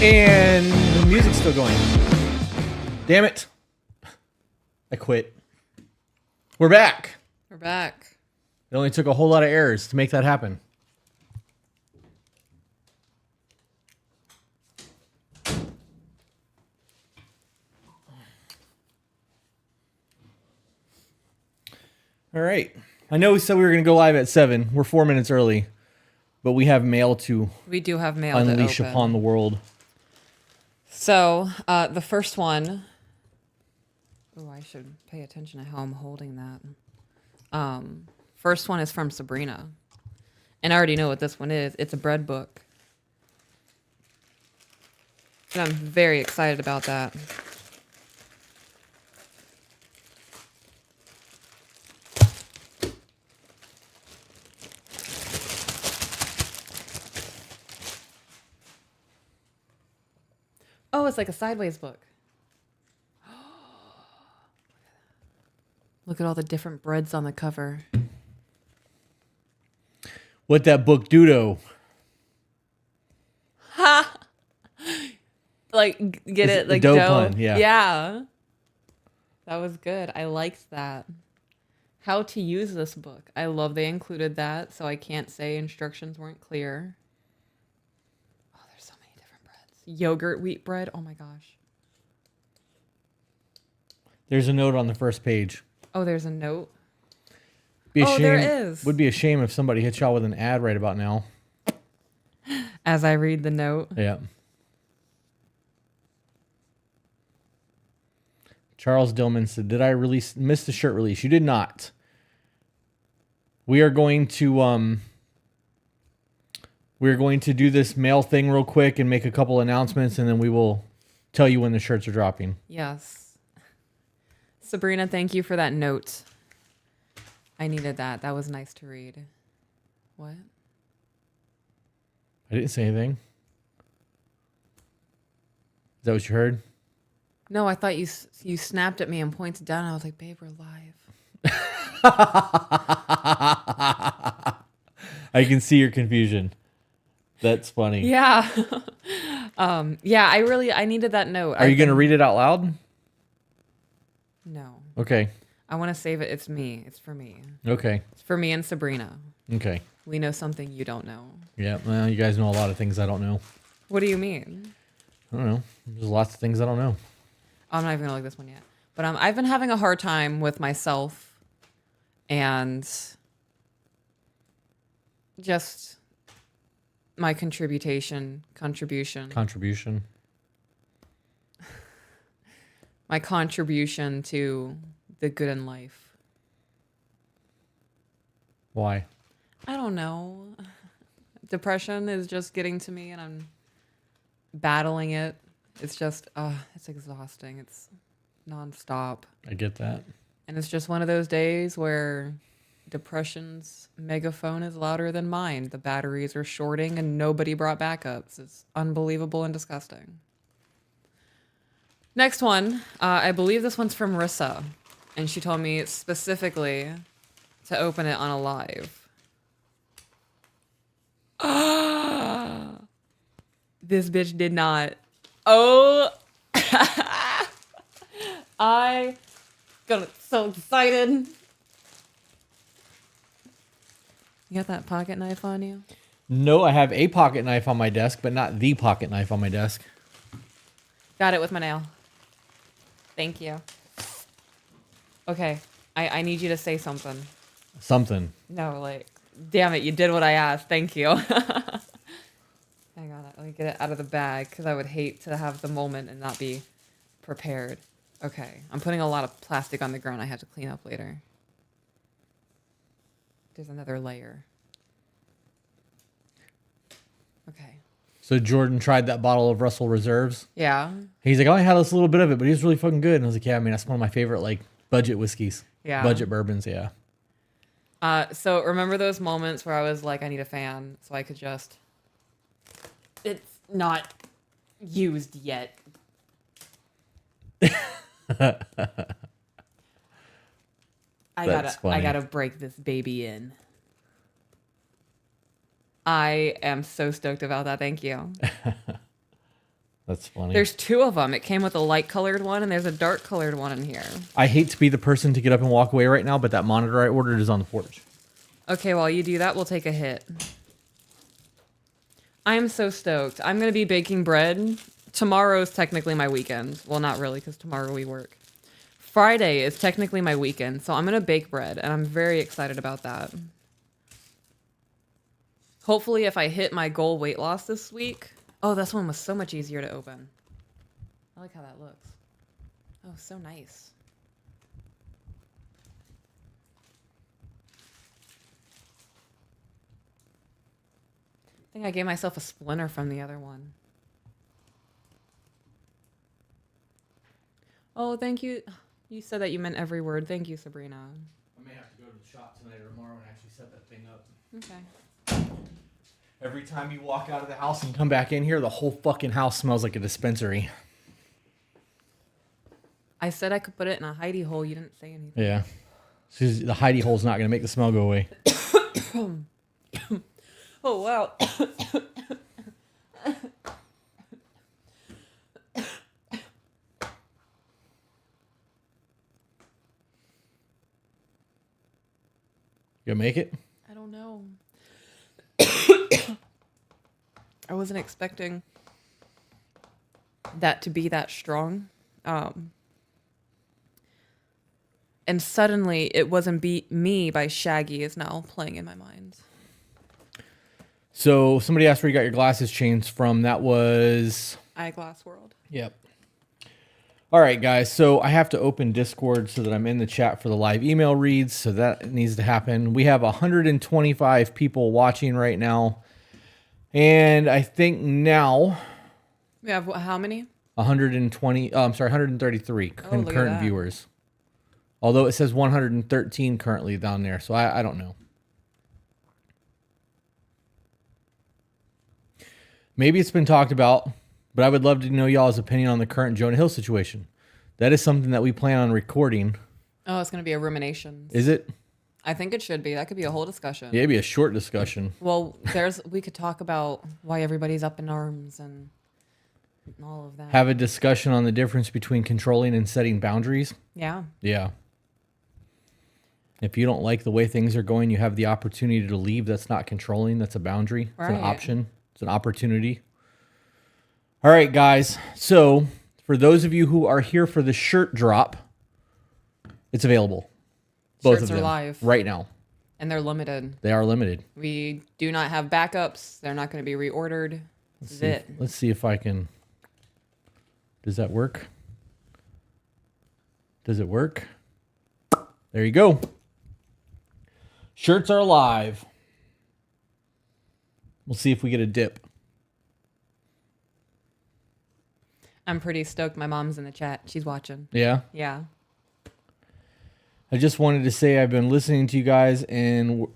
And the music's still going. Damn it. I quit. We're back. We're back. It only took a whole lot of errors to make that happen. All right. I know we said we were going to go live at 7. We're 4 minutes early, but we have mail to We do have mail unleash to open. upon the world. So, the first one. Oh, I should pay attention to how I'm holding that. First one is from Sabrina. And I already know what this one is. It's a bread book. And I'm very excited about that. Oh, it's like a sideways book. Look at all the different breads on the cover. What that book do? Ha! Like, get it? Like dough dough. pun, yeah. Yeah. That was good. I liked that. How to use this book. I love they included that, so I can't say instructions weren't clear. Oh, there's so many different breads. Yogurt wheat bread. Oh my gosh. There's a note on the first page. Oh, there's a note. Be a Oh, shame, there is. Would be a shame if somebody hit y'all with an ad right about now. As I read the note. Yeah. Charles Dillman said, "Did I miss the shirt release?" You did not. We are going to do this mail thing real quick and make a couple announcements, and then we will tell you when the shirts are dropping. Yes. Sabrina, thank you for that note. I needed that. That was nice to read. What? I didn't say anything. Is that what you heard? No, I thought you snapped at me and pointed down. I was like, babe, we're live. I can see your confusion. That's funny. Yeah. Yeah, I needed that note. Are you going to read it out loud? No. Okay. I want to save it. It's me. It's for me. Okay. It's for me and Sabrina. Okay. We know something you don't know. Yeah. Well, you guys know a lot of things I don't know. What do you mean? I don't know. There's lots of things I don't know. I'm not even going to look this one yet. But I've been having a hard time with myself and just my contribution. My contribution to the good in life. Why? I don't know. Depression is just getting to me and I'm battling it. It's just, it's exhausting. It's nonstop. I get that. And it's just one of those days where depression's megaphone is louder than mine. The batteries are shorting and nobody brought backups. It's unbelievable and disgusting. Next one, I believe this one's from Rissa. And she told me specifically to open it on a live. This bitch did not. Oh, I got so excited. You got that pocket knife on you? No, I have a pocket knife on my desk, but not the pocket knife on my desk. Got it with my nail. Thank you. Okay, I need you to say something. Something. No, like, damn it, you did what I asked. Thank you. Hang on, let me get it out of the bag because I would hate to have the moment and not be prepared. Okay, I'm putting a lot of plastic on the ground I have to clean up later. There's another layer. Okay. So Jordan tried that bottle of Russell Reserves. Yeah. He's like, I only had this little bit of it, but he was really fucking good. And I was like, yeah, I mean, that's one of my favorite, like, budget whiskeys. Yeah. Budget bourbons, yeah. So remember those moments where I was like, I need a fan so I could just... It's not used yet. I gotta break this baby in. I am so stoked about that. Thank you. That's funny. There's two of them. It came with a light colored one and there's a dark colored one in here. I hate to be the person to get up and walk away right now, but that monitor I ordered is on the porch. Okay, while you do that, we'll take a hit. I am so stoked. I'm going to be baking bread. Tomorrow's technically my weekend. Well, not really, because tomorrow we work. Friday is technically my weekend, so I'm going to bake bread, and I'm very excited about that. Hopefully, if I hit my goal weight loss this week... Oh, this one was so much easier to open. I like how that looks. Oh, so nice. I think I gave myself a splinter from the other one. Oh, thank you. You said that you meant every word. Thank you, Sabrina. I may have to go to the shop tonight or tomorrow and actually set that thing up. Okay. Every time you walk out of the house and come back in here, the whole fucking house smells like a dispensary. I said I could put it in a hidey hole. You didn't say anything. Yeah. The hidey hole's not going to make the smell go away. Oh, wow. You gonna make it? I don't know. I wasn't expecting that to be that strong. And suddenly it wasn't Beat Me by Shaggy is now playing in my mind. So somebody asked where you got your glasses changed from. That was... Eyeglass World. Yep. All right, guys. So I have to open Discord so that I'm in the chat for the live email reads. So that needs to happen. We have 125 people watching right now. And I think now... We have how many? 133 concurrent viewers. Although it says 113 currently down there. So I don't know. Maybe it's been talked about, but I would love to know y'all's opinion on the current Jonah Hill situation. That is something that we plan on recording. Oh, it's going to be a Ruminations. Is it? I think it should be. That could be a whole discussion. Yeah, it'd be a short discussion. Well, we could talk about why everybody's up in arms and all of that. Have a discussion on the difference between controlling and setting boundaries. Yeah. Yeah. If you don't like the way things are going, you have the opportunity to leave. That's not controlling. That's a boundary. It's an option. It's an opportunity. All right, guys. So for those of you who are here for the shirt drop, it's available. Both Shirts of them are live right now. And they're limited. They are limited. We do not have backups. They're not going to be reordered. Let's see if I can. Does that work? Does it work? There you go. Shirts are live. We'll see if we get a dip. I'm pretty stoked. My mom's in the chat. She's watching. Yeah? Yeah. I just wanted to say I've been listening to you guys and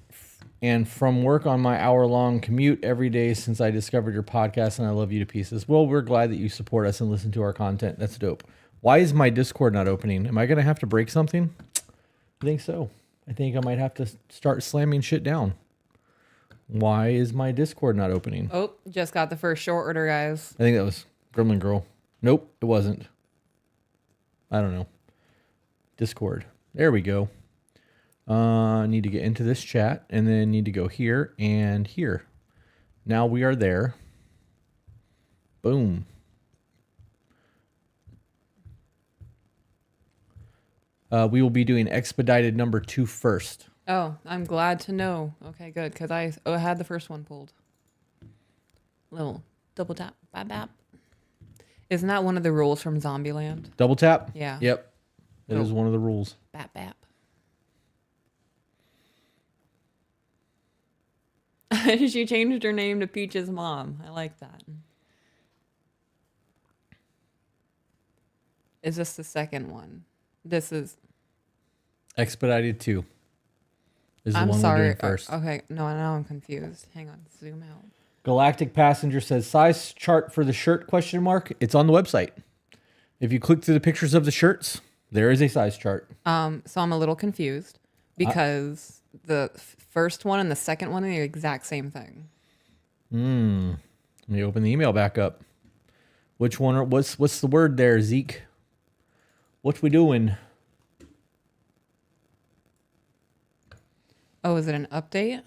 from work on my hour-long commute every day since I discovered your podcast, and I love you to pieces. Well, we're glad that you support us and listen to our content. That's dope. Why is my Discord not opening? Am I going to have to break something? I think so. I think I might have to start slamming shit down. Why is my Discord not opening? Oh, just got the first short order, guys. I think that was Gremlin Girl. Nope, it wasn't. I don't know. Discord. There we go. Need to get into this chat and then need to go here and here. Now we are there. Boom. We will be doing expedited number 2 first. Oh, I'm glad to know. Okay, good, because I had the first one pulled. Little double tap, bap, bap. Isn't that one of the rules from Zombieland? Double tap? Yeah. Yep. That is one of the rules. Bap, bap. She changed her name to Peach's mom. I like that. Is this the second one? This is... Expedited 2 is the I'm one sorry. we're doing first. Okay, no, now I'm confused. Hang on, zoom out. Galactic Passenger says, size chart for the shirt, question mark. It's on the website. If you click through the pictures of the shirts, there is a size chart. So I'm a little confused because the first one and the second one are the exact same thing. Let me open the email back up. Which one? What's the word there, Zeke? What we doing? Oh, is it an update?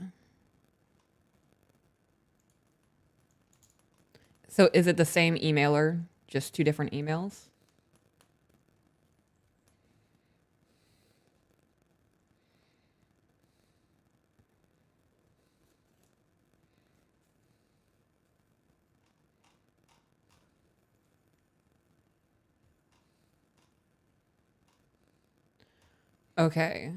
So is it the same emailer, just two different emails? Okay.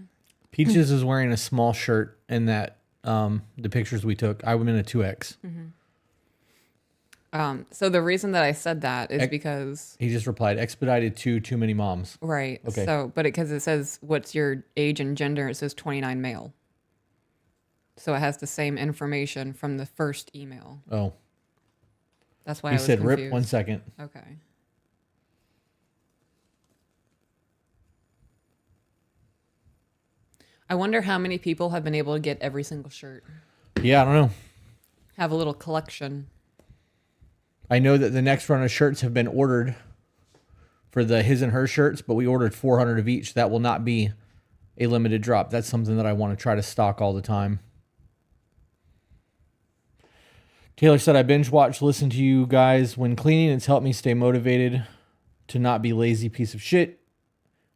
Peaches is wearing a small shirt in that the pictures we took. I'm in a 2X. So the reason that I said that is because He just replied, expedited to too many moms. right. Okay. So, but because it says what's your age and gender, it says 29 male. So it has the same information from the first email. Oh. That's why I He was said confused. rip 1 second. Okay. I wonder how many people have been able to get every single shirt. Yeah, I don't know. Have a little collection. I know that the next run of shirts have been ordered for the his and her shirts, but we ordered 400 of each. That will not be a limited drop. That's something that I want to try to stock all the time. Taylor said, I binge watch, listen to you guys when cleaning. It's helped me stay motivated to not be lazy piece of shit,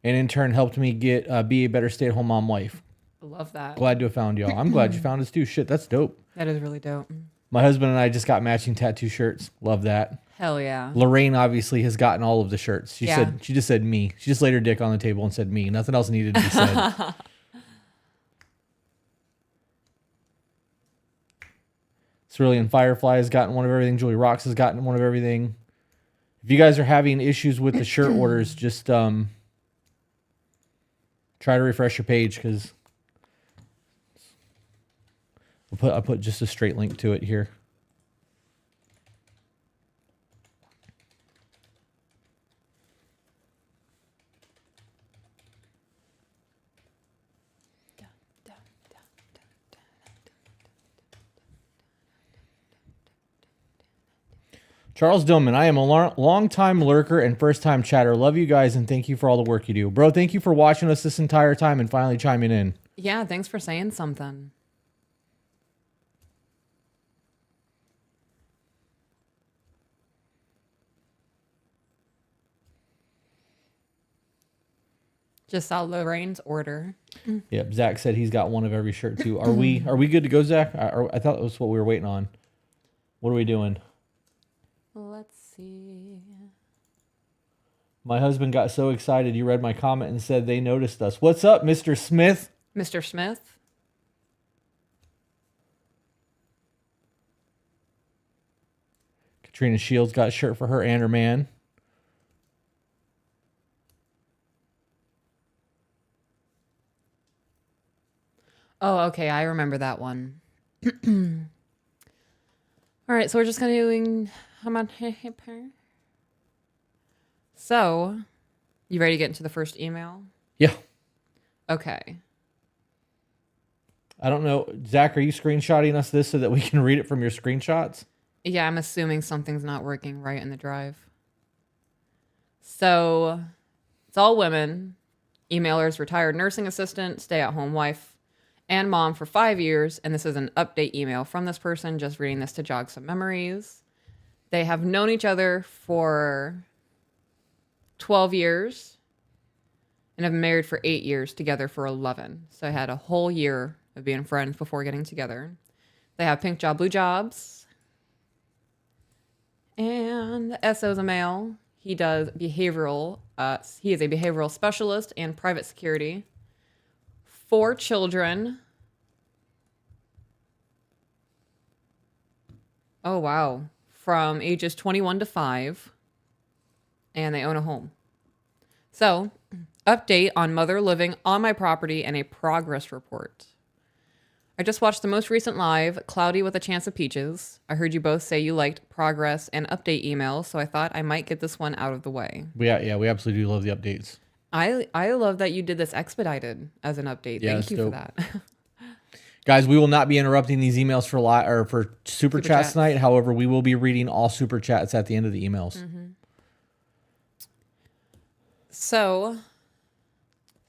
and in turn helped me get be a better stay-at-home mom wife. Love that. Glad to have found y'all. I'm glad you found us too. Shit, that's dope. That is really dope. My husband and I just got matching tattoo shirts. Love that. Hell yeah. Lorraine obviously has gotten all of the shirts. She just said me. She just laid her dick on the table and said me. Nothing else needed to be said. Cerulean Firefly has gotten one of everything. Julie Rocks has gotten one of everything. If you guys are having issues with the shirt orders, just try to refresh your page because I'll put just a straight link to it here. Charles Dillman, I am a long-time lurker and first-time chatter. Love you guys and thank you for all the work you do. Bro, thank you for watching us this entire time and finally chiming in. Yeah, thanks for saying something. Just saw Lorraine's order. Yep, Zach said he's got one of every shirt too. Are we good to go, Zach? I thought that was what we were waiting on. What are we doing? Let's see. My husband got so excited he read my comment and said they noticed us. What's up, Mr. Smith? Mr. Smith? Katrina Shields got a shirt for her and her man. Oh, okay. I remember that one. All right. So we're just kind of doing. So, you ready to get into the first email? Yeah. Okay. I don't know. Zach, are you screenshotting us this so that we can read it from your screenshots? Yeah, I'm assuming something's not working right in the drive. So, it's all women. Emailers, retired nursing assistant, stay-at-home wife, and mom for 5 years. And this is an update email from this person, just reading this to jog some memories. They have known each other for 12 years and have been married for 8 years, together for 11. So I had a whole year of being friends before getting together. They have pink job, blue jobs. And the SO is a male. He does behavioral. He is a behavioral specialist and private security. 4 children. Oh, wow. From ages 21 to 5. And they own a home. So, update on mother living on my property and a progress report. I just watched the most recent live, Cloudy with a Chance of Peaches. I heard you both say you liked progress and update emails, so I thought I might get this one out of the way. We absolutely do love the updates. I love that you did this expedited as an update. Yeah, Thank you for dope. that. Guys, we will not be interrupting these emails for super chats chats. tonight. However, we will be reading all super chats at the end of the emails. Mm-hmm. So,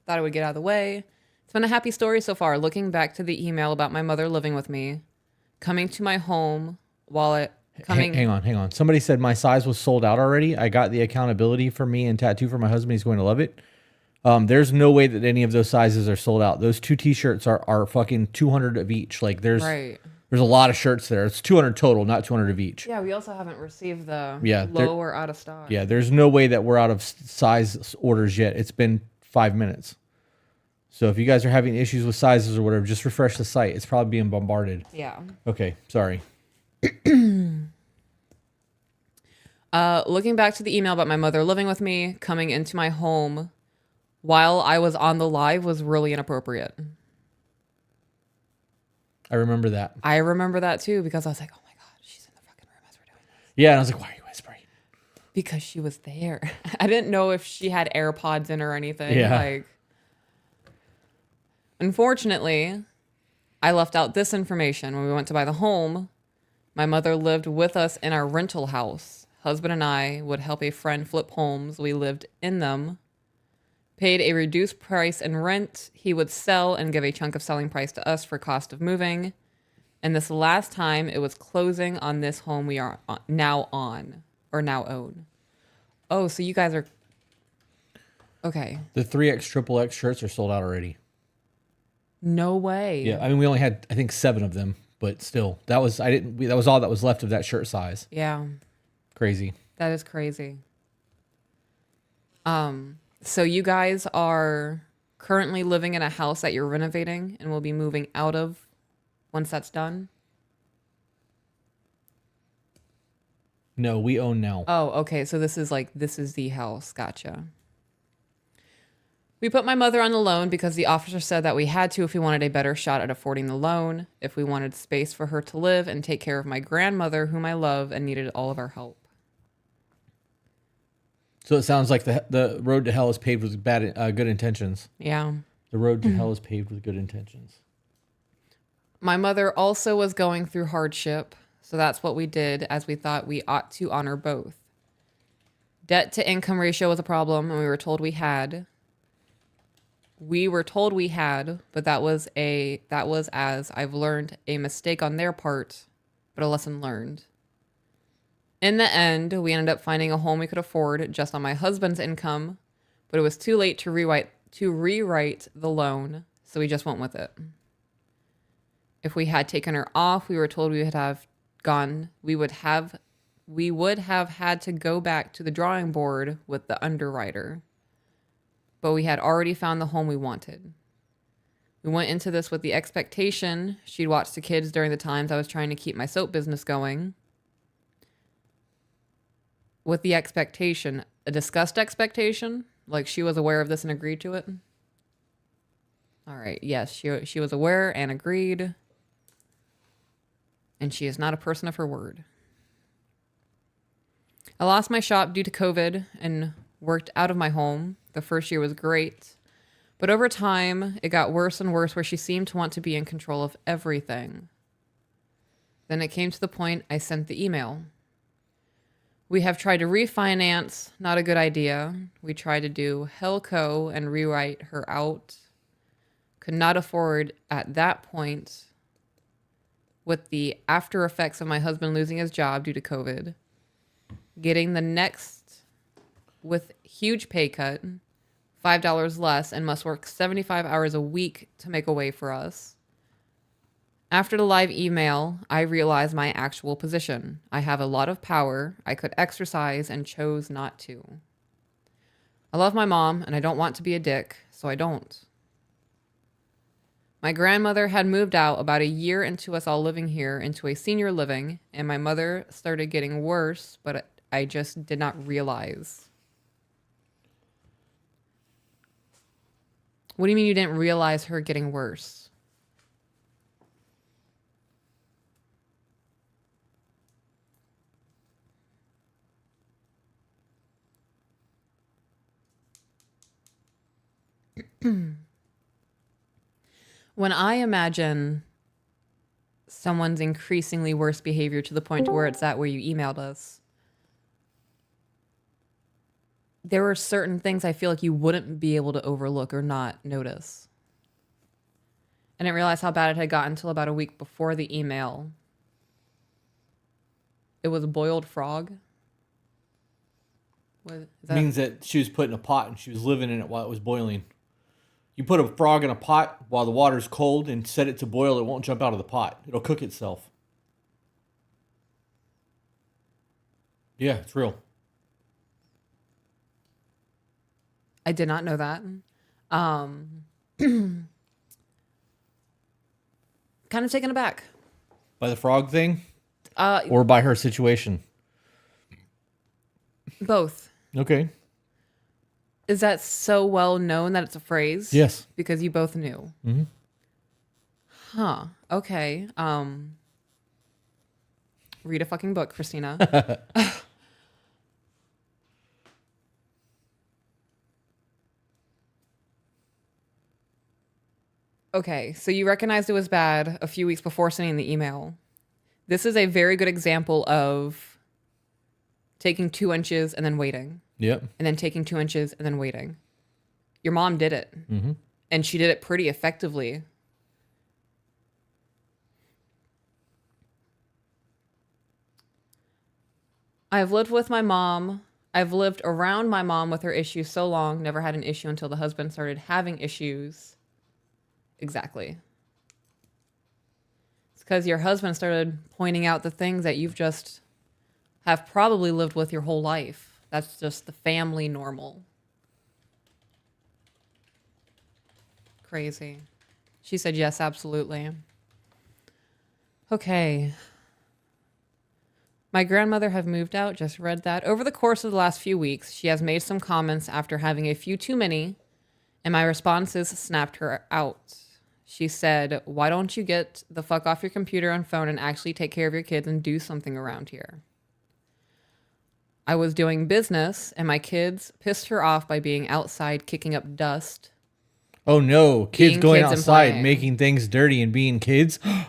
thought I would get out of the way. It's been a happy story so far. Looking back to the email about my mother living with me, coming to my home while it coming. Hang on. Somebody said my size was sold out already. I got the accountability for me and tattoo for my husband. He's going to love it. There's no way that any of those sizes are sold out. Those 2 t-shirts are fucking 200 of each. Like there's a lot of shirts there. It's 200 total, not 200 of each. Yeah, we also haven't received the there- low or out of stock. Yeah, there's no way that we're out of size orders yet. It's been 5 minutes. So if you guys are having issues with sizes or whatever, just refresh the site. It's probably being bombarded. Yeah. Okay, sorry. Looking back to the email about my mother living with me, coming into my home while I was on the live was really inappropriate. I remember that. I remember that too because I was like, oh my God, she's in the fucking room as we're doing this. Yeah, and I was like, why are you whispering? Because she was there. I didn't know if she had AirPods in or anything. Yeah. Like, unfortunately, I left out this information when we went to buy the home. My mother lived with us in our rental house. Husband and I would help a friend flip homes. We lived in them. Paid a reduced price in rent. He would sell and give a chunk of selling price to us for cost of moving. And this last time, it was closing on this home we are now own. Oh, so you guys are... Okay. The 3X, triple X shirts are sold out already. No way. Yeah, I mean, we only had, I think, 7 of them, but still, that was all that was left of that shirt size. Yeah. Crazy. That is crazy. So you guys are currently living in a house that you're renovating and will be moving out of once that's done? No, we own now. Oh, okay. So this is the house. Gotcha. We put my mother on the loan because the officer said that we had to if we wanted a better shot at affording the loan, if we wanted space for her to live and take care of my grandmother, whom I love and needed all of our help. So it sounds like the road to hell is paved with good intentions. Yeah. The road to hell is paved with good intentions. My mother also was going through hardship, so that's what we did, as we thought we ought to honor both. Debt to income ratio was a problem, and we were told we had. But that was, as I've learned, a mistake on their part, but a lesson learned. In the end, we ended up finding a home we could afford just on my husband's income, but it was too late to rewrite the loan, so we just went with it. If we had taken her off, we were told we would have had to go back to the drawing board with the underwriter. But we had already found the home we wanted. We went into this with the expectation she'd watch the kids during the times I was trying to keep my soap business going. With the expectation, a discussed expectation, like she was aware of this and agreed to it. All right, yes, she was aware and agreed. And she is not a person of her word. I lost my shop due to COVID and worked out of my home. The first year was great. But over time, it got worse and worse where she seemed to want to be in control of everything. Then it came to the point I sent the email. We have tried to refinance, not a good idea. We tried to do Hellco and rewrite her out. Could not afford at that point, with the after effects of my husband losing his job due to COVID, getting the next with huge pay cut, $5 less, and must work 75 hours a week to make a way for us. After the live email, I realized my actual position. I have a lot of power I could exercise and chose not to. I love my mom and I don't want to be a dick, so I don't. My grandmother had moved out about a year into us all living here into a senior living, and my mother started getting worse, but I just did not realize. What do you mean you didn't realize her getting worse? When I imagine someone's increasingly worse behavior to the point to where it's at where you emailed us, there were certain things I feel like you wouldn't be able to overlook or not notice. I didn't realize how bad it had gotten until about a week before the email. It was a boiled frog. What, Means that she was put in a pot and she was living in it while it was boiling. You put a frog in a pot while the water's cold and set it to boil, it won't jump out of the pot. It'll cook itself. Yeah, it's real. I did not know that. Kind of taken aback. By the frog thing? Or by her situation? Both. Okay. Is that so well known that it's a phrase? Yes. Because you both knew. Mm-hmm. Huh. Okay. Read a fucking book, Christina. Okay, so you recognized it was bad a few weeks before sending the email. This is a very good example of taking 2 inches and then waiting. Yep. And then taking 2 inches and then waiting. Your mom did it. Mm-hmm. And she did it pretty effectively. I've lived with my mom. I've lived around my mom with her issues so long, never had an issue until the husband started having issues. Exactly. It's because your husband started pointing out the things that you've just have probably lived with your whole life. That's just the family normal. Crazy. She said yes, absolutely. Okay. My grandmother have moved out, just read that. Over the course of the last few weeks, she has made some comments after having a few too many, and my responses snapped her out. She said, "Why don't you get the fuck off your computer and phone and actually take care of your kids and do something around here?" I was doing business, and my kids pissed her off by being outside kicking up dust. Oh no, kids Being going kids and outside, playing. making things dirty and being kids. I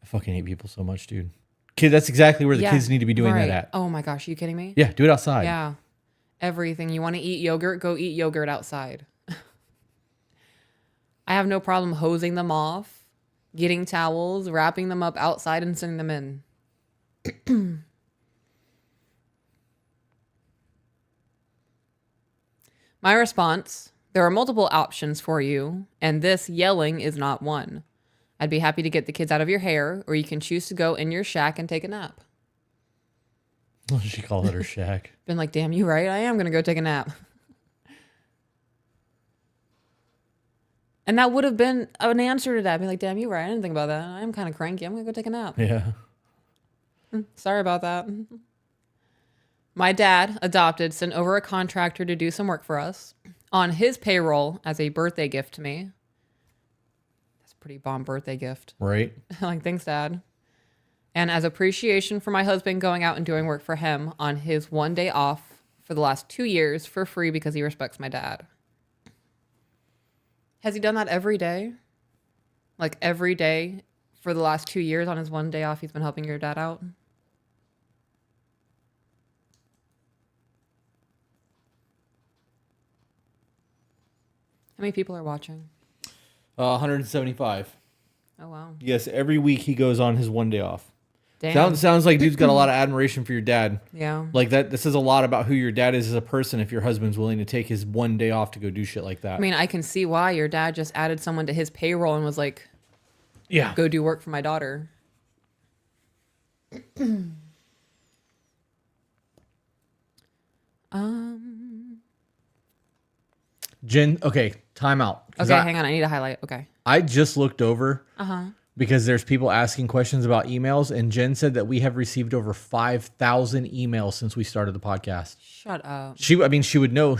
fucking hate people so much, dude. Kid, that's exactly where the kids need to be doing right. that at. Oh my gosh, are you kidding me? Yeah, do it outside. Yeah. Everything. You want to eat yogurt? Go eat yogurt outside. I have no problem hosing them off, getting towels, wrapping them up outside and sending them in. My response, there are multiple options for you, and this yelling is not one. I'd be happy to get the kids out of your hair, or you can choose to go in your shack and take a nap. She called it her shack. Been like, damn, you right. I am going to go take a nap. And that would have been an answer to that. Be like, damn, you right. I didn't think about that. I'm kind of cranky. I'm going to go take a nap. Yeah. Sorry about that. My dad, adopted, sent over a contractor to do some work for us on his payroll as a birthday gift to me. That's a pretty bomb birthday gift. Right. Like, thanks, Dad. And as appreciation for my husband going out and doing work for him on his one day off for the last 2 years for free because he respects my dad. Has he done that every day? Like every day for the last 2 years on his one day off, he's been helping your dad out? How many people are watching? 175. Oh, wow. Yes, every week he goes on his one day off. Damn. Sounds like dude's got a lot of admiration for your dad. Yeah. Like that. This says a lot about who your dad is as a person if your husband's willing to take his one day off to go do shit like that. I mean, I can see why your dad just added someone to his payroll and was like, yeah. go do work for my daughter. Jen, okay, time out. Okay, hang on. I need to highlight. Okay. I just looked over Uh-huh. because there's people asking questions about emails, and Jen said that we have received over 5,000 emails since we started the podcast. Shut up. She would know.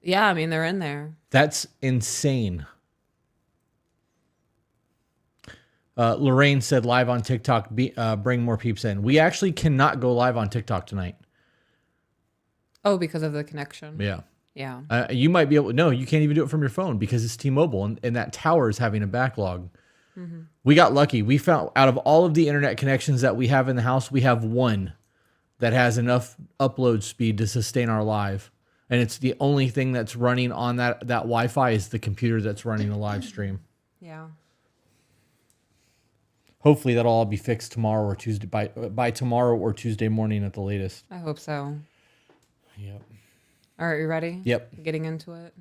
Yeah, I mean, they're in there. That's insane. Lorraine said live on TikTok, bring more peeps in. We actually cannot go live on TikTok tonight. Oh, because of the connection. Yeah. Yeah. You might be able to, no, you can't even do it from your phone because it's T-Mobile and that tower is having a backlog. Mm-hmm. We got lucky. We found out of all of the internet connections that we have in the house, we have one that has enough upload speed to sustain our live. And it's the only thing that's running on that Wi-Fi is the computer that's running the live stream. Yeah. Hopefully that'll all be fixed tomorrow or Tuesday by tomorrow or Tuesday morning at the latest. I hope so. Yep. All right, you ready? Yep. Getting into it.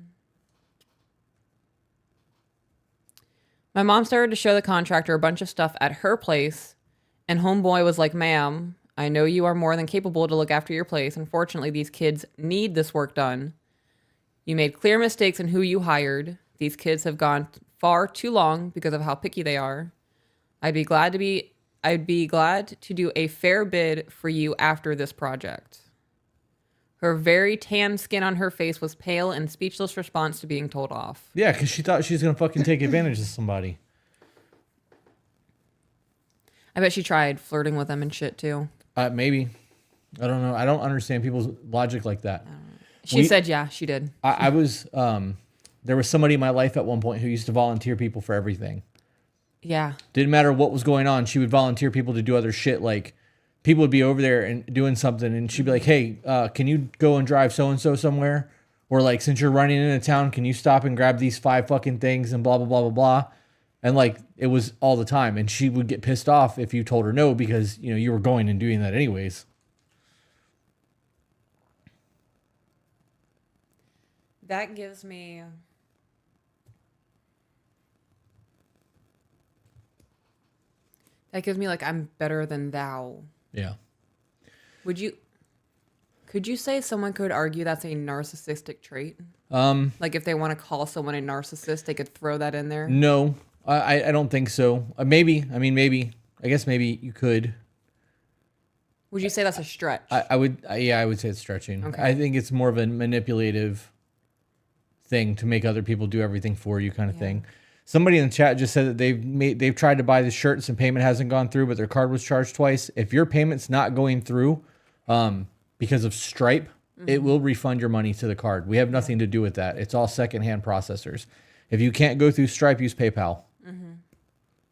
My mom started to show the contractor a bunch of stuff at her place, and homeboy was like, "Ma'am, I know you are more than capable to look after your place. Unfortunately, these kids need this work done. You made clear mistakes in who you hired. These kids have gone far too long because of how picky they are. I'd be glad to do a fair bid for you after this project." Her very tan skin on her face was pale in speechless response to being told off. Yeah, because she thought she was going to fucking take advantage of somebody. I bet she tried flirting with them and shit too. Maybe. I don't know. I don't understand people's logic like that. She said, yeah, she did. I was, there was somebody in my life at one point who used to volunteer people for everything. Yeah. Didn't matter what was going on. She would volunteer people to do other shit. Like people would be over there and doing something and she'd be like, "Hey, can you go and drive so-and-so somewhere? Or like, since you're running into town, can you stop and grab these 5 fucking things and blah, blah, blah, blah, blah." And like, it was all the time. And she would get pissed off if you told her no, because, you know, you were going and doing that anyways. That gives me... like, I'm better than thou. Yeah. Could you say someone could argue that's a narcissistic trait? Like if they want to call someone a narcissist, they could throw that in there? No, I don't think so. Maybe. I mean, maybe. I guess maybe you could. Would you say that's a stretch? I would. Yeah, I would say it's stretching. Okay. I think it's more of a manipulative thing to make other people do everything for you, kind of thing. Somebody in the chat just said that they've tried to buy the shirts and payment hasn't gone through, but their card was charged twice. If your payment's not going through because of Stripe, it will refund your money to the card. We have nothing to do with that. It's all secondhand processors. If you can't go through Stripe, use PayPal.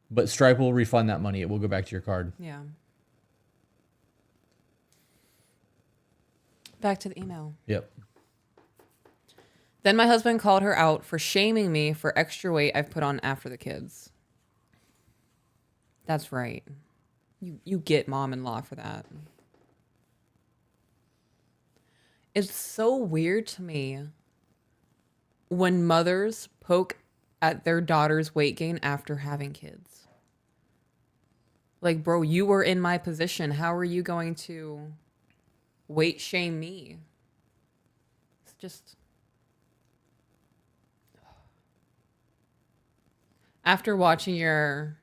But Stripe will refund that money. It will go back to your card. Yeah. Back to the email. Yep. Then my husband called her out for shaming me for extra weight I've put on after the kids. That's right. You get mom-in-law for that. It's so weird to me when mothers poke at their daughter's weight gain after having kids. Like, bro, you were in my position. How are you going to weight shame me? It's just... After watching your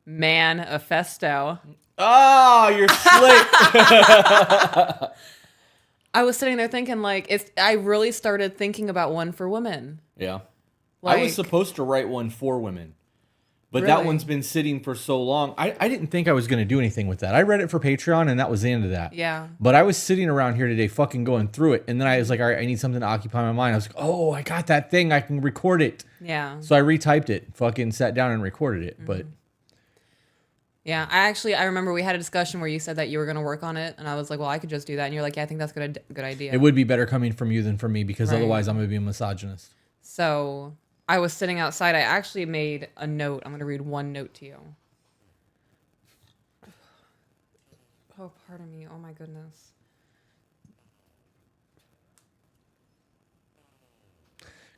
manifesto. Oh, you're slick. I was sitting there thinking, like, I really started thinking about one for women. Yeah. Like, I was supposed to write one for women, but Really? that one's been sitting for so long. I didn't think I was going to do anything with that. I read it for Patreon and that was the end of that. Yeah. But I was sitting around here today fucking going through it. And then I was like, all right, I need something to occupy my mind. I was like, oh, I got that thing. I can record it. Yeah. So I retyped it, fucking sat down and recorded it. But Yeah. I remember we had a discussion where you said that you were going to work on it. And I was like, well, I could just do that. And you're like, yeah, I think that's a good idea. it would be better coming from you than from me, because Right. otherwise I'm going to be a misogynist. So I was sitting outside. I actually made a note. I'm going to read one note to you. Oh, pardon me. Oh, my goodness.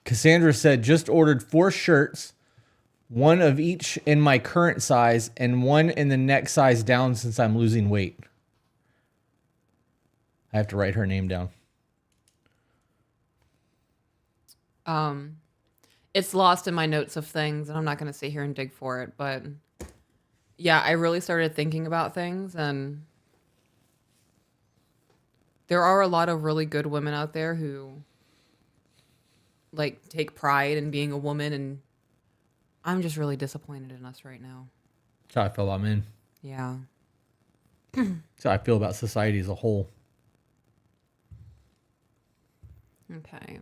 Cassandra said, just ordered 4 shirts, 1 of each in my current size and 1 in the next size down since I'm losing weight. I have to write her name down. It's lost in my notes of things, and I'm not going to sit here and dig for it. But yeah, I really started thinking about things, and there are a lot of really good women out there who like take pride in being a woman, and I'm just really disappointed in us right now. That's how I feel about men. Yeah. That's how I feel about society as a whole. Okay.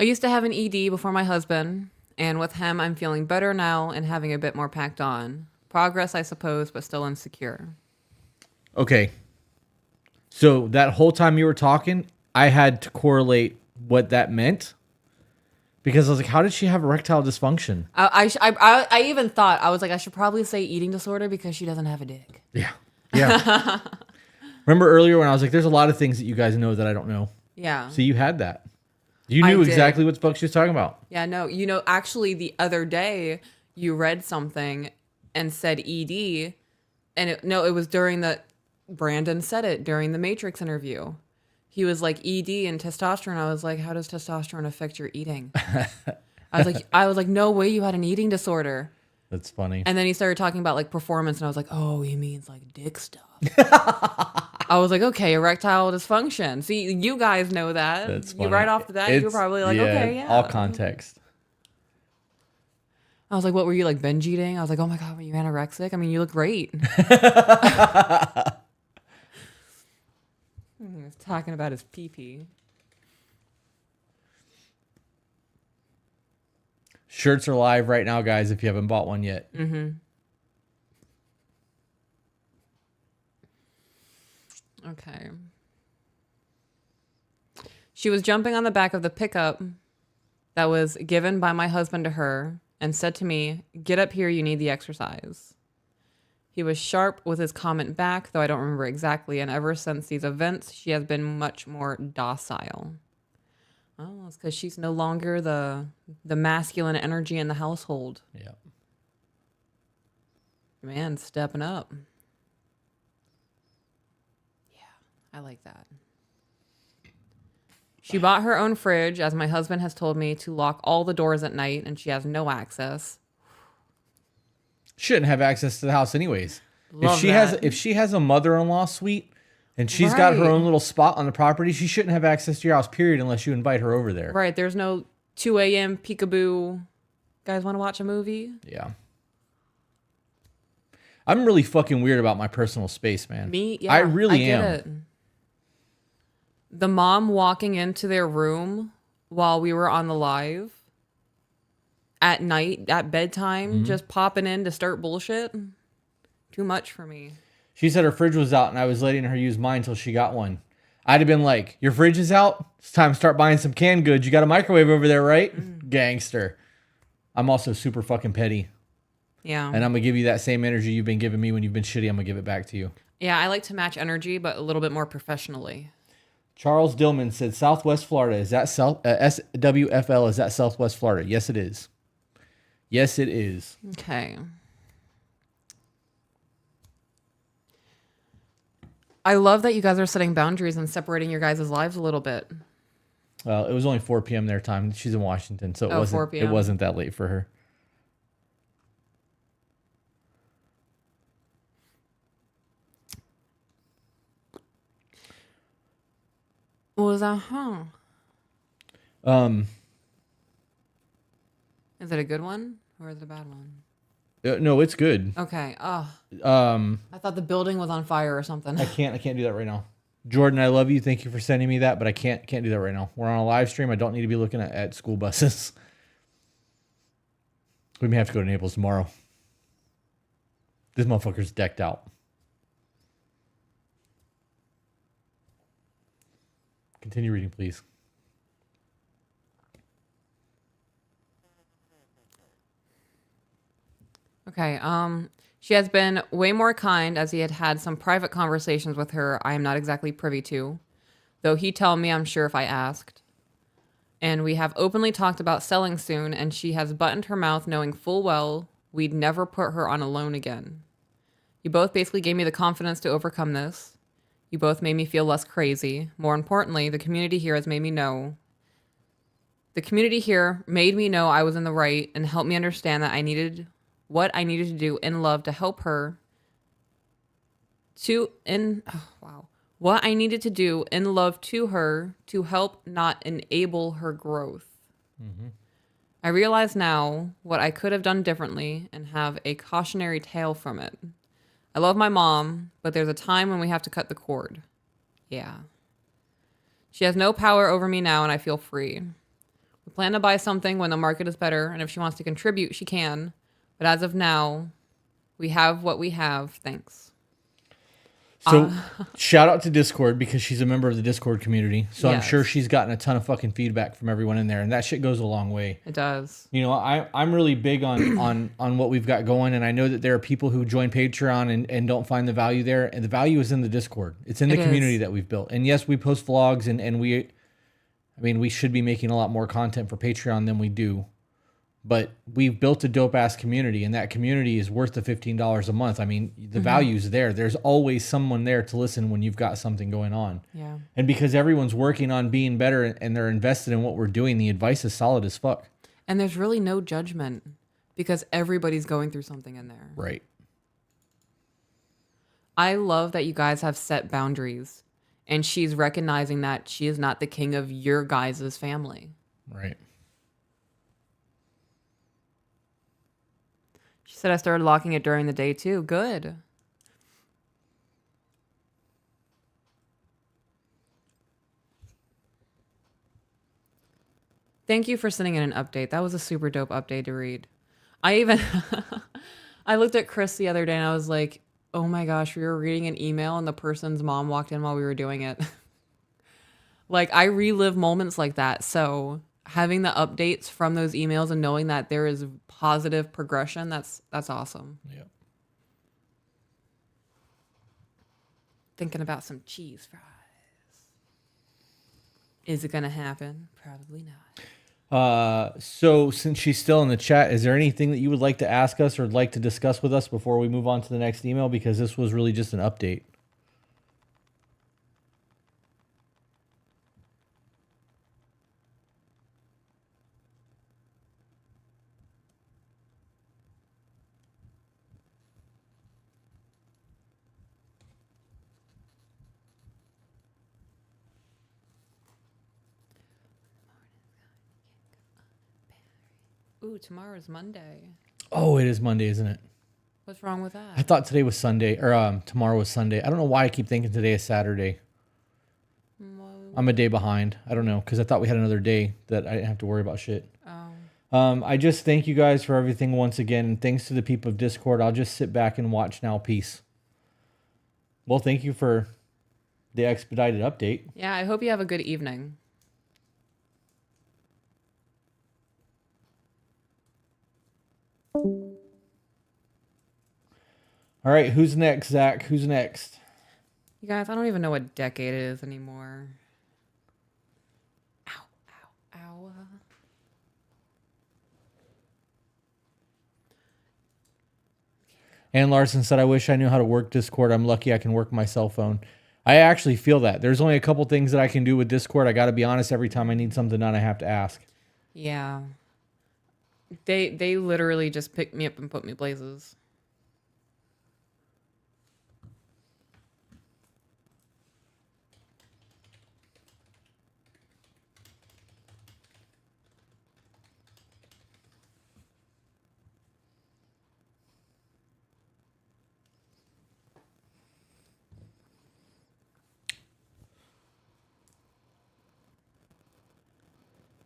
I used to have an ED before my husband, and with him, I'm feeling better now and having a bit more packed on. Progress, I suppose, but still insecure. Okay. So that whole time you were talking, I had to correlate what that meant because I was like, how did she have erectile dysfunction? I even thought, I was like, I should probably say eating disorder because she doesn't have a dick. Yeah. Yeah. Remember earlier when I was like, there's a lot of things that you guys know that I don't know. Yeah. So you had that. You knew exactly what the fuck she was talking about. Yeah, no. Actually, the other day, you read something and said ED. And it was during Brandon said it during the Matrix interview. He was like ED and testosterone. I was like, how does testosterone affect your eating? I was like, no way you had an eating disorder. That's funny. And then he started talking about like performance, and I was like, oh, he means like dick stuff. I was like, okay, erectile dysfunction. See, you guys know that. That's funny. You right off the bat, you were probably like, okay, yeah. All context. I was like, what were you like, binge eating? I was like, oh my God, were you anorexic? I mean, you look great. He was talking about his pee-pee. Shirts are live right now, guys, if you haven't bought one yet. Mm-hmm. Okay. She was jumping on the back of the pickup that was given by my husband to her and said to me, get up here, you need the exercise. He was sharp with his comment back, though I don't remember exactly, and ever since these events, she has been much more docile. Oh, it's because she's no longer the masculine energy in the household. Yeah. Man, stepping up. Yeah, I like that. She bought her own fridge, as my husband has told me to lock all the doors at night, and she has no access. Shouldn't have access to the house anyways. Love If she has a mother-in-law suite and she's got her own little spot on the property, she shouldn't have access to your house, period, unless you invite her over there. Right. There's no 2 a.m. peekaboo. Guys want to watch a movie? Yeah. I'm really fucking weird about my personal space, man. Me? Yeah. I really get am. it. The mom walking into their room while we were on the live at night, at bedtime, just popping in to start bullshit. Too much for me. She said her fridge was out and I was letting her use mine until she got one. I'd have been like, your fridge is out? It's time to start buying some canned goods. You got a microwave over there, right? Gangster. I'm also super fucking petty. Yeah. And I'm going to give you that same energy you've been giving me when you've been shitty. I'm going to give it back to you. Yeah, I like to match energy, but a little bit more professionally. Charles Dillman said, Southwest Florida. Is that SWFL? Is that Southwest Florida? Yes, it is. Yes, it is. Okay. I love that you guys are setting boundaries and separating your guys' lives a little bit. Well, it was only 4 p.m. their time. She's in Washington, so it 4 p.m. It wasn't that late for her. What was that? Huh? Is it a good one or is it a bad one? No, it's good. Okay. Oh, I thought the building was on fire or something. I can't do that right now. Jordan, I love you. Thank you for sending me that, but I can't do that right now. We're on a live stream. I don't need to be looking at school buses. We may have to go to Naples tomorrow. This motherfucker's decked out. Continue reading, please. Okay. She has been way more kind as he had had some private conversations with her I am not exactly privy to, though he'd tell me I'm sure if I asked. And we have openly talked about selling soon, and she has buttoned her mouth knowing full well we'd never put her on a loan again. You both basically gave me the confidence to overcome this. You both made me feel less crazy. More importantly, the community here has made me know. The community here made me know I was in the right and helped me understand that what I needed to do in love to help her what I needed to do in love to her to help, not enable her growth. Mm-hmm. I realize now what I could have done differently and have a cautionary tale from it. I love my mom, but there's a time when we have to cut the cord. Yeah. She has no power over me now and I feel free. We plan to buy something when the market is better, and if she wants to contribute, she can. But as of now, we have what we have. Thanks. So shout out to Discord because she's a member of the Discord community. So I'm sure Yes. she's gotten a ton of fucking feedback from everyone in there, and that shit goes a long way. It does. You know, I'm really big on what we've got going, and I know that there are people who join Patreon and don't find the value there, and the value is in the Discord. It's in the community that we've built. And yes, we post vlogs, and we should be making a lot more content for Patreon than we do. But we've built a dope ass community, and that community is worth the $15 a month. I mean, the value's there. There's always someone there to listen when you've got something going on. Yeah. And because everyone's working on being better and they're invested in what we're doing, the advice is solid as fuck. And there's really no judgment because everybody's going through something in there. Right. I love that you guys have set boundaries and she's recognizing that she is not the king of your guys' family. Right. She said I started locking it during the day too. Good. Thank you for sending in an update. That was a super dope update to read. I even I looked at Chris the other day and I was like, oh my gosh, we were reading an email and the person's mom walked in while we were doing it. Like I relive moments like that. So having the updates from those emails and knowing that there is positive progression, that's awesome. Yeah. Thinking about some cheese fries. Is it gonna happen? Probably not. So since she's still in the chat, is there anything that you would like to ask us or like to discuss with us before we move on to the next email? Because this was really just an update. Ooh, tomorrow's Monday. Oh, it is Monday, isn't it? What's wrong with I that? thought today was Sunday, or tomorrow was Sunday. I don't know why I keep thinking today is Saturday. I'm a day behind. I don't know, because I thought we had another day that I didn't have to worry about shit. Oh. I just thank you guys for everything once again. And thanks to the people of Discord. I'll just sit back and watch now. Peace. Well, thank you for the expedited update. Yeah, I hope you have a good evening. All right, who's next, Zach? Who's next? You guys, I don't even know what decade it is anymore. Ow, ow, ow. Ann Larson said, I wish I knew how to work Discord. I'm lucky I can work my cell phone. I actually feel that. There's only a couple things that I can do with Discord. I got to be honest, every time I need something done, I have to ask. Yeah. They literally just picked me up and put me places.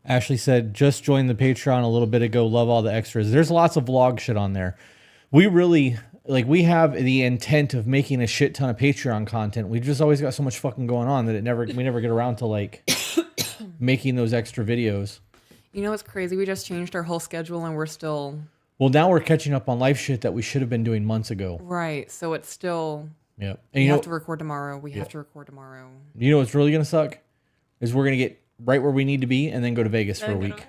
Ashley said, just joined the Patreon a little bit ago. Love all the extras. There's lots of vlog shit on there. We really, we have the intent of making a shit ton of Patreon content. We've just always got so much fucking going on that we never get around to making those extra videos. You know what's crazy? We just changed our whole schedule and we're still... Well, now we're catching up on life shit that we should have been doing months ago. Right, so it's still... Yep. And we have to record tomorrow. We have to record tomorrow. You know what's really going to suck? Is we're going to get right where we need to be and then go to Vegas for a week.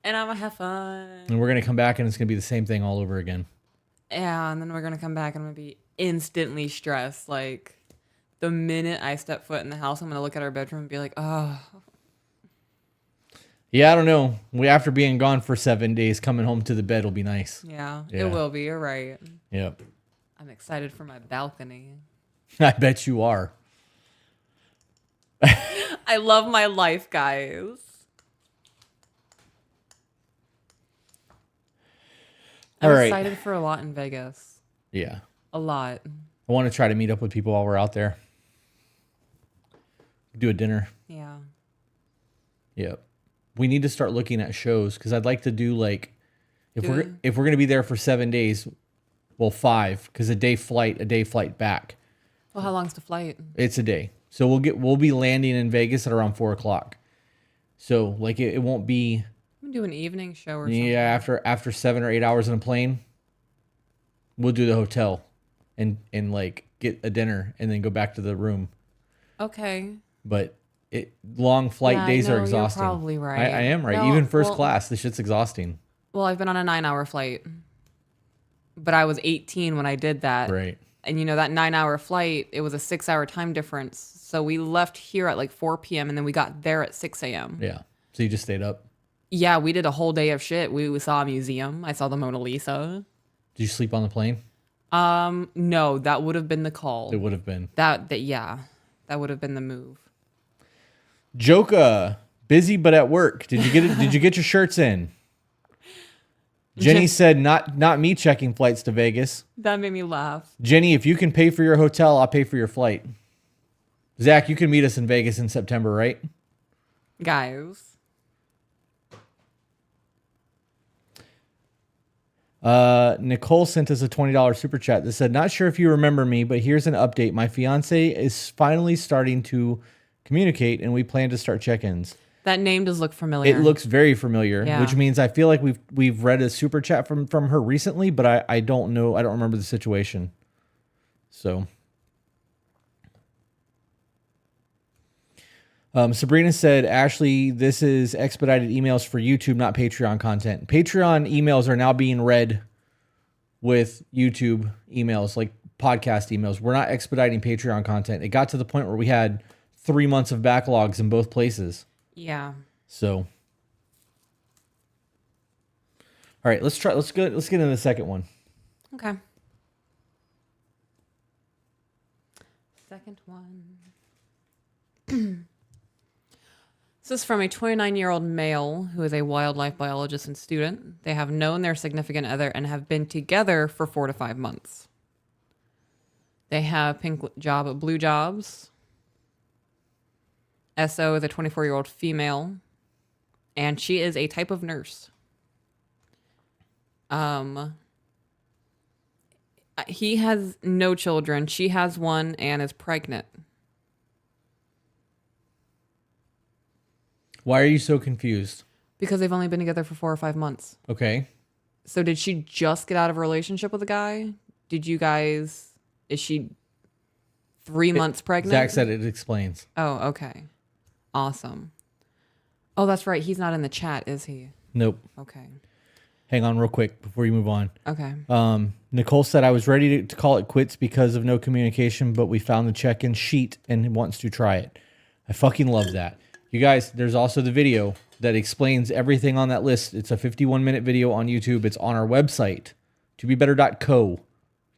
And I'm going to have fun. And we're going to come back and it's going to be the same thing all over again. Yeah, and then we're going to come back and I'm going to be instantly stressed. Like, the minute I step foot in the house, I'm going to look at our bedroom and be like, oh. Yeah, I don't know. After being gone for 7 days, coming home to the bed will be nice. Yeah, Yeah. it will be. You're right. Yep. I'm excited for my balcony. I bet you are. I love my life, guys. I'm All right. excited for a lot in Vegas. Yeah. A lot. I want to try to meet up with people while we're out there. Do a dinner. Yeah. Yep. We need to start looking at shows because I'd like to do if we're going to be there for 7 days, well 5 because a day flight back. Well, how long's the flight? It's a day. So we'll be landing in Vegas at around 4:00. So like it won't be. I'm gonna do an evening show or something. Yeah, after 7 or 8 hours in a plane, we'll do the hotel, and like get a dinner and then go back to the room. Okay. But long flight days are exhausting. You're probably right. I am right. No, Even first class, this shit's exhausting. Well, I've been on a 9-hour flight, but I was 18 when I did that. Right. And that 9-hour flight, it was a 6-hour time difference. So we left here at like 4 p.m. and then we got there at 6 a.m. Yeah. So you just stayed up? Yeah, we did a whole day of shit. We saw a museum. I saw the Mona Lisa. Did you sleep on the plane? No, that would have been the call. It would have been. That would have been the move. Joka, busy but at work. Did you get it? Did you get your shirts in? Jenny said, not me checking flights to Vegas. That made me laugh. Jenny, if you can pay for your hotel, I'll pay for your flight. Zach, you can meet us in Vegas in September, right? Guys. Nicole sent us a $20 super chat that said, not sure if you remember me, but here's an update. My fiance is finally starting to communicate and we plan to start check-ins. That name does look familiar. It looks very familiar, Yeah. which means I feel like we've read a super chat from her recently, but I don't know. I don't remember the situation. So Sabrina said, Ashley, this is expedited emails for YouTube, not Patreon content. Patreon emails are now being read with YouTube emails, like podcast emails. We're not expediting Patreon content. It got to the point where we had 3 months of backlogs in both places. Yeah. So, all right, let's get into the second one. Okay. Second one. This is from a 29-year-old male who is a wildlife biologist and student. They have known their significant other and have been together for 4 to 5 months. They have blue jobs. SO is a 24-year-old female, and she is a type of nurse. He has no children. She has one and is pregnant. Why are you so confused? Because they've only been together for 4 or 5 months. Okay. So did she just get out of a relationship with a guy? Is she 3 months pregnant? Zach said it explains. Oh, okay. Awesome. Oh, that's right. He's not in the chat, is he? Nope. Okay. Hang on real quick before you move on. Okay. Nicole said, I was ready to call it quits because of no communication, but we found the check-in sheet and wants to try it. I fucking love that. You guys, there's also the video that explains everything on that list. It's a 51-minute video on YouTube. It's on our website, tobebetter.co. You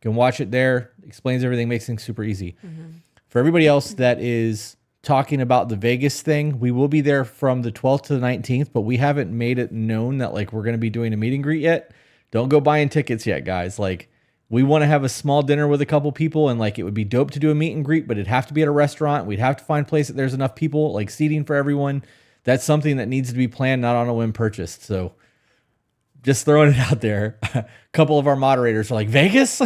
can watch it there. It explains everything, makes things super easy. Mm-hmm. For everybody else that is talking about the Vegas thing, we will be there from the 12th to the 19th, but we haven't made it known that like we're going to be doing a meet and greet yet. Don't go buying tickets yet, guys. Like, we want to have a small dinner with a couple people, and like it would be dope to do a meet and greet, but it'd have to be at a restaurant. We'd have to find a place that there's enough people, like seating for everyone. That's something that needs to be planned, not on a whim purchased. So just throwing it out there. A couple of our moderators are like, Vegas?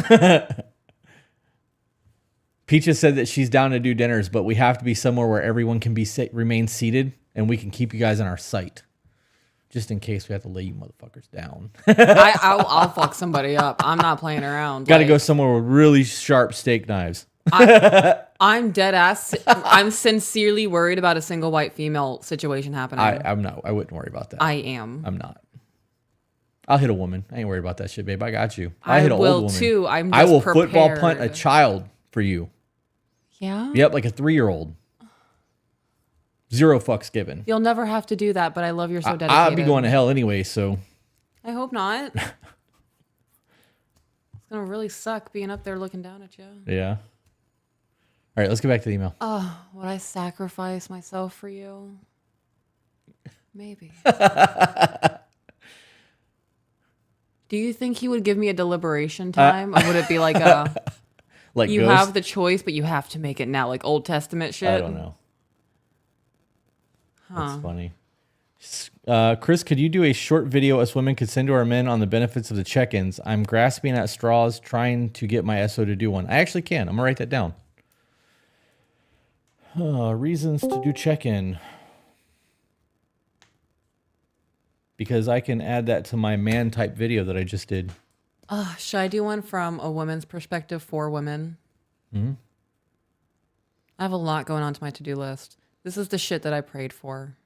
Peaches said that she's down to do dinners, but we have to be somewhere where everyone can remain seated and we can keep you guys in our sight. Just in case we have to lay you motherfuckers down. I'll fuck somebody up. I'm not playing around. Got to go somewhere with really sharp steak knives. I'm dead ass. I'm sincerely worried about a single white female situation happening. I'm not. I wouldn't worry about that. I am. I'm not. I'll hit a woman. I ain't worried about that shit, babe. I got you. I hit an old woman. Too. I will football punt a child for you. Yeah? Yep, like a 3-year-old. 0 fucks given. You'll never have to do that, but I love you're so dedicated. I'll be going to hell anyway, so. I hope not. It's going to really suck being up there looking down at you. Yeah. All right, let's get back to the email. Oh, would I sacrifice myself for you? Maybe. Do you think he would give me a deliberation time? Or would it be like a... Like you Ghost? have the choice, but you have to make it now, like Old Testament shit? I don't know. Huh. That's funny. Chris, could you do a short video us women could send to our men on the benefits of the check-ins? I'm grasping at straws trying to get my SO to do one. I actually can. I'm going to write that down. Reasons to do check-in. Because I can add that to my man type video that I just did. Should I do one from a woman's perspective for women? Mm-hmm. I have a lot going on to my to-do list. This is the shit that I prayed for.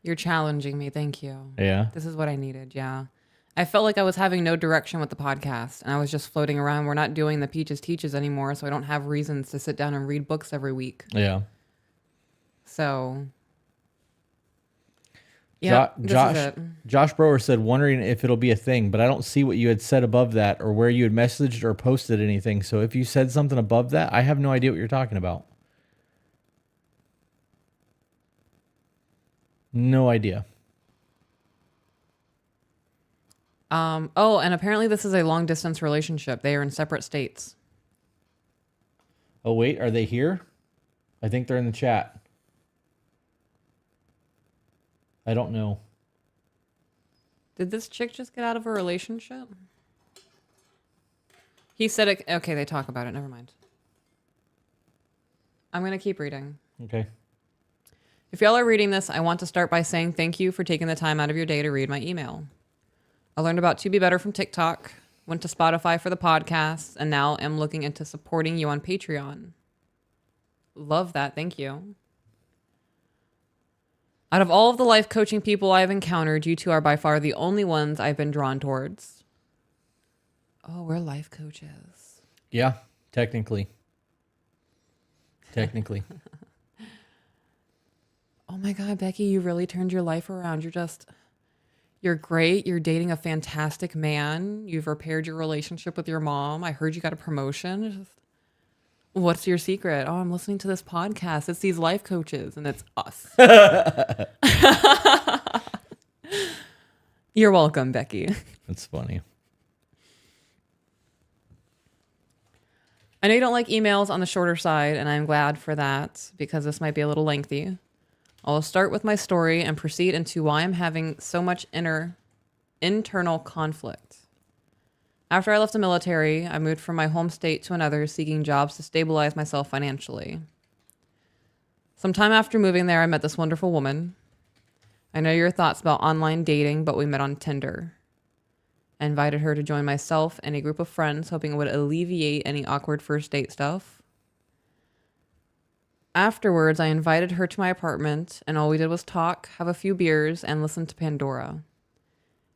You're challenging me. Thank you. Yeah. This is what I needed. Yeah. I felt like I was having no direction with the podcast and I was just floating around. We're not doing the Peaches Teaches anymore, so I don't have reasons to sit down and read books every week. Yeah. So, yeah, this is it. Josh Brower said, wondering if it'll be a thing, but I don't see what you had said above that or where you had messaged or posted anything. So if you said something above that, I have no idea what you're talking about. No idea. Oh, and apparently this is a long distance relationship. They are in separate states. Oh, wait, are they here? I think they're in the chat. I don't know. Did this chick just get out of a relationship? He said it. Okay, they talk about it. Never mind. I'm going to keep reading. Okay. If y'all are reading this, I want to start by saying thank you for taking the time out of your day to read my email. I learned about To Be Better from TikTok, went to Spotify for the podcast, and now am looking into supporting you on Patreon. Love that. Thank you. Out of all of the life coaching people I've encountered, you two are by far the only ones I've been drawn towards. Oh, we're life coaches. Yeah, technically. Technically. Oh my God, Becky, you really turned your life around. You're great. You're dating a fantastic man. You've repaired your relationship with your mom. I heard you got a promotion. What's your secret? Oh, I'm listening to this podcast. It's these life coaches, and it's us. You're welcome, Becky. That's funny. I know you don't like emails on the shorter side, and I'm glad for that because this might be a little lengthy. I'll start with my story and proceed into why I'm having so much internal conflict. After I left the military, I moved from my home state to another, seeking jobs to stabilize myself financially. Sometime after moving there, I met this wonderful woman. I know your thoughts about online dating, but we met on Tinder. I invited her to join myself and a group of friends, hoping it would alleviate any awkward first date stuff. Afterwards, I invited her to my apartment, and all we did was talk, have a few beers, and listen to Pandora.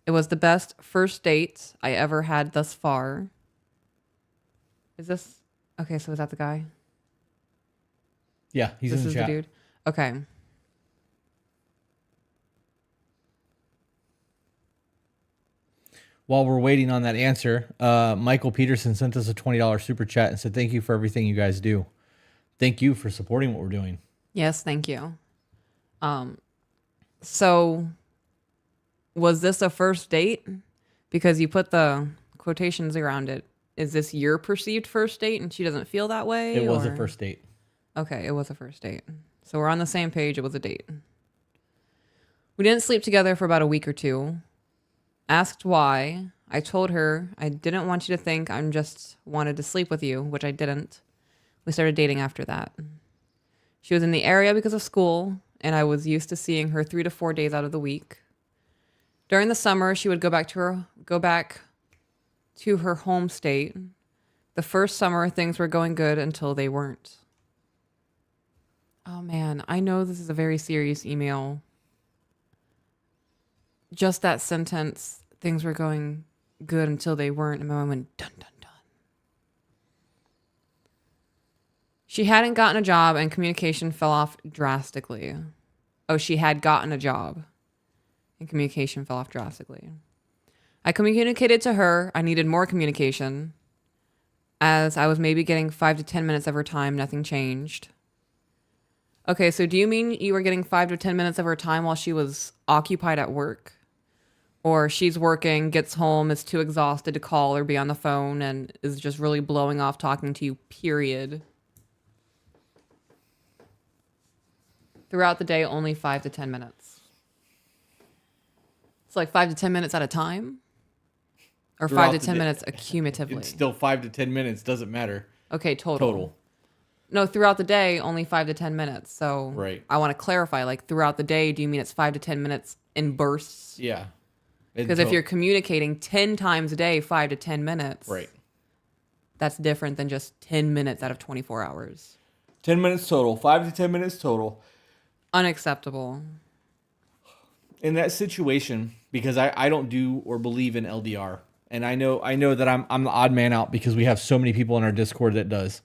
It was the best first date I ever had thus far. Is this... Okay, so is that the guy? Yeah, he's in the chat. This is the dude? Okay. While we're waiting on that answer, Michael Peterson sent us a $20 super chat and said, thank you for everything you guys do. Thank you for supporting what we're doing. Yes, thank you. So was this a first date? Because you put the quotations around it. Is this your perceived first date and she doesn't feel that way? It was a first date. Okay, it was a first date. So we're on the same page. It was a date. We didn't sleep together for about a week or two. Asked why. I told her I didn't want you to think I just wanted to sleep with you, which I didn't. We started dating after that. She was in the area because of school, and I was used to seeing her 3 to 4 days out of the week. During the summer, she would go back to her home state. The first summer, things were going good until they weren't. Oh man, I know this is a very serious email. Just that sentence, things were going good until they weren't, and my mom went, dun, dun, dun. She hadn't gotten a job and communication fell off drastically. Oh, she had gotten a job and communication fell off drastically. I communicated to her I needed more communication, as I was maybe getting 5 to 10 minutes of her time. Nothing changed. Okay, so do you mean you were getting 5 to 10 minutes of her time while she was occupied at work? Or she's working, gets home, is too exhausted to call or be on the phone, and is just really blowing off talking to you, period. Throughout the day, only 5 to 10 minutes. It's like 5 to 10 minutes at a time? Or Throughout 5 to 10 day. minutes accumulatively? It's still 5 to 10 minutes. Doesn't matter. Okay, total. Total. No, throughout the day, only 5 to 10 minutes. So Right. I want to clarify, like throughout the day, do you mean it's 5 to 10 minutes in bursts? Yeah. Because if you're communicating 10 times a day, 5 to 10 minutes, right. that's different than just 10 minutes out of 24 hours. 10 minutes total, 5 to 10 minutes total. Unacceptable. In that situation, because I don't do or believe in LDR, and I know that I'm the odd man out because we have so many people in our Discord that does.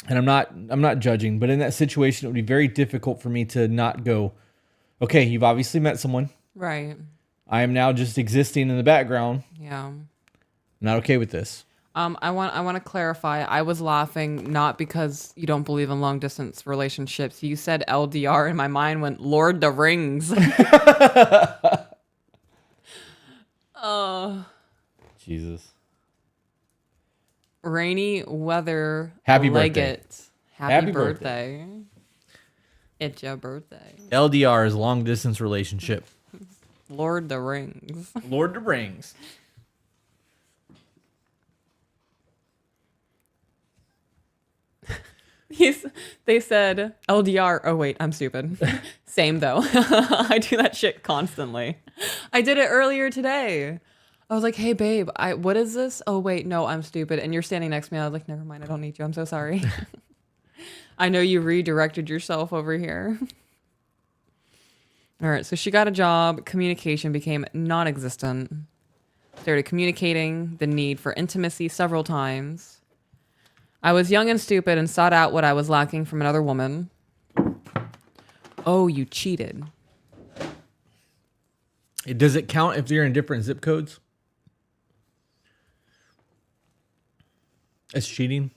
And I'm not judging, but in that situation it would be very difficult for me to not go, okay, you've obviously met someone. Right. I am now just existing in the background. Yeah. I'm not okay with this. I want to clarify. I was laughing not because you don't believe in long distance relationships. You said LDR, and my mind went Lord of the Rings. Oh, Jesus. rainy weather. Happy Leggett. Happy Happy birthday. It's your birthday. LDR is long distance relationship. Lord of the Rings. Lord of the Rings. They said LDR. Oh, wait, I'm stupid. Same, though. I do that shit constantly. I did it earlier today. I was like, hey, babe, what is this? Oh, wait, no, I'm stupid. And you're standing next to me. I was like, never mind. I don't need you. I'm so sorry. I know you redirected yourself over here. All right, so she got a job. Communication became non-existent. Started communicating the need for intimacy several times. I was young and stupid and sought out what I was lacking from another woman. Oh, you cheated. Does it count if you're in different zip codes? It's cheating.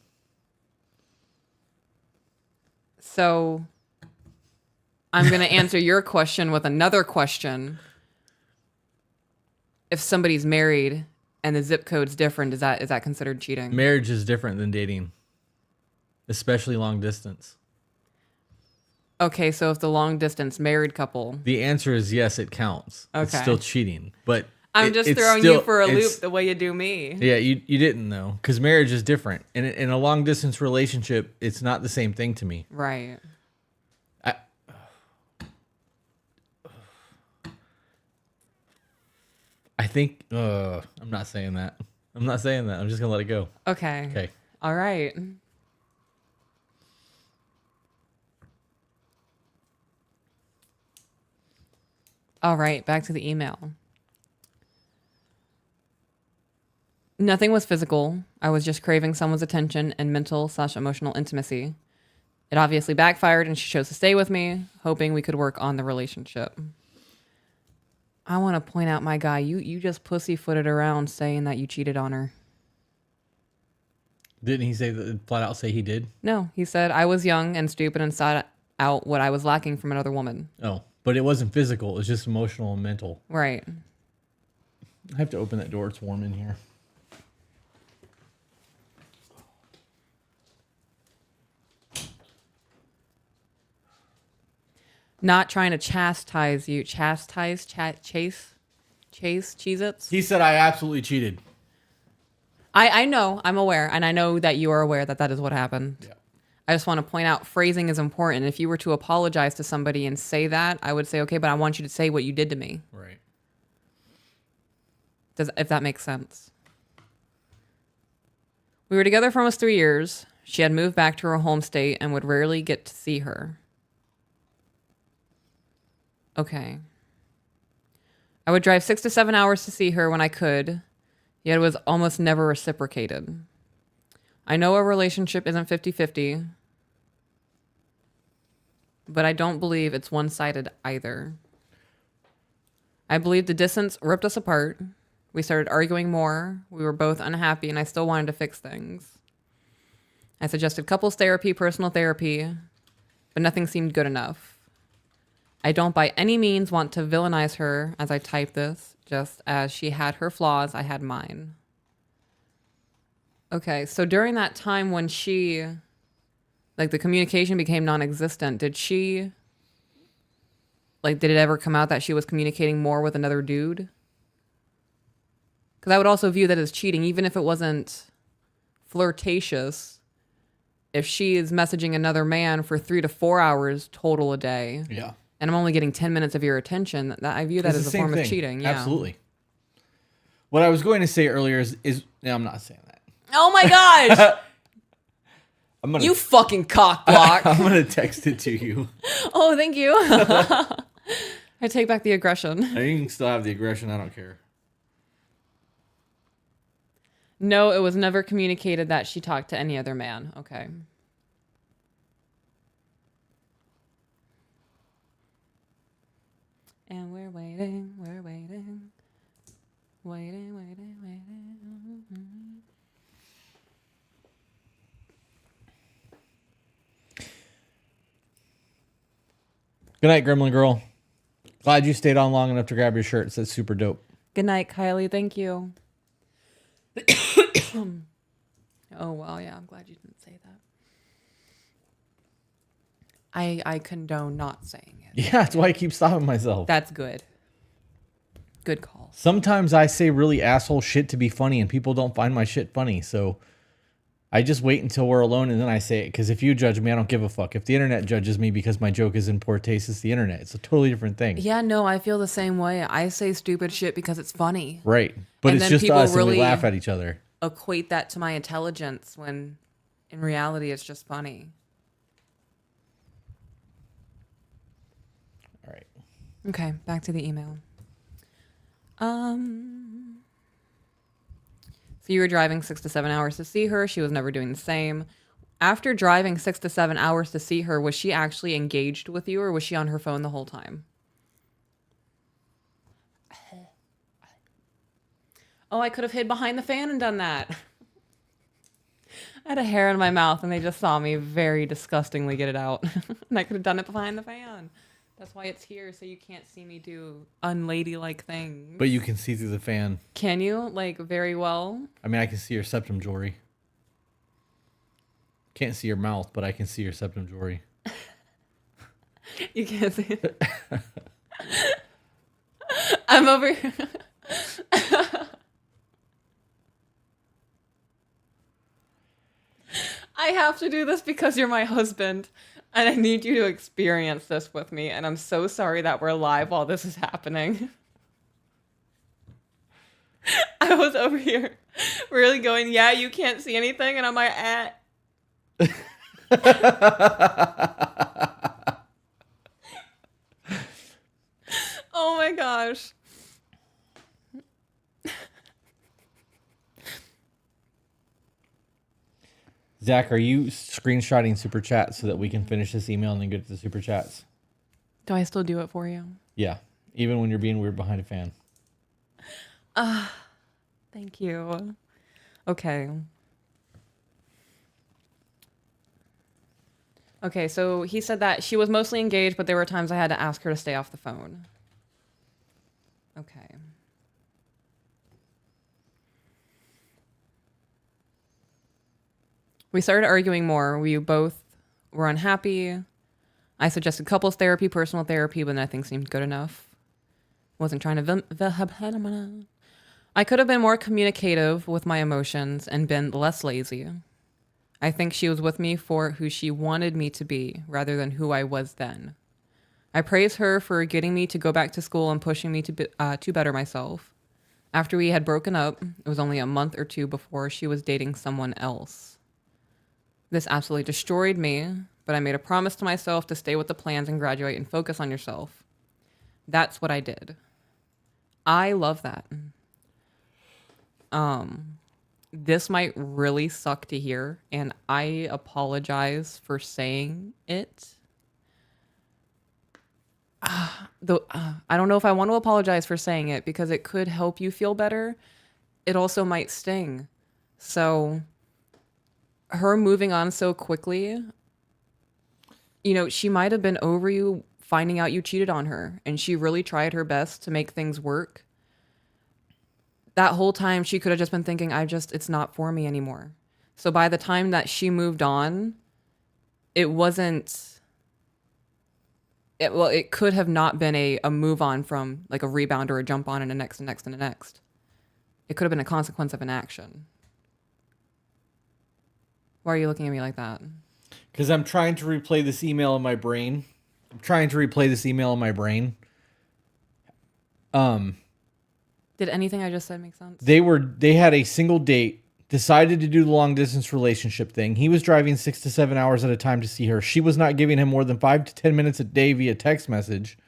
So I'm going to answer your question with another question. If somebody's married and the zip code's different, is that considered cheating? Marriage is different than dating, especially long distance. Okay, so if the long distance married couple. The answer is yes, it counts. Okay. It's still cheating, but I'm just throwing you for a loop the way you do me. Yeah, you didn't know, because marriage is different. And in a long distance relationship, it's not the same thing to me. Right. I think I'm not saying that. I'm not saying that. I'm just gonna let it go. Okay. Okay. All right. All right, back to the email. Nothing was physical. I was just craving someone's attention and mental/emotional intimacy. It obviously backfired and she chose to stay with me, hoping we could work on the relationship. I want to point out, my guy, you just pussyfooted around saying that you cheated on her. Didn't he say that, flat out say he did? No, he said I was young and stupid and sought out what I was lacking from another woman. Oh, but it wasn't physical. It was just emotional and mental. Right. I have to open that door. It's warm in here. Not trying to chastise you. Chastise? Chase? Cheez-Its? He said I absolutely cheated. I know. I'm aware. And I know that you are aware that that is what happened. Yeah. I just want to point out phrasing is important. If you were to apologize to somebody and say that, I would say, okay, but I want you to say what you did to me. Right. If that makes sense. We were together for almost 3 years. She had moved back to her home state and would rarely get to see her. Okay. I would drive 6 to 7 hours to see her when I could, yet it was almost never reciprocated. I know a relationship isn't 50-50, but I don't believe it's one-sided either. I believe the distance ripped us apart. We started arguing more. We were both unhappy, and I still wanted to fix things. I suggested couples therapy, personal therapy, but nothing seemed good enough. I don't by any means want to villainize her as I type this, just as she had her flaws, I had mine. Okay, so during that time when she, like, the communication became non-existent, did it ever come out that she was communicating more with another dude? Because I would also view that as cheating, even if it wasn't flirtatious. if she is messaging another man for 3 to 4 hours total a day, Yeah. and I'm only getting 10 minutes of your attention, that I view that It's as the a same form thing. of cheating. Yeah. Absolutely. What I was going to say earlier is no, I'm not saying that. Oh my gosh. I'm gonna You fucking cock block. I'm gonna text it to you. Oh, thank you. I take back the aggression. You can still have the aggression. I don't care. No, it was never communicated that she talked to any other man. Okay. And we're waiting, waiting. Good night, Gremlin Girl. Glad you stayed on long enough to grab your shirt. It says super dope. Good night, Kylie. Thank you. Oh, well, yeah, I'm glad you didn't say that. I condone not saying it. Yeah, that's why I keep stopping myself. That's good. Good call. Sometimes I say really asshole shit to be funny and people don't find my shit funny. So I just wait until we're alone and then I say it. Because if you judge me, I don't give a fuck. If the internet judges me because my joke is in poor taste, it's the internet. It's a totally different thing. Yeah, no, I feel the same way. I say stupid shit because it's funny. Right. But And it's then just people us and we really laugh at each other. Equate that to my intelligence when in reality it's just funny. All right. Okay, back to the email. So you were driving 6 to 7 hours to see her. She was never doing the same. After driving 6 to 7 hours to see her, was she actually engaged with you or was she on her phone the whole time? Oh, I could have hid behind the fan and done that. I had a hair in my mouth and they just saw me very disgustingly get it out. And I could have done it behind the fan. That's why it's here, so you can't see me do unladylike things. But you can see through the fan. Can you? Like, very well? I mean, I can see your septum jewelry. Can't see your mouth, but I can see your septum jewelry. You can't see it. I'm over here. I have to do this because you're my husband. And I need you to experience this with me. And I'm so sorry that we're live while this is happening. I was over here really going, yeah, you can't see anything. And I'm like, Oh my gosh. Zach, are you screenshotting super chat so that we can finish this email and then get to the super chats? Do I still do it for you? Yeah. Even when you're being weird behind a fan. Thank you. Okay. Okay, so he said that she was mostly engaged, but there were times I had to ask her to stay off the phone. Okay. We started arguing more. We both were unhappy. I suggested couples therapy, personal therapy, but nothing seemed good enough. Wasn't trying to... I could have been more communicative with my emotions and been less lazy. I think she was with me for who she wanted me to be rather than who I was then. I praise her for getting me to go back to school and pushing me to better myself. After we had broken up, it was only a month or two before she was dating someone else. This absolutely destroyed me, but I made a promise to myself to stay with the plans and graduate and focus on yourself. That's what I did. I love that. This might really suck to hear, and I apologize for saying it. I don't know if I want to apologize for saying it because it could help you feel better. It also might sting. So her moving on so quickly, you know, she might have been over you finding out you cheated on her, and she really tried her best to make things work. That whole time she could have just been thinking, it's not for me anymore. So by the time that she moved on, it could have not been a move on from like a rebound or a jump on and a next and next and a next. It could have been a consequence of an action. Why are you looking at me like that? Because I'm trying to replay this email in my brain. Did anything I just said make sense? They had a single date, decided to do the long distance relationship thing. He was driving 6 to 7 hours at a time to see her. She was not giving him more than 5 to 10 minutes a day via text message.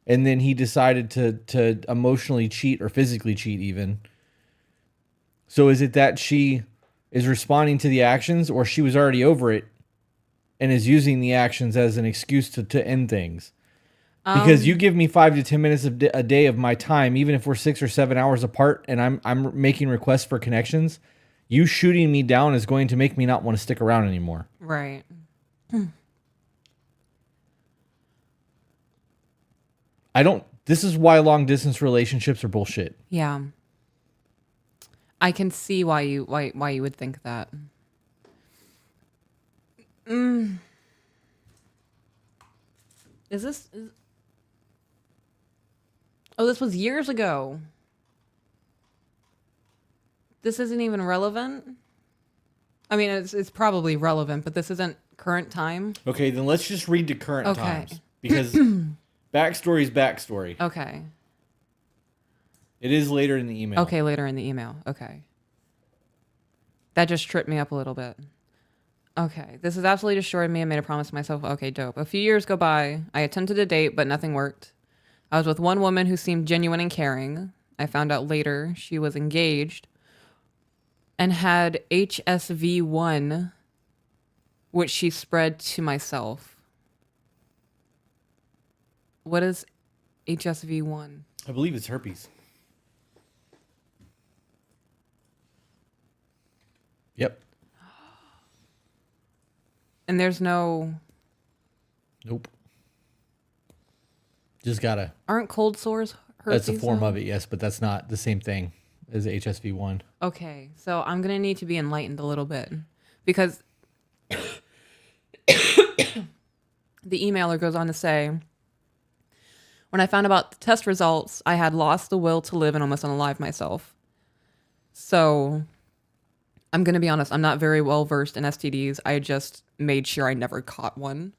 And then he decided to emotionally cheat or physically cheat even. So is it that she is responding to the actions, or she was already over it and is using the actions as an excuse to end things? Because you give me 5 to 10 minutes a day of my time, even if we're 6 or 7 hours apart, and I'm making requests for connections, you shooting me down is going to make me not want to stick around anymore. Right. This is why long distance relationships are bullshit. Yeah. I can see why you would think that. Oh, this was years ago. This isn't even relevant. I mean, it's probably relevant, but this isn't current time. Okay, then let's just read to current times. Because backstory is backstory. Okay. It is later in the email. Okay, later in the email. Okay. That just tripped me up a little bit. Okay. This has absolutely destroyed me. I made a promise to myself. Okay, dope. A few years go by. I attempted a date, but nothing worked. I was with one woman who seemed genuine and caring. I found out later she was engaged and had HSV1, which she spread to myself. What is HSV1? I believe it's herpes. Yep. And there's no... Nope. Just gotta... Aren't cold sores herpes? That's a form of it, yes, but that's not the same thing as HSV1. Okay, so I'm going to need to be enlightened a little bit. Because the emailer goes on to say, when I found about the test results, I had lost the will to live and almost unalive myself. So... I'm going to be honest, I'm not very well versed in STDs. I just made sure I never caught one.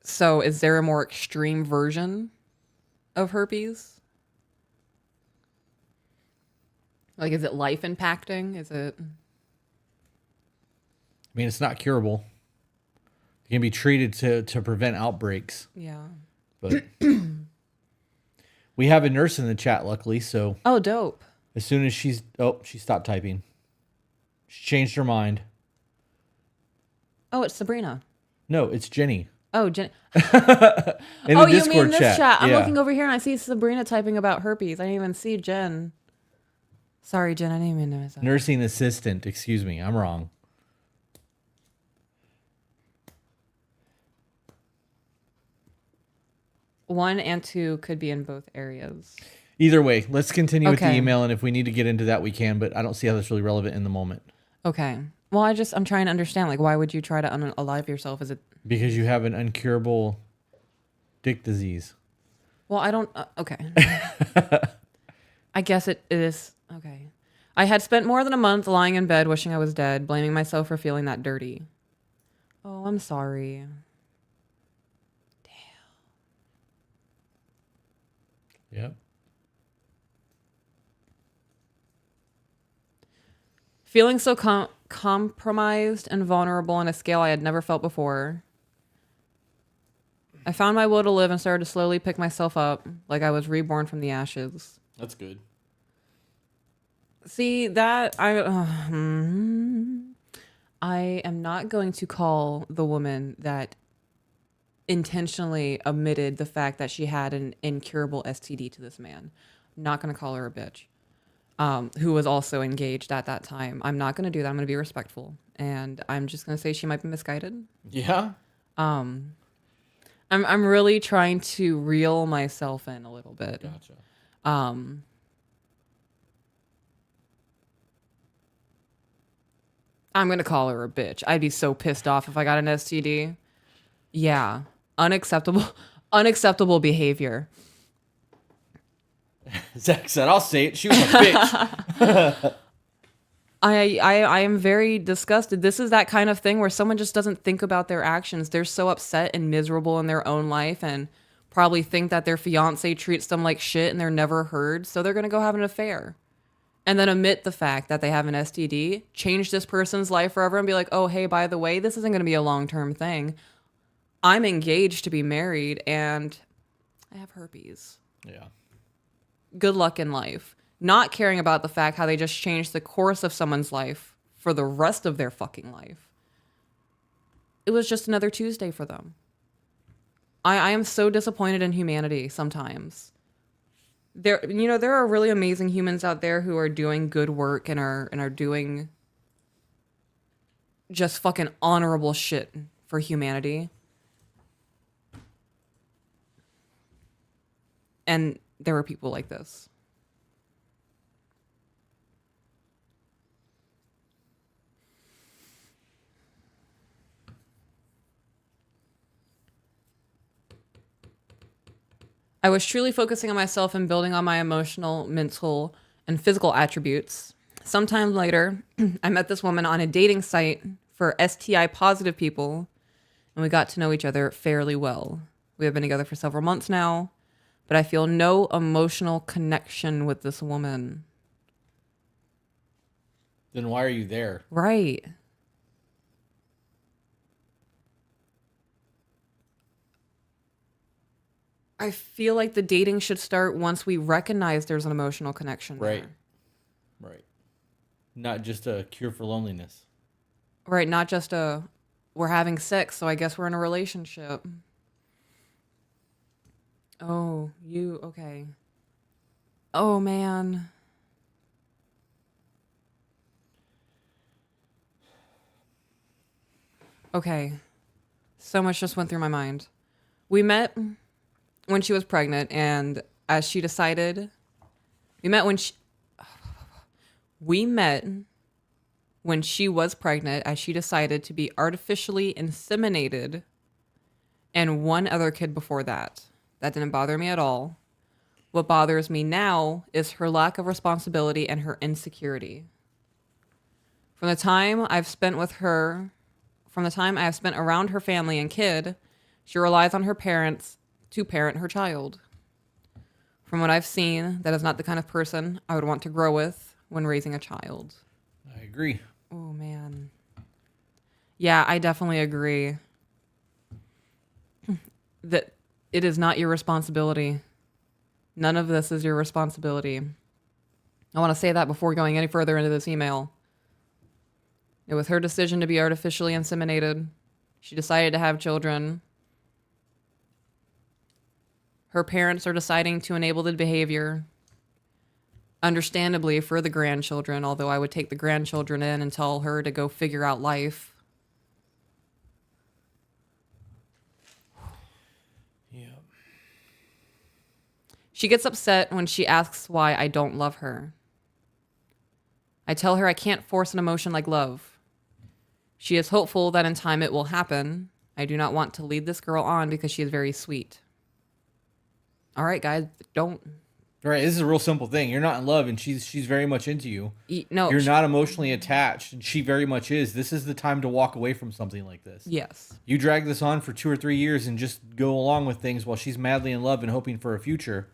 So is there a more extreme version of herpes? Like, is it life impacting? Is it? I mean, it's not curable. It can be treated to prevent outbreaks. Yeah. But we have a nurse in the chat, luckily, so... Oh, dope. As soon as she stopped typing. She changed her mind. Oh, it's Sabrina. No, it's Jenny. Oh, Jenny. In the you Discord mean this chat? I'm yeah. looking over here and I see Sabrina typing about herpes. I didn't even see Jen. Sorry, Jen. I didn't even notice that. Nursing assistant. Excuse me. I'm wrong. One and two could be in both areas. Either way, let's continue with the Okay. email, and if we need to get into that, we can, but I don't see how that's really relevant in the moment. Okay. Well, I'm trying to understand, like, why would you try to unalive yourself? Is it... Because you have an incurable dick disease. Well, I don't... okay. I guess it is... Okay. I had spent more than a month lying in bed wishing I was dead, blaming myself for feeling that dirty. Oh, I'm sorry. Yep. Feeling so compromised and vulnerable on a scale I had never felt before. I found my will to live and started to slowly pick myself up like I was reborn from the ashes. That's good. See, that... I am not going to call the woman that intentionally omitted the fact that she had an incurable STD to this man. I'm not going to call her a bitch. Who was also engaged at that time. I'm not going to do that. I'm going to be respectful. And I'm just going to say she might be misguided. Yeah? I'm really trying to reel myself in a little bit. Gotcha. I'm going to call her a bitch. I'd be so pissed off if I got an STD. Yeah. Unacceptable behavior. Zach said, I'll say it. She was a bitch. I am very disgusted. This is that kind of thing where someone just doesn't think about their actions. They're so upset and miserable in their own life and probably think that their fiance treats them like shit and they're never heard. So they're going to go have an affair and then omit the fact that they have an STD, change this person's life forever and be like, oh, hey, by the way, this isn't going to be a long-term thing. I'm engaged to be married and I have herpes. Yeah. Good luck in life. Not caring about the fact how they just changed the course of someone's life for the rest of their fucking life. It was just another Tuesday for them. I am so disappointed in humanity sometimes. There are really amazing humans out there who are doing good work and are doing just fucking honorable shit for humanity. And there were people like this. I was truly focusing on myself and building on my emotional, mental, and physical attributes. Sometime later, I met this woman on a dating site for STI positive people, and we got to know each other fairly well. We have been together for several months now, but I feel no emotional connection with this woman. Then why are you there? Right. I feel like the dating should start once we recognize there's an emotional connection Right. there. Right. Not just a cure for loneliness. Right, not just we're having sex, so I guess we're in a relationship. Oh, okay. Oh, man. Okay. So much just went through my mind. We met when she was pregnant, and as she decided, we met when she was pregnant, as she decided to be artificially inseminated, and one other kid before that. That didn't bother me at all. What bothers me now is her lack of responsibility and her insecurity. From the time I have spent around her family and kid, she relies on her parents to parent her child. From what I've seen, that is not the kind of person I would want to grow with when raising a child. I agree. Oh, man. Yeah, I definitely agree. That it is not your responsibility. None of this is your responsibility. I want to say that before going any further into this email. It was her decision to be artificially inseminated. She decided to have children. Her parents are deciding to enable the behavior. Understandably for the grandchildren, although I would take the grandchildren in and tell her to go figure out life. Yeah. She gets upset when she asks why I don't love her. I tell her I can't force an emotion like love. She is hopeful that in time it will happen. I do not want to lead this girl on because she is very sweet. All right, guys, don't. Right. This is a real simple thing. You're not in love, and she's very much into you. No, You're not emotionally attached, and she very much is. This is the time to walk away from something like this. Yes. You drag this on for 2 or 3 years and just go along with things while she's madly in love and hoping for a future.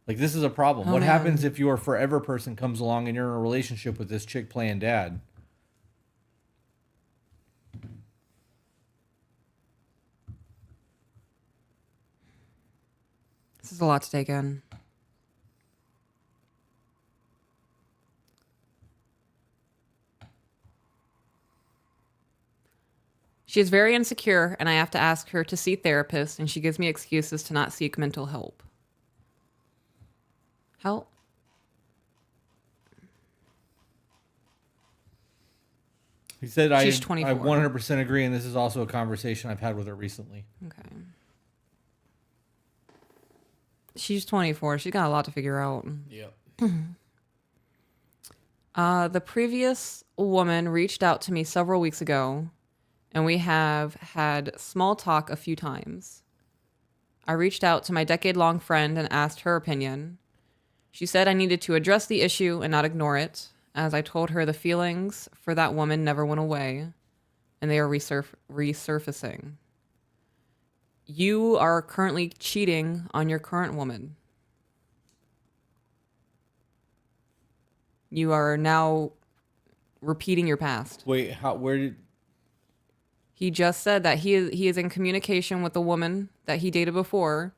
Like, this is a problem. Oh, What man. happens if your forever person comes along and you're in a relationship with this chick playing dad? This is a lot to take in. She is very insecure, and I have to ask her to see therapists, and she gives me excuses to not seek mental help. How? He said, She's I 24. 100% agree, and this is also a conversation I've had with her recently. Okay. She's 24. She's got a lot to figure out. Yep. The previous woman reached out to me several weeks ago, and we have had small talk a few times. I reached out to my decade-long friend and asked her opinion. She said I needed to address the issue and not ignore it. as I told her the feelings for that woman never went away and they are resurfacing. You are currently cheating on your current woman. You are now repeating your past. Wait, where did... He just said that he is in communication with the woman that he dated before,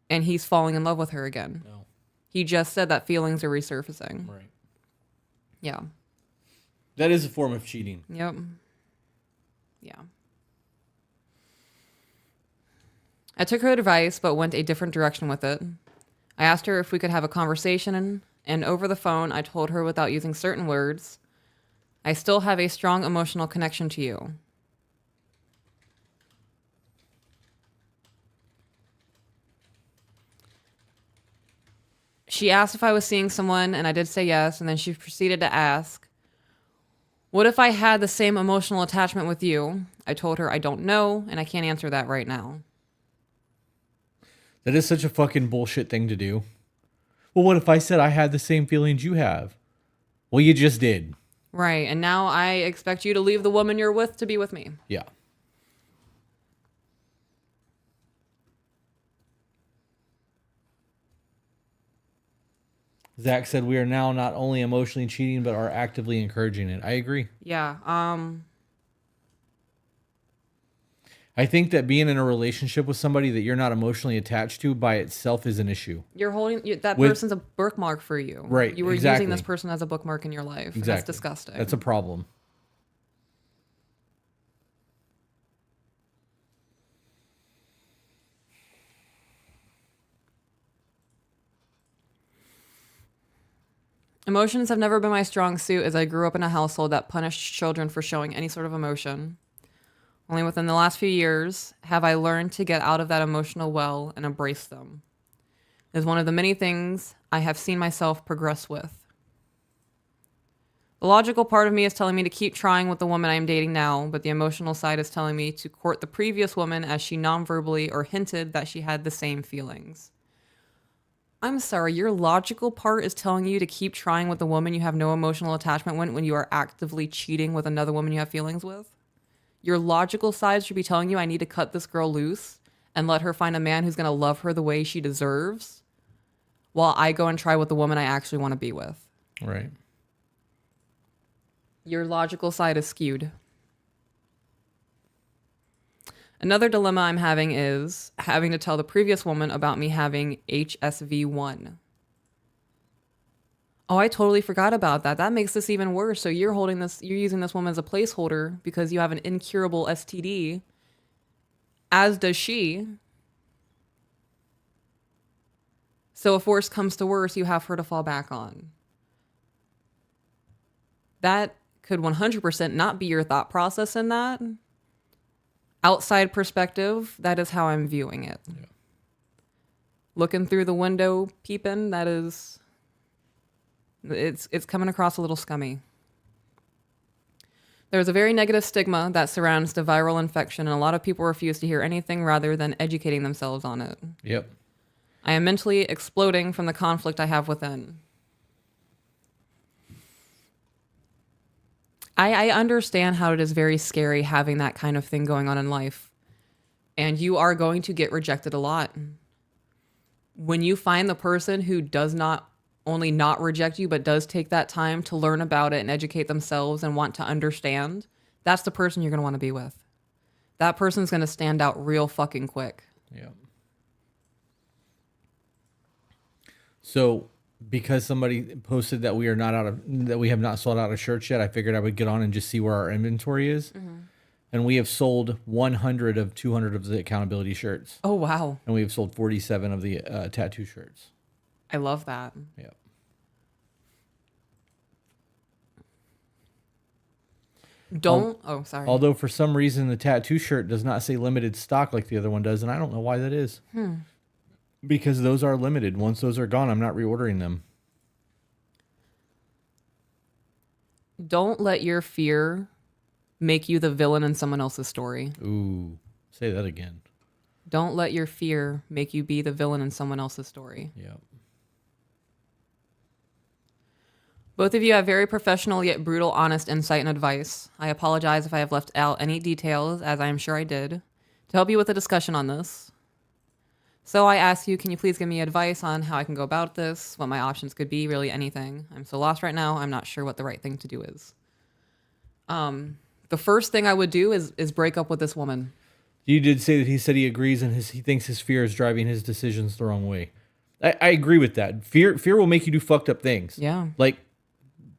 and he's falling in love with her again. No. He just said that feelings are resurfacing. Right. Yeah. That is a form of cheating. Yep. Yeah. I took her advice, but went a different direction with it. I asked her if we could have a conversation, and over the phone, I told her without using certain words, I still have a strong emotional connection to you. She asked if I was seeing someone, and I did say yes, and then she proceeded to ask, what if I had the same emotional attachment with you? I told her I don't know, and I can't answer that right now. That is such a fucking bullshit thing to do. Well, what if I said I had the same feelings you have? Well, you just did. Right, and now I expect you to leave the woman you're with to be with me. Yeah. Zach said we are now not only emotionally cheating, but are actively encouraging it. I agree. Yeah, I think that being in a relationship with somebody that you're not emotionally attached to by itself is an issue. you're holding that With- person's a bookmark for you. Right, You were exactly. using this person as a bookmark in your life. Exactly. That's disgusting. That's a problem. Emotions have never been my strong suit as I grew up in a household that punished children for showing any sort of emotion. Only within the last few years have I learned to get out of that emotional well and embrace them. It is one of the many things I have seen myself progress with. The logical part of me is telling me to keep trying with the woman I am dating now, but the emotional side is telling me to court the previous woman as she non-verbally or hinted that she had the same feelings. I'm sorry, your logical part is telling you to keep trying with the woman you have no emotional attachment with when you are actively cheating with another woman you have feelings with? Your logical side should be telling you I need to cut this girl loose and let her find a man who's going to love her the way she deserves while I go and try with the woman I actually want to be with. Right. Your logical side is skewed. Another dilemma I'm having is having to tell the previous woman about me having HSV1. Oh, I totally forgot about that. That makes this even worse. So you're using this woman as a placeholder because you have an incurable STD, as does she. So if worse comes to worse, you have her to fall back on. That could 100% not be your thought process in that. Outside perspective, that is how I'm viewing it. Yeah. Looking through the window, peeping, that is... It's coming across a little scummy. There's a very negative stigma that surrounds the viral infection, and a lot of people refuse to hear anything rather than educating themselves on it. Yep. I am mentally exploding from the conflict I have within. I understand how it is very scary having that kind of thing going on in life. And you are going to get rejected a lot. When you find the person who does not only not reject you, but does take that time to learn about it and educate themselves and want to understand, that's the person you're going to want to be with. That person's going to stand out real fucking quick. Yeah. So, because somebody posted that we have not sold out of shirts yet, I figured I would get on and just see where our inventory is. Mm-hmm. And we have sold 100 of 200 of the accountability shirts. Oh, wow. And we have sold 47 of the tattoo shirts. I love that. Yeah. Sorry. Although for some reason the tattoo shirt does not say limited stock like the other one does, and I don't know why that is. Because those are limited. Once those are gone, I'm not reordering them. Don't let your fear make you the villain in someone else's story. Ooh, say that again. Don't let your fear make you be the villain in someone else's story. Yeah. Both of you have very professional yet brutal, honest insight and advice. I apologize if I have left out any details, as I am sure I did, to help you with a discussion on this. So I ask you, can you please give me advice on how I can go about this, what my options could be, really anything? I'm so lost right now, I'm not sure what the right thing to do is. The first thing I would do is break up with this woman. You did say that he said he agrees and he thinks his fear is driving his decisions the wrong way. I agree with that. Fear will make you do fucked up things. Yeah. Like,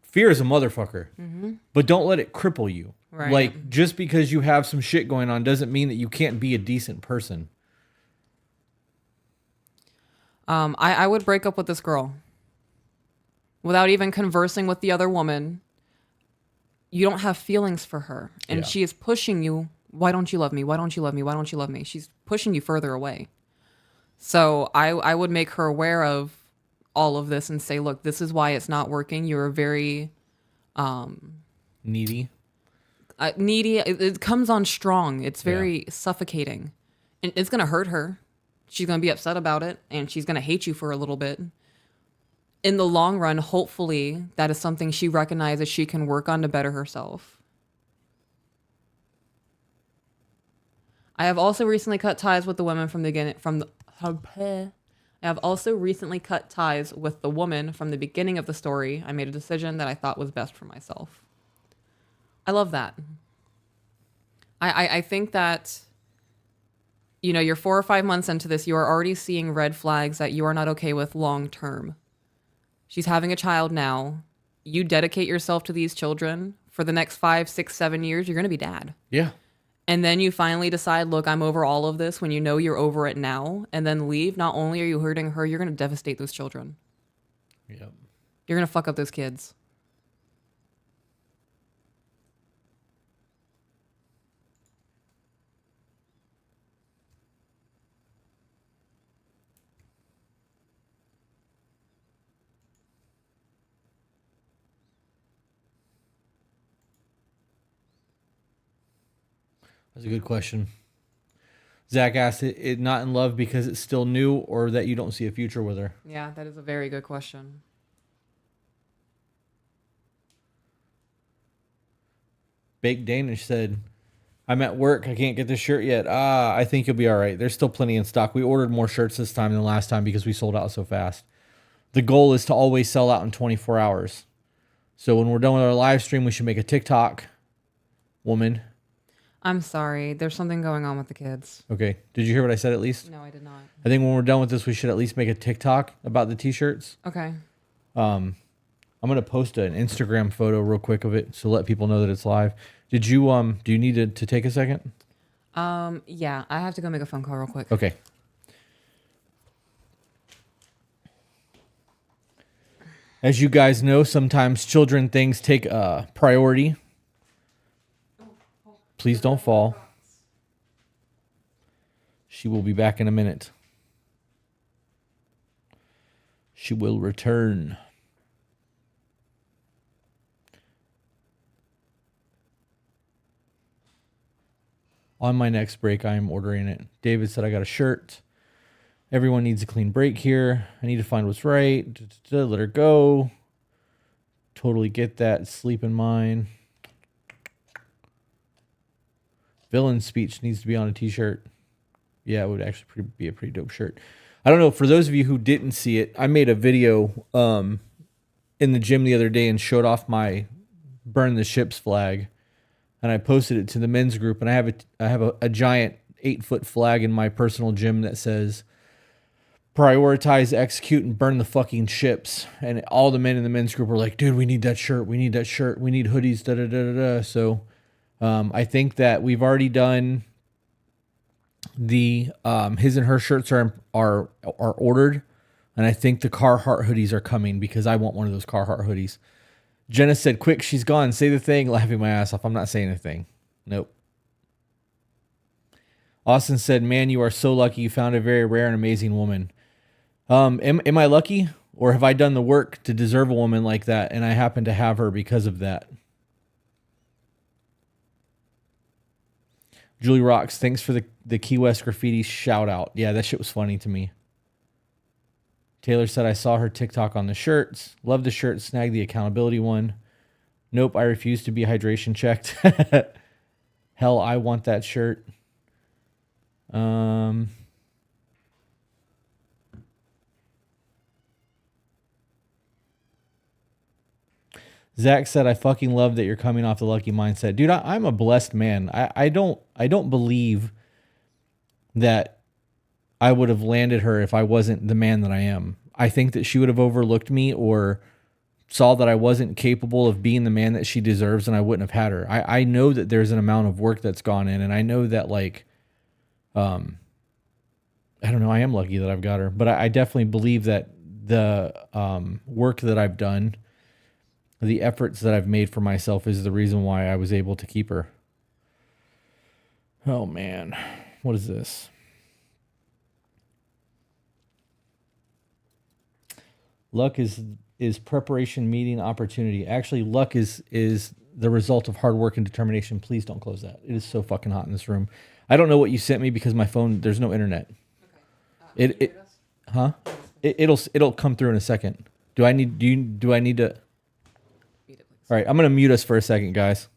fear is a motherfucker. But don't let it cripple you. Right. Like, just because you have some shit going on doesn't mean that you can't be a decent person. I would break up with this girl without even conversing with the other woman. You don't have feelings for her. And she is pushing you. Why don't you love me? Why don't you love me? Why don't you love me? She's pushing you further away. So I would make her aware of all of this and say, look, this is why it's not working. You're very Needy. needy. It comes on strong. It's very suffocating. And it's going to hurt her. She's going to be upset about it. And she's going to hate you for a little bit. In the long run, hopefully, that is something she recognizes she can work on to better herself. I have also recently cut ties with the woman from the beginning. I have also recently cut ties with the woman from the beginning of the story. I made a decision that I thought was best for myself. I love that. I think that, you know, you're 4 or 5 months into this. You are already seeing red flags that you are not okay with long term. She's having a child now. You dedicate yourself to these children for the next 5, 6, 7 years. You're going to be dad. Yeah. And then you finally decide, look, I'm over all of this when you know you're over it now, and then leave. Not only are you hurting her, you're going to devastate those children. Yep. You're going to fuck up those kids. That's a good question. Zach asked, it not in love because it's still new or that you don't see a future with her? Yeah, that is a very good question. Baked Danish said, I'm at work. I can't get this shirt yet. I think you'll be all right. There's still plenty in stock. We ordered more shirts this time than last time because we sold out so fast. The goal is to always sell out in 24 hours. So when we're done with our live stream, we should make a TikTok. Woman. I'm sorry. There's something going on with the kids. Okay. Did you hear what I said at least? No, I did not. I think when we're done with this, we should at least make a TikTok about the t-shirts. Okay. I'm going to post an Instagram photo real quick of it to let people know that it's live. Did you, do you need to take a second? Yeah, I have to go make a phone call real quick. Okay. As you guys know, sometimes children things take priority. Please don't fall. She will be back in a minute. She will return. On my next break, I am ordering it. David said I got a shirt. Everyone needs a clean break here. I need to find what's right. Let her go. Totally get that. Sleep in mine. Villain speech needs to be on a t-shirt. Yeah, it would actually be a pretty dope shirt. I don't know. For those of you who didn't see it, I made a video in the gym the other day and showed off my burn the ships flag. And I posted it to the men's group. And I have a giant 8-foot flag in my personal gym that says, prioritize, execute, and burn the fucking ships. And all the men in the men's group were like, dude, we need that shirt. We need that shirt. We need hoodies. Da da da da da. So I think that we've already done the his and her shirts are ordered, and I think the Carhartt hoodies are coming because I want one of those Carhartt hoodies. Jenna said, quick, she's gone. Say the thing. Laughing my ass off. I'm not saying anything. Nope. Austin said, man, you are so lucky you found a very rare and amazing woman. Am I lucky, or have I done the work to deserve a woman like that and I happen to have her because of that? Julie Rocks, thanks for the Key West graffiti shout out. Yeah, that shit was funny to me. Taylor said, I saw her TikTok on the shirts. Love the shirt. Snag the accountability one. Nope, I refuse to be hydration checked. Hell, I want that shirt. Zach said, I fucking love that you're coming off the lucky mindset. Dude, I'm a blessed man. I don't believe that I would have landed her if I wasn't the man that I am. I think that she would have overlooked me or saw that I wasn't capable of being the man that she deserves and I wouldn't have had her. I know that there's an amount of work that's gone in, and I know that like, I don't know, I am lucky that I've got her, but I definitely believe that the work that I've done, the efforts that I've made for myself is the reason why I was able to keep her. Oh man, what is this? Luck is preparation meeting opportunity. Actually, luck is the result of hard work and determination. Please don't close that. It is so fucking hot in this room. I don't know what you sent me because my phone, there's no internet. Okay. It'll come through in a second. Do I need to? All right, I'm gonna mute us for a second, guys.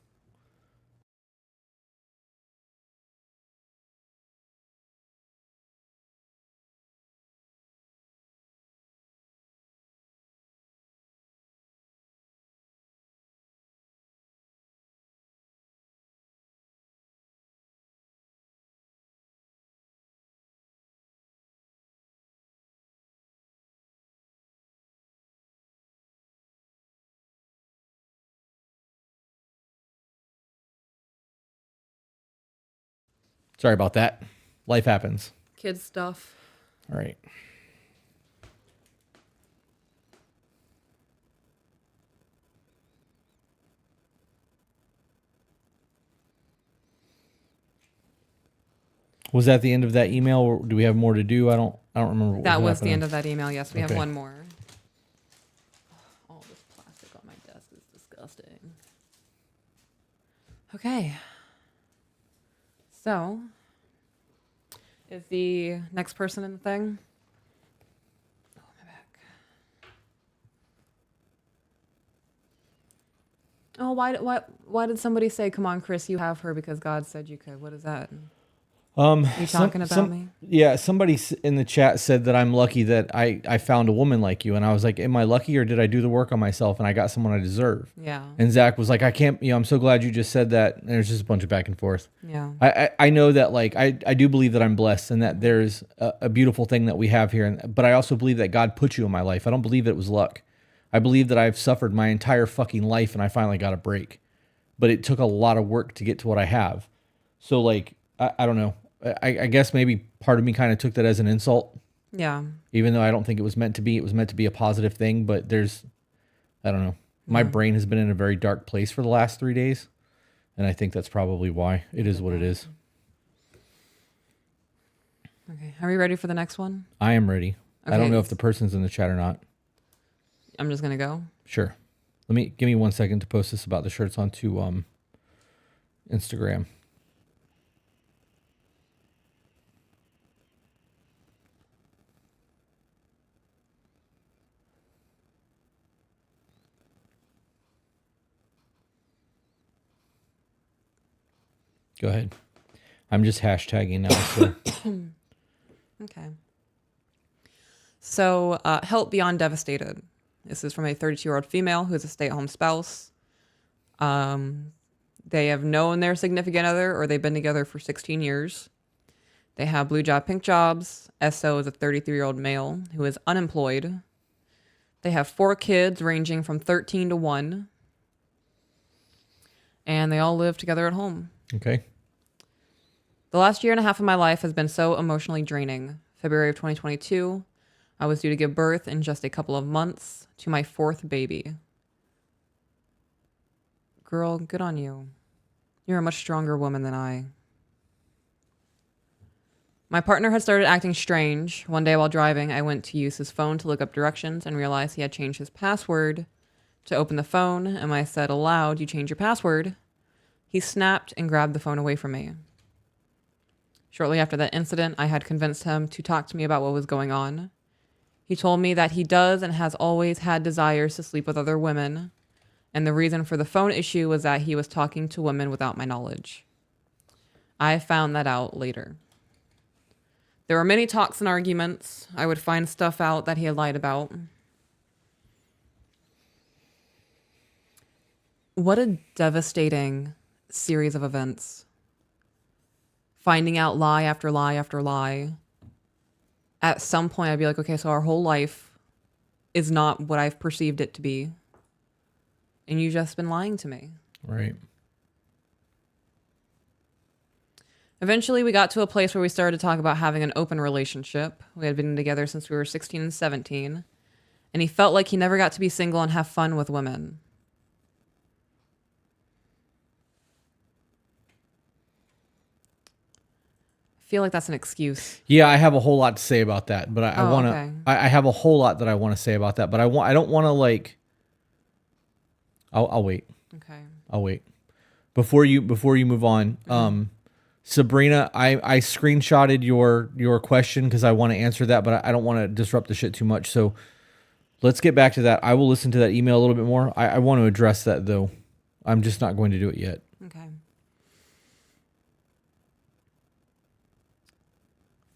Sorry about that. Life happens. Kid stuff. All right. Was that the end of that email, or do we have more to do? I don't remember. What That was the end of that email. Yes, we have Okay. one more. All this plastic on my desk is disgusting. Okay. So, is the next person in the thing? Oh, my back. Oh, why did somebody say, "Come on, Chris, you have her because God said you could"? What is that? You talking about me? Yeah, somebody in the chat said that I'm lucky that I found a woman like you, and I was like, am I lucky or did I do the work on myself and I got someone I deserve? Yeah. And Zach was like, I can't, I'm so glad you just said that. And there's just a bunch of back and forth. Yeah. I know that like I do believe that I'm blessed and that there's a beautiful thing that we have here, but I also believe that God put you in my life. I don't believe it was luck. I believe that I've suffered my entire fucking life and I finally got a break, but it took a lot of work to get to what I have. So like I don't know. I guess maybe part of me kind of took that as an insult. Yeah. Even though I don't think it was meant to be. It was meant to be a positive thing, but I don't know. My brain has been in a very dark place for the last 3 days, and I think that's probably why. It is what it is. Okay. Are we ready for the next one? I am ready. Okay. I don't know if the person's in the chat or not. I'm just going to go. Sure. Give me 1 second to post this about the shirts onto Instagram. Go ahead. I'm just hashtagging now. So. Okay. So, help beyond devastated. This is from a 32-year-old female who is a stay-at-home spouse. They have known their significant other, or they've been together for 16 years. They have blue job, pink jobs. SO is a 33-year-old male who is unemployed. They have 4 kids ranging from 13 to 1. And they all live together at home. Okay. The last year and a half of my life has been so emotionally draining. February of 2022, I was due to give birth in just a couple of months to my 4th baby. Girl, good on you. You're a much stronger woman than I. My partner had started acting strange. One day while driving, I went to use his phone to look up directions and realized he had changed his password to open the phone, and I said aloud, "You changed your password." He snapped and grabbed the phone away from me. Shortly after that incident, I had convinced him to talk to me about what was going on. He told me that he does and has always had desires to sleep with other women. And the reason for the phone issue was that he was talking to women without my knowledge. I found that out later. There were many talks and arguments. I would find stuff out that he had lied about. What a devastating series of events. Finding out lie after lie after lie. At some point, I'd be like, okay, so our whole life is not what I've perceived it to be. And you've just been lying to me. Right. Eventually, we got to a place where we started to talk about having an open relationship. We had been together since we were 16 and 17. And he felt like he never got to be single and have fun with women. I feel like that's an excuse. Yeah, I have a whole lot to say about that, but I want to. Okay. I have a whole lot that I want to say about that, but I don't want to like. I'll wait. Okay. I'll wait. Before you move on, Sabrina, I screenshotted your question because I want to answer that, but I don't want to disrupt the shit too much. So let's get back to that. I will listen to that email a little bit more. I want to address that though. I'm just not going to do it yet. Okay.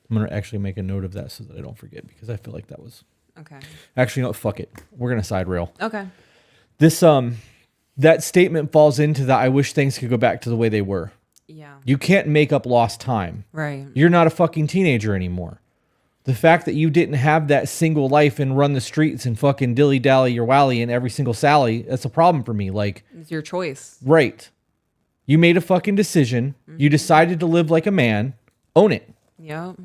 I'm going to actually make a note of that so that I don't forget because I feel like that was... Okay. Actually, no, fuck it. We're going to side rail. Okay. This, that statement falls into that I wish things could go back to the way they were. Yeah. You can't make up lost time. Right. You're not a fucking teenager anymore. The fact that you didn't have that single life and run the streets and fucking dilly-dally your wally in every single Sally, that's a problem for me. Like, It's your choice. right. You made a fucking decision. You decided to live like a man. Own it. Yep.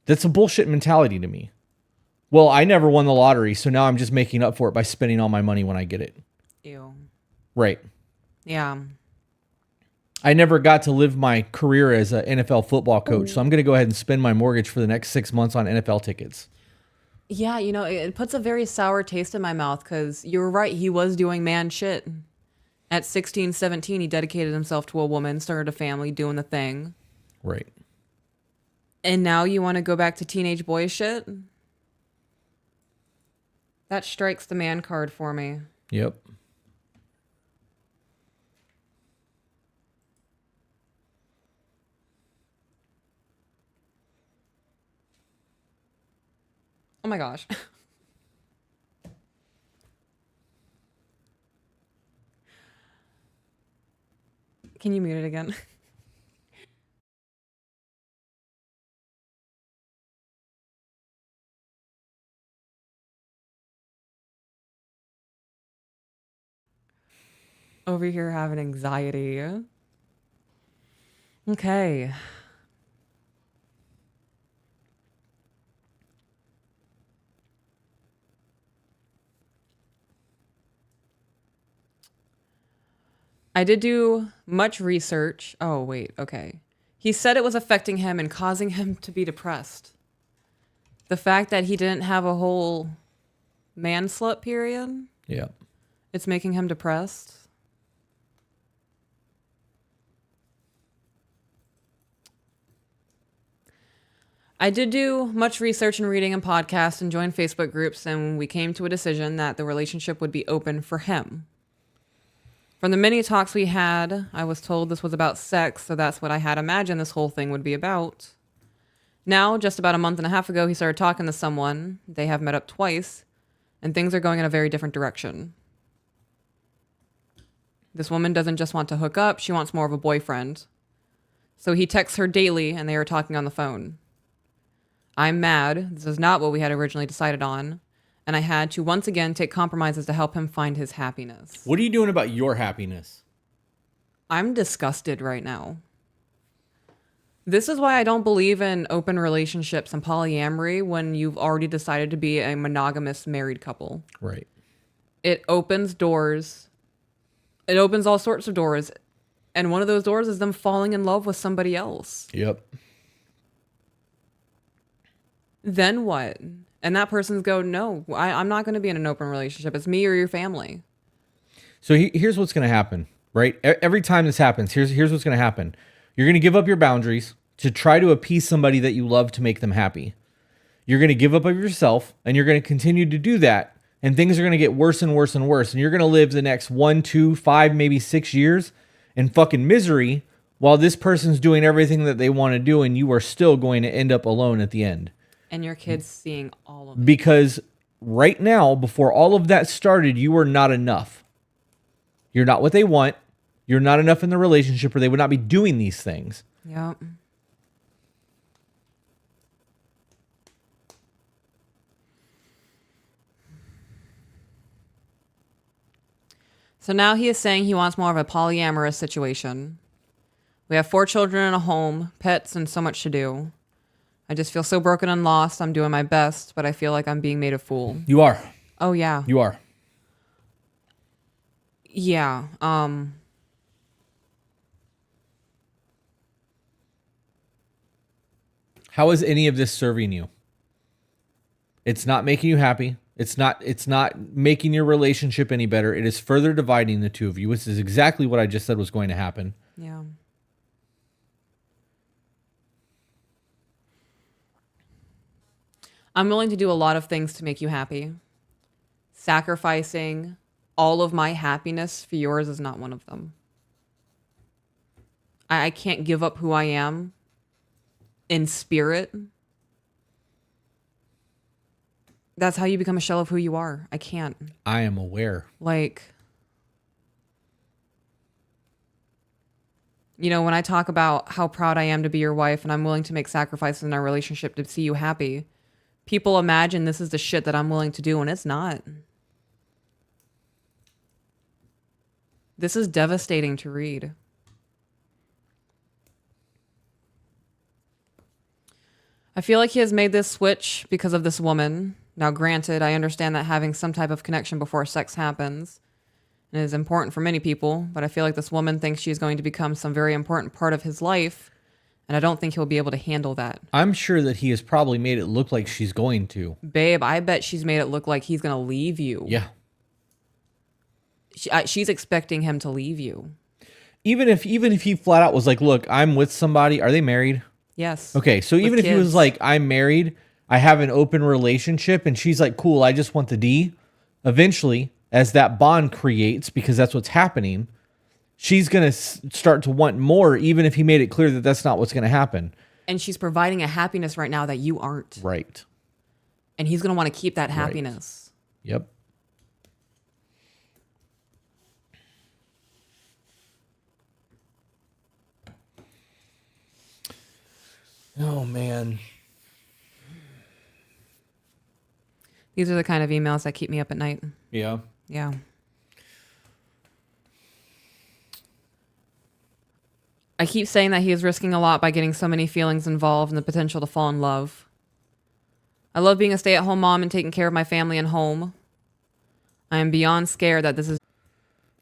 That's a bullshit mentality to me. Well, I never won the lottery, so now I'm just making up for it by spending all my money when I get it. Ew. Right. Yeah. I never got to live my career as an NFL football coach, so I'm going to go ahead and spend my mortgage for the next 6 months on NFL tickets. Yeah, you know, it puts a very sour taste in my mouth because you're right. He was doing man shit. At 16, 17, he dedicated himself to a woman, started a family, doing the thing. Right. And now you want to go back to teenage boy shit? That strikes the man card for me. Yep. Oh my gosh. Can you mute it again? Over here having anxiety. Okay. I did do much research. Oh, wait. Okay. He said it was affecting him and causing him to be depressed. The fact that he didn't have a whole man slut period, Yep. it's making him depressed. I did do much research and reading and podcasts and joined Facebook groups, and we came to a decision that the relationship would be open for him. From the many talks we had, I was told this was about sex, so that's what I had imagined this whole thing would be about. Now, just about a month and a half ago, he started talking to someone. They have met up twice, and things are going in a very different direction. This woman doesn't just want to hook up, she wants more of a boyfriend. So he texts her daily, and they are talking on the phone. I'm mad. This is not what we had originally decided on. And I had to once again take compromises to help him find his happiness. What are you doing about your happiness? I'm disgusted right now. This is why I don't believe in open relationships and polyamory when you've already decided to be a monogamous married couple. Right. It opens doors. It opens all sorts of doors. And one of those doors is them falling in love with somebody else. Yep. Then what? And that person's go, no, I'm not going to be in an open relationship. It's me or your family. So here's what's going to happen, right? Every time this happens, here's what's going to happen. You're going to give up your boundaries to try to appease somebody that you love to make them happy. You're going to give up of yourself, and you're going to continue to do that. And things are going to get worse and worse and worse. And you're going to live the next 1, 2, 5, maybe 6 years in fucking misery while this person's doing everything that they want to do. And you are still going to end up alone at the end. And your kids seeing all of it. Because right now, before all of that started, you were not enough. You're not what they want. You're not enough in the relationship, or they would not be doing these things. Yep. So now he is saying he wants more of a polyamorous situation. We have 4 children and a home, pets, and so much to do. I just feel so broken and lost. I'm doing my best, but I feel like I'm being made a fool. You are. Oh, yeah. You are. Yeah. How is any of this serving you? It's not making you happy. It's not making your relationship any better. It is further dividing the two of you, which is exactly what I just said was going to happen. Yeah. I'm willing to do a lot of things to make you happy. Sacrificing all of my happiness for yours is not one of them. I can't give up who I am in spirit. That's how you become a shell of who you are. I can't. I am aware. Like, you know, when I talk about how proud I am to be your wife and I'm willing to make sacrifices in our relationship to see you happy, people imagine this is the shit that I'm willing to do, and it's not. This is devastating to read. I feel like he has made this switch because of this woman. Now, granted, I understand that having some type of connection before sex happens is important for many people, but I feel like this woman thinks she's going to become some very important part of his life, and I don't think he'll be able to handle that. I'm sure that he has probably made it look like she's going to. Babe, I bet she's made it look like he's going to leave you. Yeah. She's expecting him to leave you. Even if he flat out was like, look, I'm with somebody. Are they married? Yes. Okay, so even if he was like, I'm married, I have an open relationship, and she's like, cool, I just want the D. Eventually, as that bond creates, because that's what's happening, she's going to start to want more, even if he made it clear that that's not what's going to happen. And she's providing a happiness right now that you aren't. Right. And he's going to want to keep that happiness. Right. Yep. Oh, man. These are the kind of emails that keep me up at night. Yeah. Yeah. I keep saying that he is risking a lot by getting so many feelings involved and the potential to fall in love. I love being a stay-at-home mom and taking care of my family and home. I am beyond scared that this is...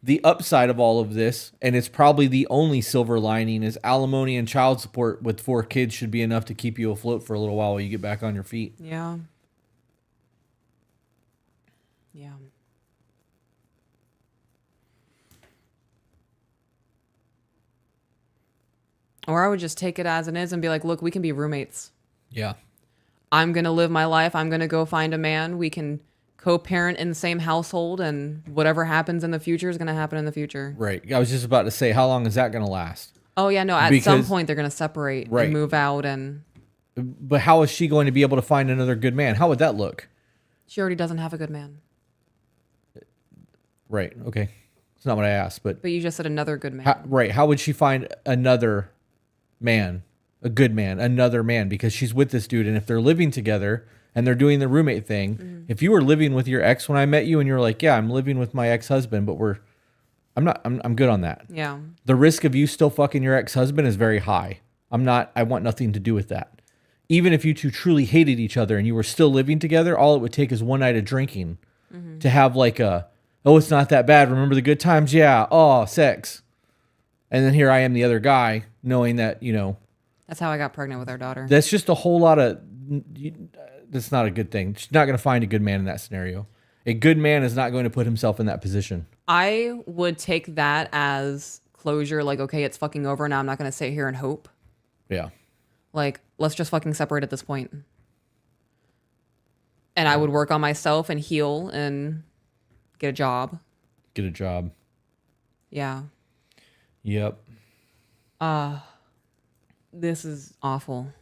The upside of all of this, and it's probably the only silver lining, is alimony and child support with 4 kids should be enough to keep you afloat for a little while you get back on your feet. Yeah. Yeah. Or I would just take it as it is and be like, look, we can be roommates. Yeah. I'm going to live my life. I'm going to go find a man. We can co-parent in the same household, and whatever happens in the future is going to happen in the future. Right. I was just about to say, how long is that going to last? Oh, yeah, no. At some point, they're going to separate Right. and move out, and But how is she going to be able to find another good man? How would that look? she already doesn't have a good man. Right. Okay. It's not what I asked, but But you just said another good man. right. How would she find another man, a good man, another man? Because she's with this dude, and if they're living together and they're doing the roommate thing, if you were living with your ex when I met you, and you're like, yeah, I'm living with my ex-husband, but I'm good on that. Yeah. The risk of you still fucking your ex-husband is very high. I want nothing to do with that. Even if you two truly hated each other and you were still living together, all it would take is one night of drinking to have like oh, it's not that bad. Remember the good times? Yeah. Oh, sex. And then here I am, the other guy, knowing that, That's how I got pregnant with our daughter. that's just a whole lot of, that's not a good thing. She's not going to find a good man in that scenario. A good man is not going to put himself in that position. I would take that as closure. Like, okay, it's fucking over now. I'm not going to sit here and hope. Yeah. Like, let's just fucking separate at this point. And I would work on myself and heal and get a job. Get a job. Yeah. Yep. This is awful.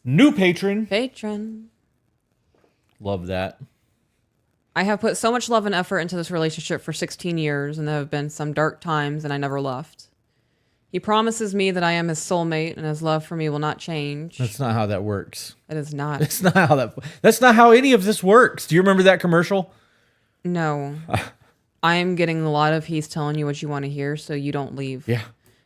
New patron. Patron. Love that. I have put so much love and effort into this relationship for 16 years, and there have been some dark times, and I never left. He promises me that I am his soulmate, and his love for me will not change. That's not how that works. It is not. That's not how any of this works. Do you remember that commercial? No. I am getting a lot of he's telling you what you want to hear, so you don't leave. Yeah.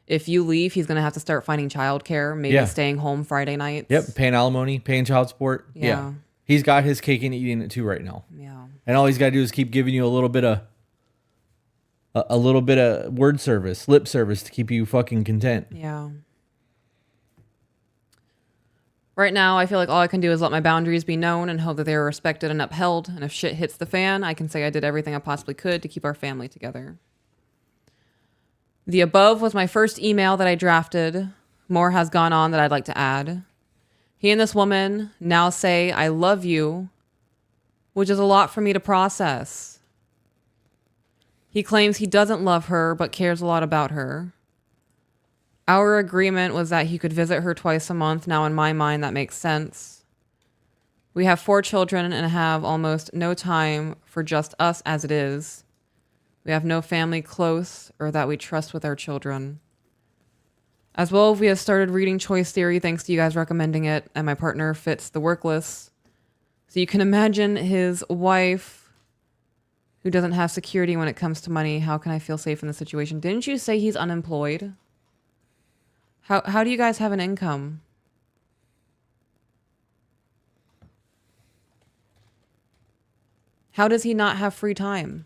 If you leave, he's going to have to start finding childcare, maybe staying home Friday nights. Yep. Paying alimony, paying child support. Yeah. He's got his cake and eating it too right now. Yeah. And all he's got to do is keep giving you a little bit of word service, lip service to keep you fucking content. Yeah. Right now, I feel like all I can do is let my boundaries be known and hope that they are respected and upheld. And if shit hits the fan, I can say I did everything I possibly could to keep our family together. The above was my first email that I drafted. More has gone on that I'd like to add. He and this woman now say, I love you, which is a lot for me to process. He claims he doesn't love her, but cares a lot about her. Our agreement was that he could visit her twice a month. Now, in my mind, that makes sense. We have 4 children and have almost no time for just us as it is. We have no family close or that we trust with our children. As well, we have started reading Choice Theory thanks to you guys recommending it, and my partner fits the workless. So you can imagine his wife who doesn't have security when it comes to money. How can I feel safe in this situation? Didn't you say he's unemployed? How do you guys have an income? How does he not have free time?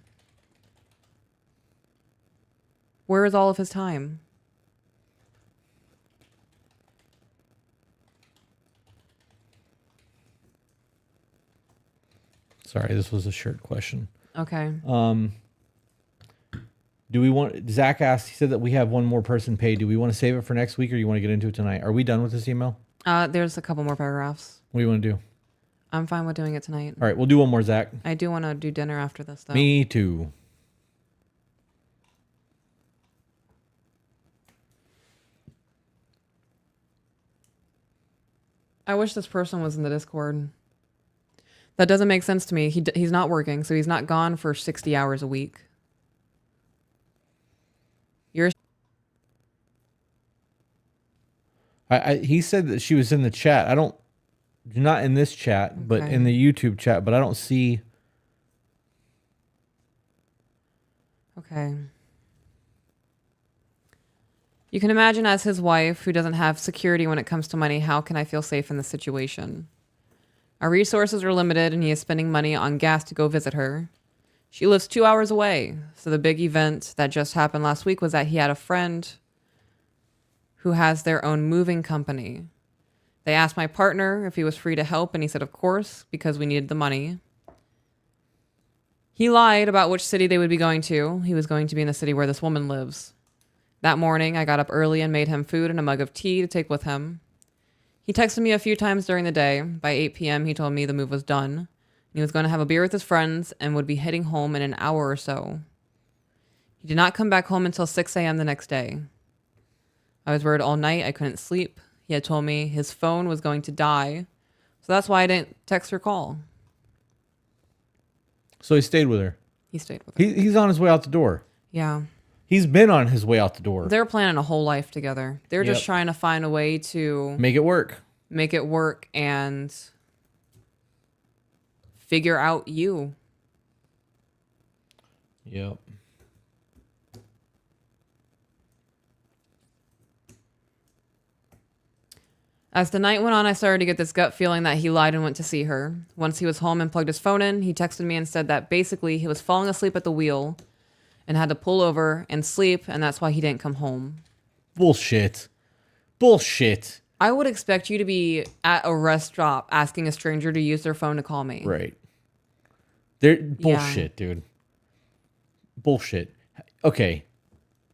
Where is all of his time? Sorry, this was a shirt question. Okay. Do we want, Zach asked, he said that we have one more person paid. Do we want to save it for next week or you want to get into it tonight? Are we done with this email? There's a couple more paragraphs. What do you want to do? I'm fine with doing it tonight. All right, we'll do one more, Zach. I do want to do dinner after this, though. Me too. I wish this person was in the Discord. That doesn't make sense to me. He's not working, so he's not gone for 60 hours a week. He said that she was in the chat. Not in this chat, but in the YouTube chat, but I don't see. Okay. You can imagine as his wife who doesn't have security when it comes to money, how can I feel safe in this situation? Our resources are limited and he is spending money on gas to go visit her. She lives 2 hours away. So the big event that just happened last week was that he had a friend who has their own moving company. They asked my partner if he was free to help, and he said, of course, because we needed the money. He lied about which city they would be going to. He was going to be in the city where this woman lives. That morning, I got up early and made him food and a mug of tea to take with him. He texted me a few times during the day. By 8 p.m., he told me the move was done. He was going to have a beer with his friends and would be heading home in an hour or so. He did not come back home until 6 a.m. the next day. I was worried all night. I couldn't sleep. He had told me his phone was going to die. So that's why I didn't text or call. So he stayed with her. He stayed with her. He's on his way out the door. Yeah. He's been on his way out the door. They're planning a whole life together. They're just trying to find a way to make it work. Make it work and figure out you. Yep. As the night went on, I started to get this gut feeling that he lied and went to see her. Once he was home and plugged his phone in, he texted me and said that basically he was falling asleep at the wheel and had to pull over and sleep, and that's why he didn't come home. Bullshit. Bullshit. I would expect you to be at a rest stop asking a stranger to use their phone to call me. Right. Bullshit, dude. Bullshit. Okay.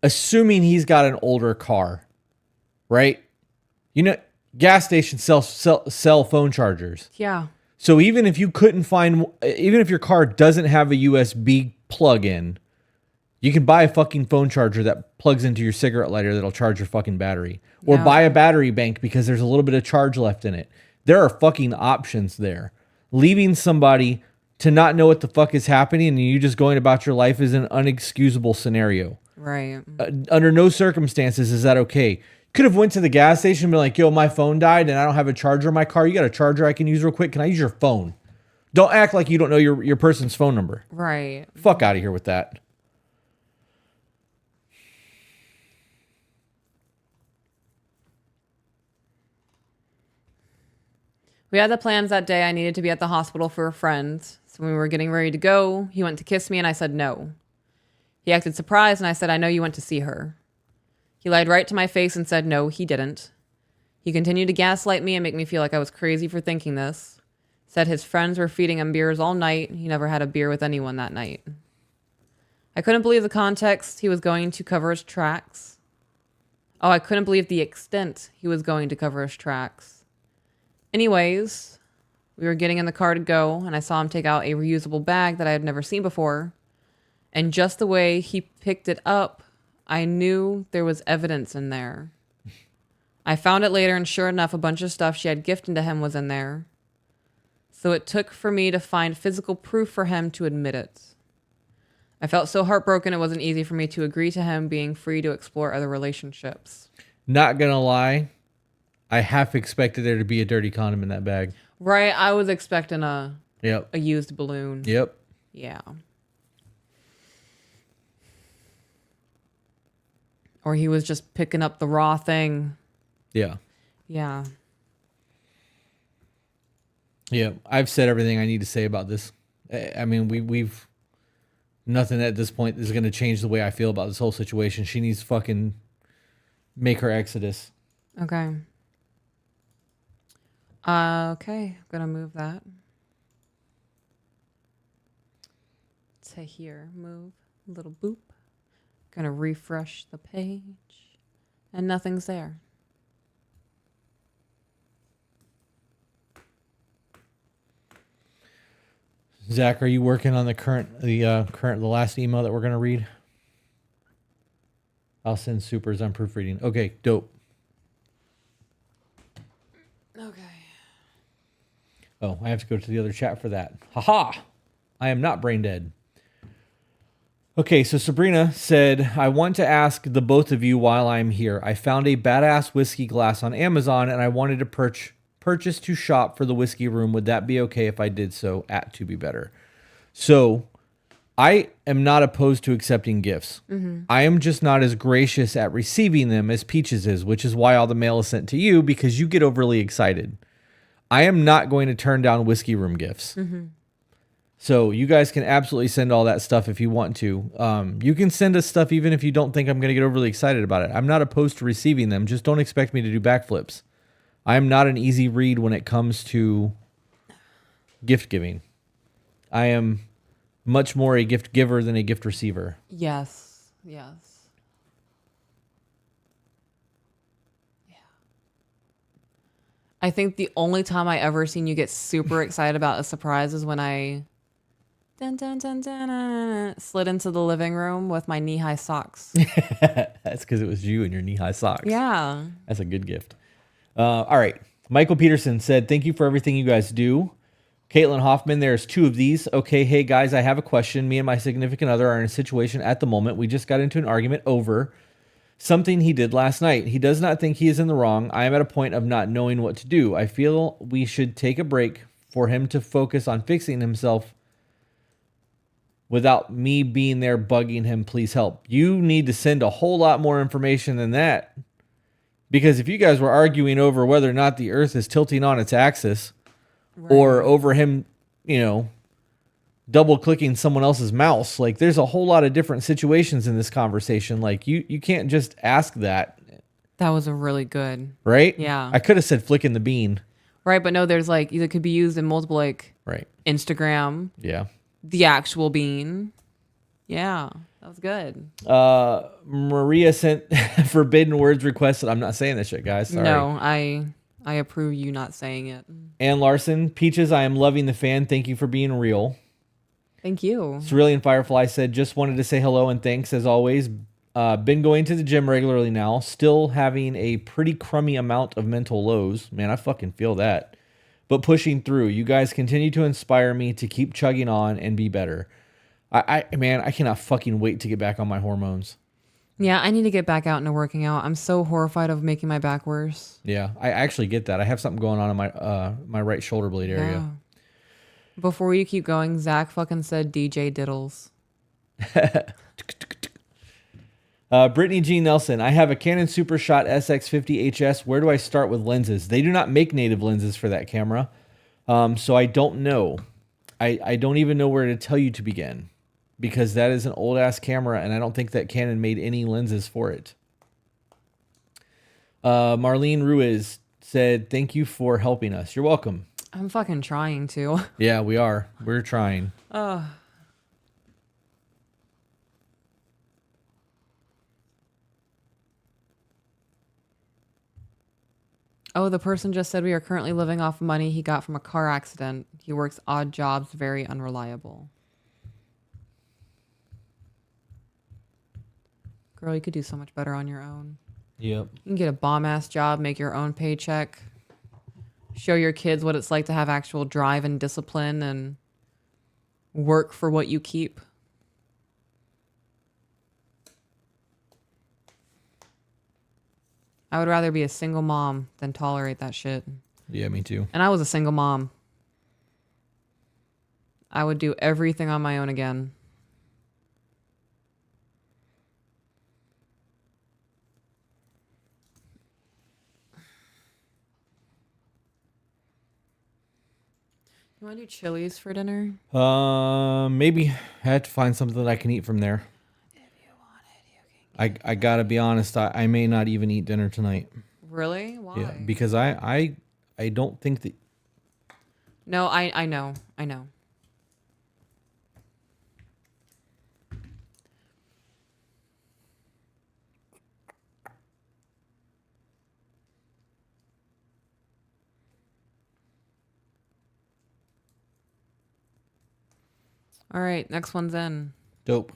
Assuming he's got an older car, right? gas stations sell phone chargers. Yeah. So even if you couldn't find, even if your car doesn't have a USB plug-in, you can buy a fucking phone charger that plugs into your cigarette lighter that'll charge your fucking battery. Or Yeah. buy a battery bank because there's a little bit of charge left in it. There are fucking options there. Leaving somebody to not know what the fuck is happening and you just going about your life is an unexcusable scenario. Right. Under no circumstances is that okay. Could have went to the gas station and been like, yo, my phone died and I don't have a charger in my car. You got a charger I can use real quick? Can I use your phone? Don't act like you don't know your person's phone number. Right. Fuck out of here with that. We had the plans that day. I needed to be at the hospital for a friend. So when we were getting ready to go, he went to kiss me and I said no. He acted surprised and I said, I know you went to see her. He lied right to my face and said no, he didn't. He continued to gaslight me and make me feel like I was crazy for thinking this. Said his friends were feeding him beers all night. He never had a beer with anyone that night. I couldn't believe the context he was going to cover his tracks. Oh, I couldn't believe the extent he was going to cover his tracks. Anyways, we were getting in the car to go, and I saw him take out a reusable bag that I had never seen before. And just the way he picked it up, I knew there was evidence in there. I found it later, and sure enough, a bunch of stuff she had gifted to him was in there. So it took for me to find physical proof for him to admit it. I felt so heartbroken it wasn't easy for me to agree to him being free to explore other relationships. Not gonna lie, I half expected there to be a dirty condom in that bag. Right, I was expecting a Yep. used balloon. Yep. Yeah. Or he was just picking up the raw thing. Yeah. Yeah. Yeah. I've said everything I need to say about this. I mean, we've nothing at this point is going to change the way I feel about this whole situation. She needs to fucking make her exodus. Okay. Okay. I'm going to move that. To here. Move. Little boop. Going to refresh the page. And nothing's there. Zach, are you working on the last email that we're going to read? I'll send supers. I'm proofreading. Okay, dope. Okay. Oh, I have to go to the other chat for that. Haha. I am not brain dead. Okay, so Sabrina said, I want to ask the both of you while I'm here. I found a badass whiskey glass on Amazon and I wanted to purchase to shop for the whiskey room. Would that be okay if I did so at To Be Better? So I am not opposed to accepting gifts. Mm-hmm. I am just not as gracious at receiving them as Peaches is, which is why all the mail is sent to you because you get overly excited. I am not going to turn down whiskey room gifts. Mm-hmm. So you guys can absolutely send all that stuff if you want to. You can send us stuff even if you don't think I'm going to get overly excited about it. I'm not opposed to receiving them. Just don't expect me to do backflips. I am not an easy read when it comes to gift giving. I am much more a gift giver than a gift receiver. Yes. Yes. Yeah. I think the only time I ever seen you get super excited about a surprise is when I slid into the living room with my knee-high socks. That's because it was you and your knee-high socks. Yeah. That's a good gift. All right. Michael Peterson said, thank you for everything you guys do. Caitlin Hoffman, there's 2 of these. Okay, hey guys, I have a question. Me and my significant other are in a situation at the moment. We just got into an argument over something he did last night. He does not think he is in the wrong. I am at a point of not knowing what to do. I feel we should take a break for him to focus on fixing himself without me being there bugging him. Please help. You need to send a whole lot more information than that. Because if you guys were arguing over whether or not the earth is tilting on its axis, right, or over him, double clicking someone else's mouse, like there's a whole lot of different situations in this conversation. Like you can't just ask that. That was a really good. Right? Yeah. I could have said flicking the bean. Right, but no, there's like, it could be used in multiple, like, right, Instagram. Yeah. The actual bean. Yeah, that was good. Maria sent forbidden words requested. I'm not saying that shit, guys. Sorry. No, I I approve you not saying it. Ann Larson, Peaches, I am loving the fan. Thank you for being real. Thank you. Cerulean Firefly said, just wanted to say hello and thanks as always. Been going to the gym regularly now. Still having a pretty crummy amount of mental lows. Man, I fucking feel that. But pushing through. You guys continue to inspire me to keep chugging on and be better. Man, I cannot fucking wait to get back on my hormones. Yeah, I need to get back out into working out. I'm so horrified of making my back worse. Yeah, I actually get that. I have something going on in my right shoulder blade area. Yeah. Before you keep going, Zach fucking said DJ Diddles. Brittany G. Nelson, I have a Canon SuperShot SX50HS. Where do I start with lenses? They do not make native lenses for that camera, so I don't know. I don't even know where to tell you to begin, because that is an old-ass camera, and I don't think that Canon made any lenses for it. Marlene Ruiz said, thank you for helping us. You're welcome. I'm fucking trying to. Yeah, we are. We're trying. Oh, the person just said we are currently living off money he got from a car accident. He works odd jobs, very unreliable. Girl, you could do so much better on your own. Yep. You can get a bomb-ass job, make your own paycheck, show your kids what it's like to have actual drive and discipline and work for what you keep. I would rather be a single mom than tolerate that shit. Yeah, me too. And I was a single mom. I would do everything on my own again. You want to do Chili's for dinner? Maybe I have to find something that I can eat from there. If you want it, I gotta be honest. I may not even eat dinner tonight. Really? Why? Yeah, because I don't think that. No, I know. All right, next one's in. Dope.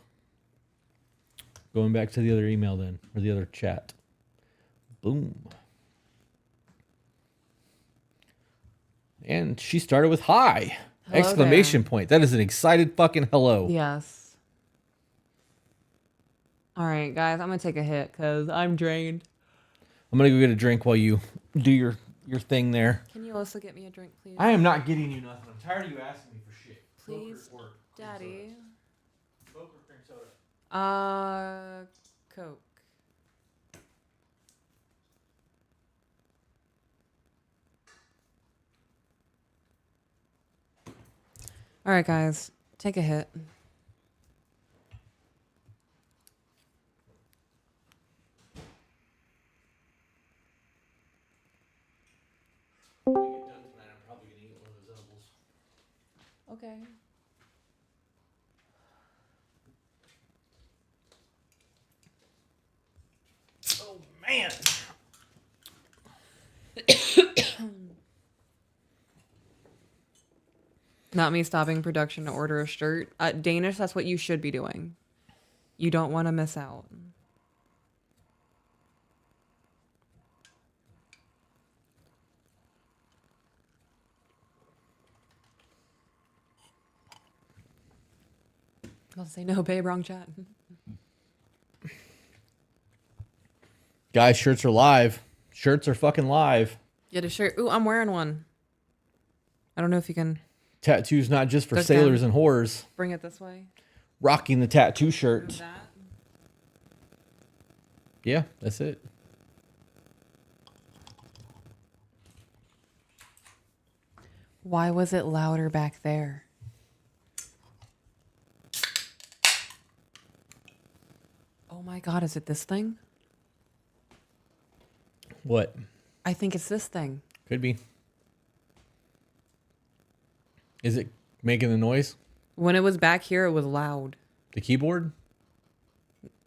Going back to the other email then, or the other chat. Boom. And she started with hi! Hello Exclamation there. point. That is an excited fucking hello. Yes. All right, guys, I'm going to take a hit because I'm drained. I'm gonna go get a drink while you do your thing there. Can you also get me a drink, please? I am not getting you nothing. I'm tired of you asking me for shit. Please, Coke or Daddy. Coke or cream soda? Coke. All right, guys, take a hit. When we get done tonight, I'm probably gonna eat one of those edibles. Okay. Oh man. Not me stopping production to order a shirt. Danish, that's what you should be doing. You don't want to miss out. I'll say no, babe, wrong chat. Guys, shirts are live. Shirts are fucking live. Get a shirt. Ooh, I'm wearing one. I don't know if you can Tattoos not just for Look sailors down. and whores. bring it this way. Rocking the tattoo Move shirt. that. Yeah, that's it. Why was it louder back there? Oh my God, is it this thing? What? I think it's this thing. Could be. Is it making the noise? When it was back here, it was loud. The keyboard?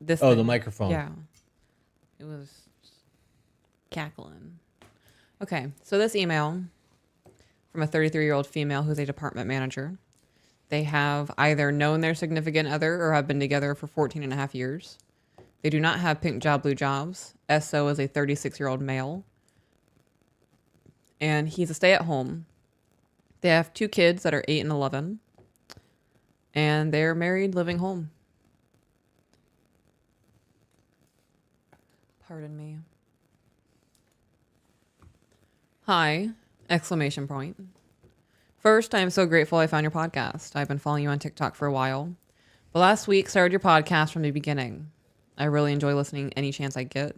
This Oh, thing. the microphone. Yeah. It was cackling. Okay, so this email from a 33-year-old female who's a department manager. They have either known their significant other or have been together for 14 and a half years. They do not have pink job, blue jobs. SO is a 36-year-old male. And he's a stay-at-home. They have 2 kids that are 8 and 11. And they're married, living home. Pardon me. Hi! Exclamation point. First, I am so grateful I found your podcast. I've been following you on TikTok for a while. But last week, started your podcast from the beginning. I really enjoy listening any chance I get.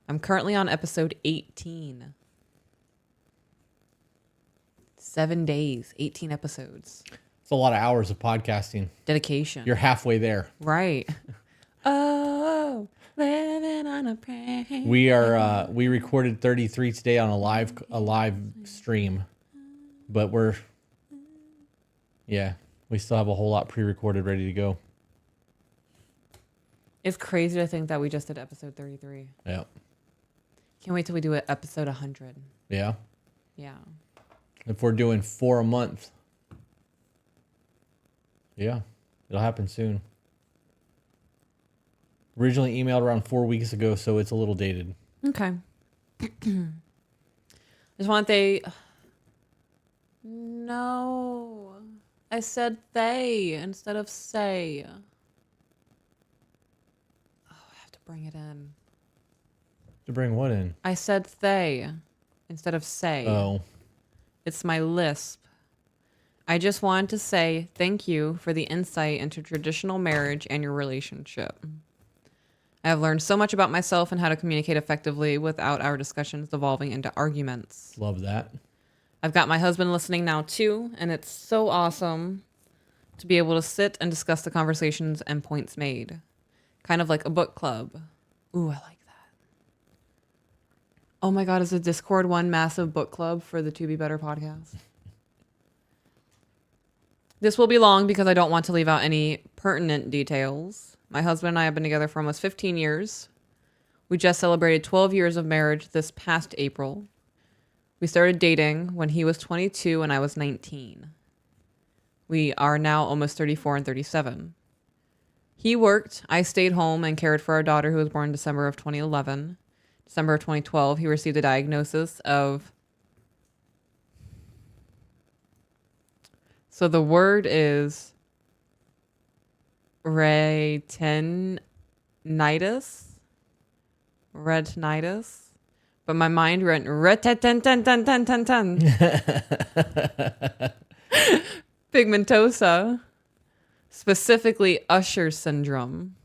I'm currently on episode 18. 7 days, 18 episodes. It's a lot of hours of podcasting. Dedication. You're halfway there. Right. Oh, living on a prayer. We recorded 33 today on a live stream, but we still have a whole lot pre-recorded ready to go. It's crazy to think that we just did episode 33. Yeah. Can't wait till we do it episode 100. Yeah. Yeah. If we're doing 4 a month. Yeah. It'll happen soon. Originally emailed around 4 weeks ago, so it's a little dated. Okay. Just want they. No. I said they instead of say. Oh, I have to bring it in. To bring what in? I said they instead of say. Oh. It's my lisp. I just wanted to say thank you for the insight into traditional marriage and your relationship. I have learned so much about myself and how to communicate effectively without our discussions devolving into arguments. Love that. I've got my husband listening now too, and it's so awesome to be able to sit and discuss the conversations and points made. Kind of like a book club. Ooh, I like that. Oh my God, is the Discord one massive book club for the To Be Better podcast? This will be long because I don't want to leave out any pertinent details. My husband and I have been together for almost 15 years. We just celebrated 12 years of marriage this past April. We started dating when he was 22 and I was 19. We are now almost 34 and 37. He worked, I stayed home and cared for our daughter who was born in December of 2011. December of 2012, he received a diagnosis of... So the word is retinitis, but my mind went pigmentosa, specifically Usher syndrome.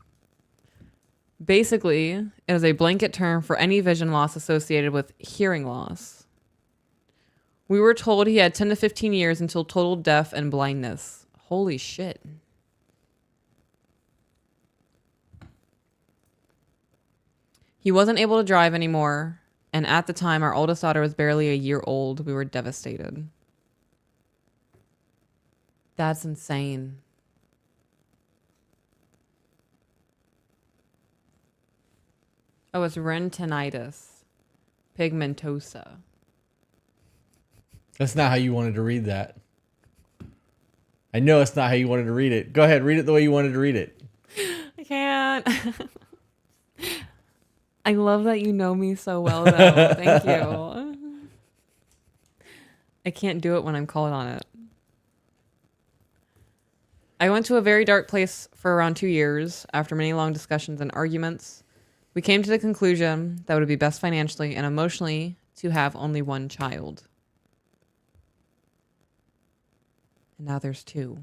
Basically, it is a blanket term for any vision loss associated with hearing loss. We were told he had 10 to 15 years until total deaf and blindness. Holy shit. He wasn't able to drive anymore, and at the time, our oldest daughter was barely a year old. We were devastated. That's insane. Oh, it's retinitis pigmentosa. That's not how you wanted to read that. I know it's not how you wanted to read it. Go ahead, read it the way you wanted to read it. I can't. I love that you know me so well, though. Thank you. I can't do it when I'm called on it. I went to a very dark place for around 2 years. After many long discussions and arguments, we came to the conclusion that it would be best financially and emotionally to have only one child. And now there's 2.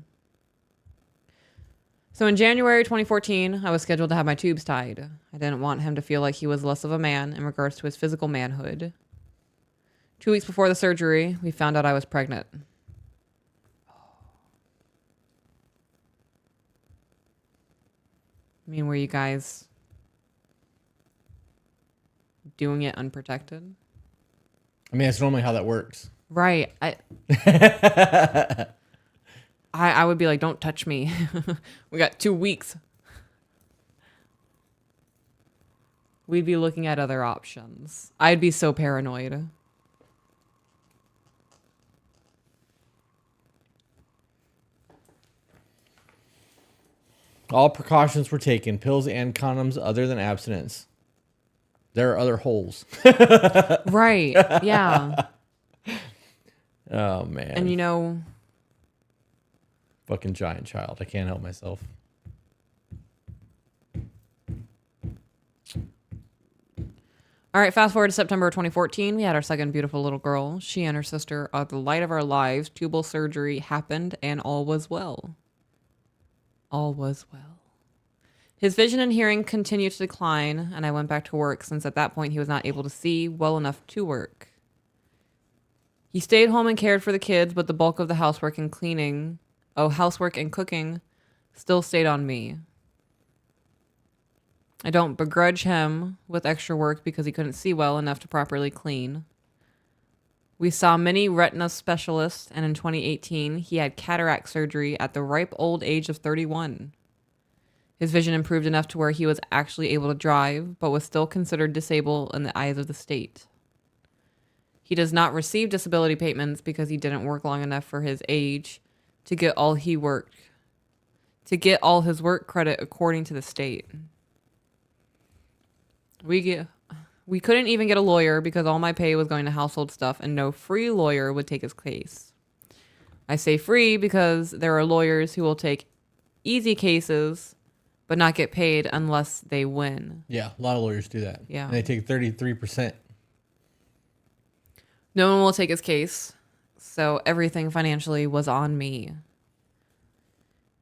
So in January 2014, I was scheduled to have my tubes tied. I didn't want him to feel like he was less of a man in regards to his physical manhood. 2 weeks before the surgery, we found out I was pregnant. I mean, were you guys doing it unprotected? I mean, that's normally how that works. Right. I would be like, don't touch me. We got 2 weeks. We'd be looking at other options. I'd be so paranoid. All precautions were taken, pills and condoms other than abstinence. There are other holes. Right. Yeah. Oh, man. And you know, Fucking giant child. I can't help myself. all right, fast forward to September 2014. We had our second beautiful little girl. She and her sister are the light of our lives. Tubal surgery happened and all was well. All was well. His vision and hearing continued to decline, and I went back to work since at that point he was not able to see well enough to work. He stayed home and cared for the kids, but the bulk of the housework and cooking still stayed on me. I don't begrudge him with extra work because he couldn't see well enough to properly clean. We saw many retina specialists, and in 2018, he had cataract surgery at the ripe old age of 31. His vision improved enough to where he was actually able to drive, but was still considered disabled in the eyes of the state. He does not receive disability payments because he didn't work long enough for his age to get all his work credit according to the state. We couldn't even get a lawyer because all my pay was going to household stuff and no free lawyer would take his case. I say free because there are lawyers who will take easy cases but not get paid unless they win. Yeah, a lot of lawyers do that. Yeah. And they take 33%. No one will take his case, so everything financially was on me.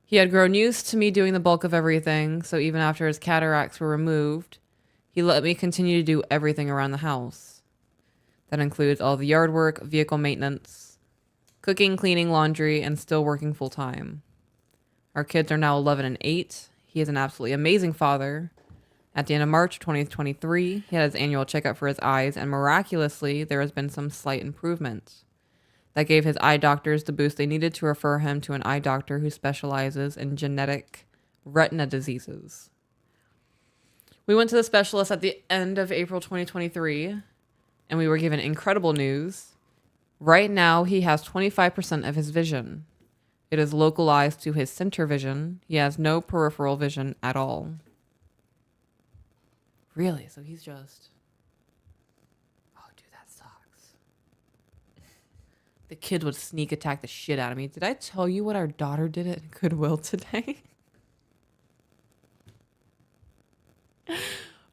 He had grown used to me doing the bulk of everything, so even after his cataracts were removed, he let me continue to do everything around the house. That includes all the yard work, vehicle maintenance, cooking, cleaning, laundry, and still working full time. Our kids are now 11 and 8. He is an absolutely amazing father. At the end of March 2023, he had his annual checkup for his eyes, and miraculously, there has been some slight improvement. That gave his eye doctors the boost they needed to refer him to an eye doctor who specializes in genetic retina diseases. We went to the specialist at the end of April 2023, and we were given incredible news. Right now, he has 25% of his vision. It is localized to his center vision. He has no peripheral vision at all. Really? So he's just... Oh, dude, that sucks. The kid would sneak attack the shit out of me. Did I tell you what our daughter did at Goodwill today?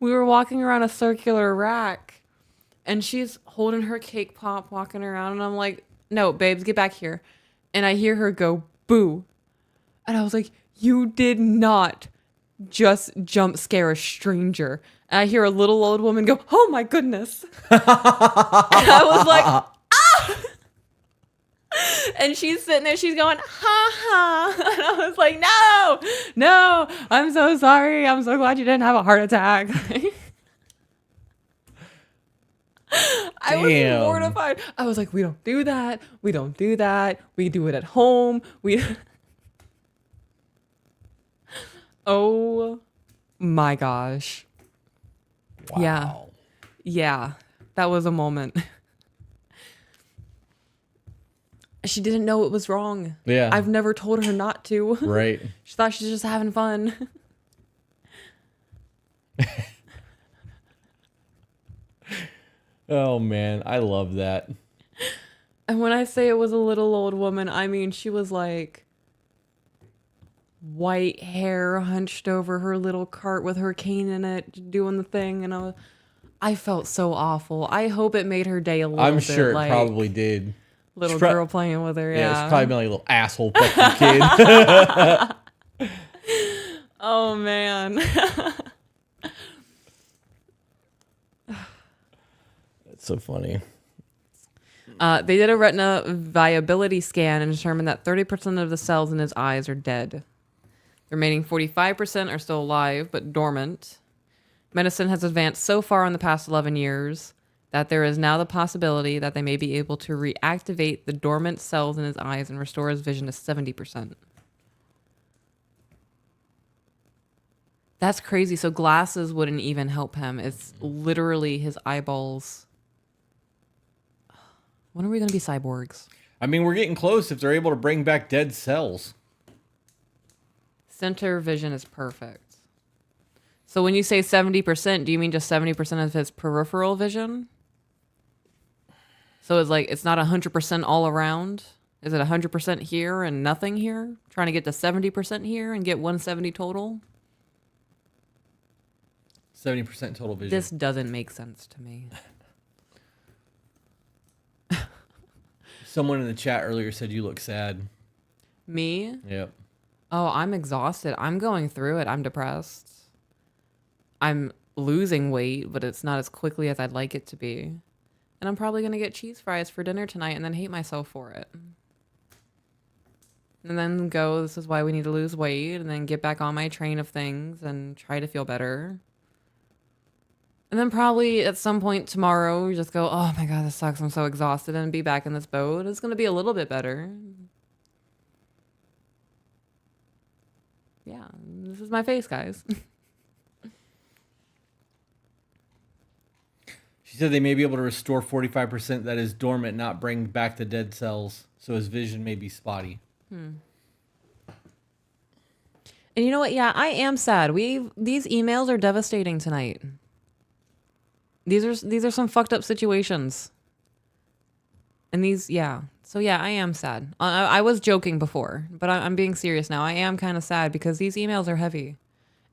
We were walking around a circular rack, and she's holding her cake pop, walking around, and I'm like, no, babes, get back here. And I hear her go, boo. And I was like, you did not just jump scare a stranger. And I hear a little old woman go, oh my goodness. And I was like, ah! And she's sitting there, she's going, ha ha. And I was like, no, I'm so sorry. I'm so glad you didn't have a heart attack. I was mortified. I was like, we don't do that. We don't do that. We do it at home. Oh my gosh. Wow. Yeah. That was a moment. She didn't know it was wrong. Yeah. I've never told her not to. Right. She thought she was just having fun. Oh, man. I love that. And when I say it was a little old woman, I mean, she was like white hair hunched over her little cart with her cane in it, doing the thing. And I felt so awful. I hope it made her day a little bit. I'm sure it like, probably did. Little girl playing with her. Yeah, Yeah. it's probably been like a little asshole fucking kid. Oh, man. That's so funny. They did a retina viability scan and determined that 30% of the cells in his eyes are dead. The remaining 45% are still alive, but dormant. Medicine has advanced so far in the past 11 years that there is now the possibility that they may be able to reactivate the dormant cells in his eyes and restore his vision to 70%. That's crazy. So glasses wouldn't even help him. It's literally his eyeballs. When are we going to be cyborgs? I mean, we're getting close if they're able to bring back dead cells. Center vision is perfect. So when you say 70%, do you mean just 70% of his peripheral vision? So it's like, it's not 100% all around? Is it 100% here and nothing here? Trying to get to 70% here and get 170 total? 70% total vision. This doesn't make sense to me. Someone in the chat earlier said you look sad. Me? Yep. Oh, I'm exhausted. I'm going through it. I'm depressed. I'm losing weight, but it's not as quickly as I'd like it to be. And I'm probably going to get cheese fries for dinner tonight and then hate myself for it. And then go, this is why we need to lose weight, and then get back on my train of things and try to feel better. And then probably at some point tomorrow, you just go, oh my God, this sucks. I'm so exhausted, and be back in this boat. It's going to be a little bit better. Yeah, this is my face, guys. She said they may be able to restore 45% that is dormant, not bring back the dead cells, so his vision may be spotty. And you know what? Yeah, I am sad. These emails are devastating tonight. These are some fucked up situations. And yeah. So yeah, I am sad. I was joking before, but I'm being serious now. I am kind of sad because these emails are heavy.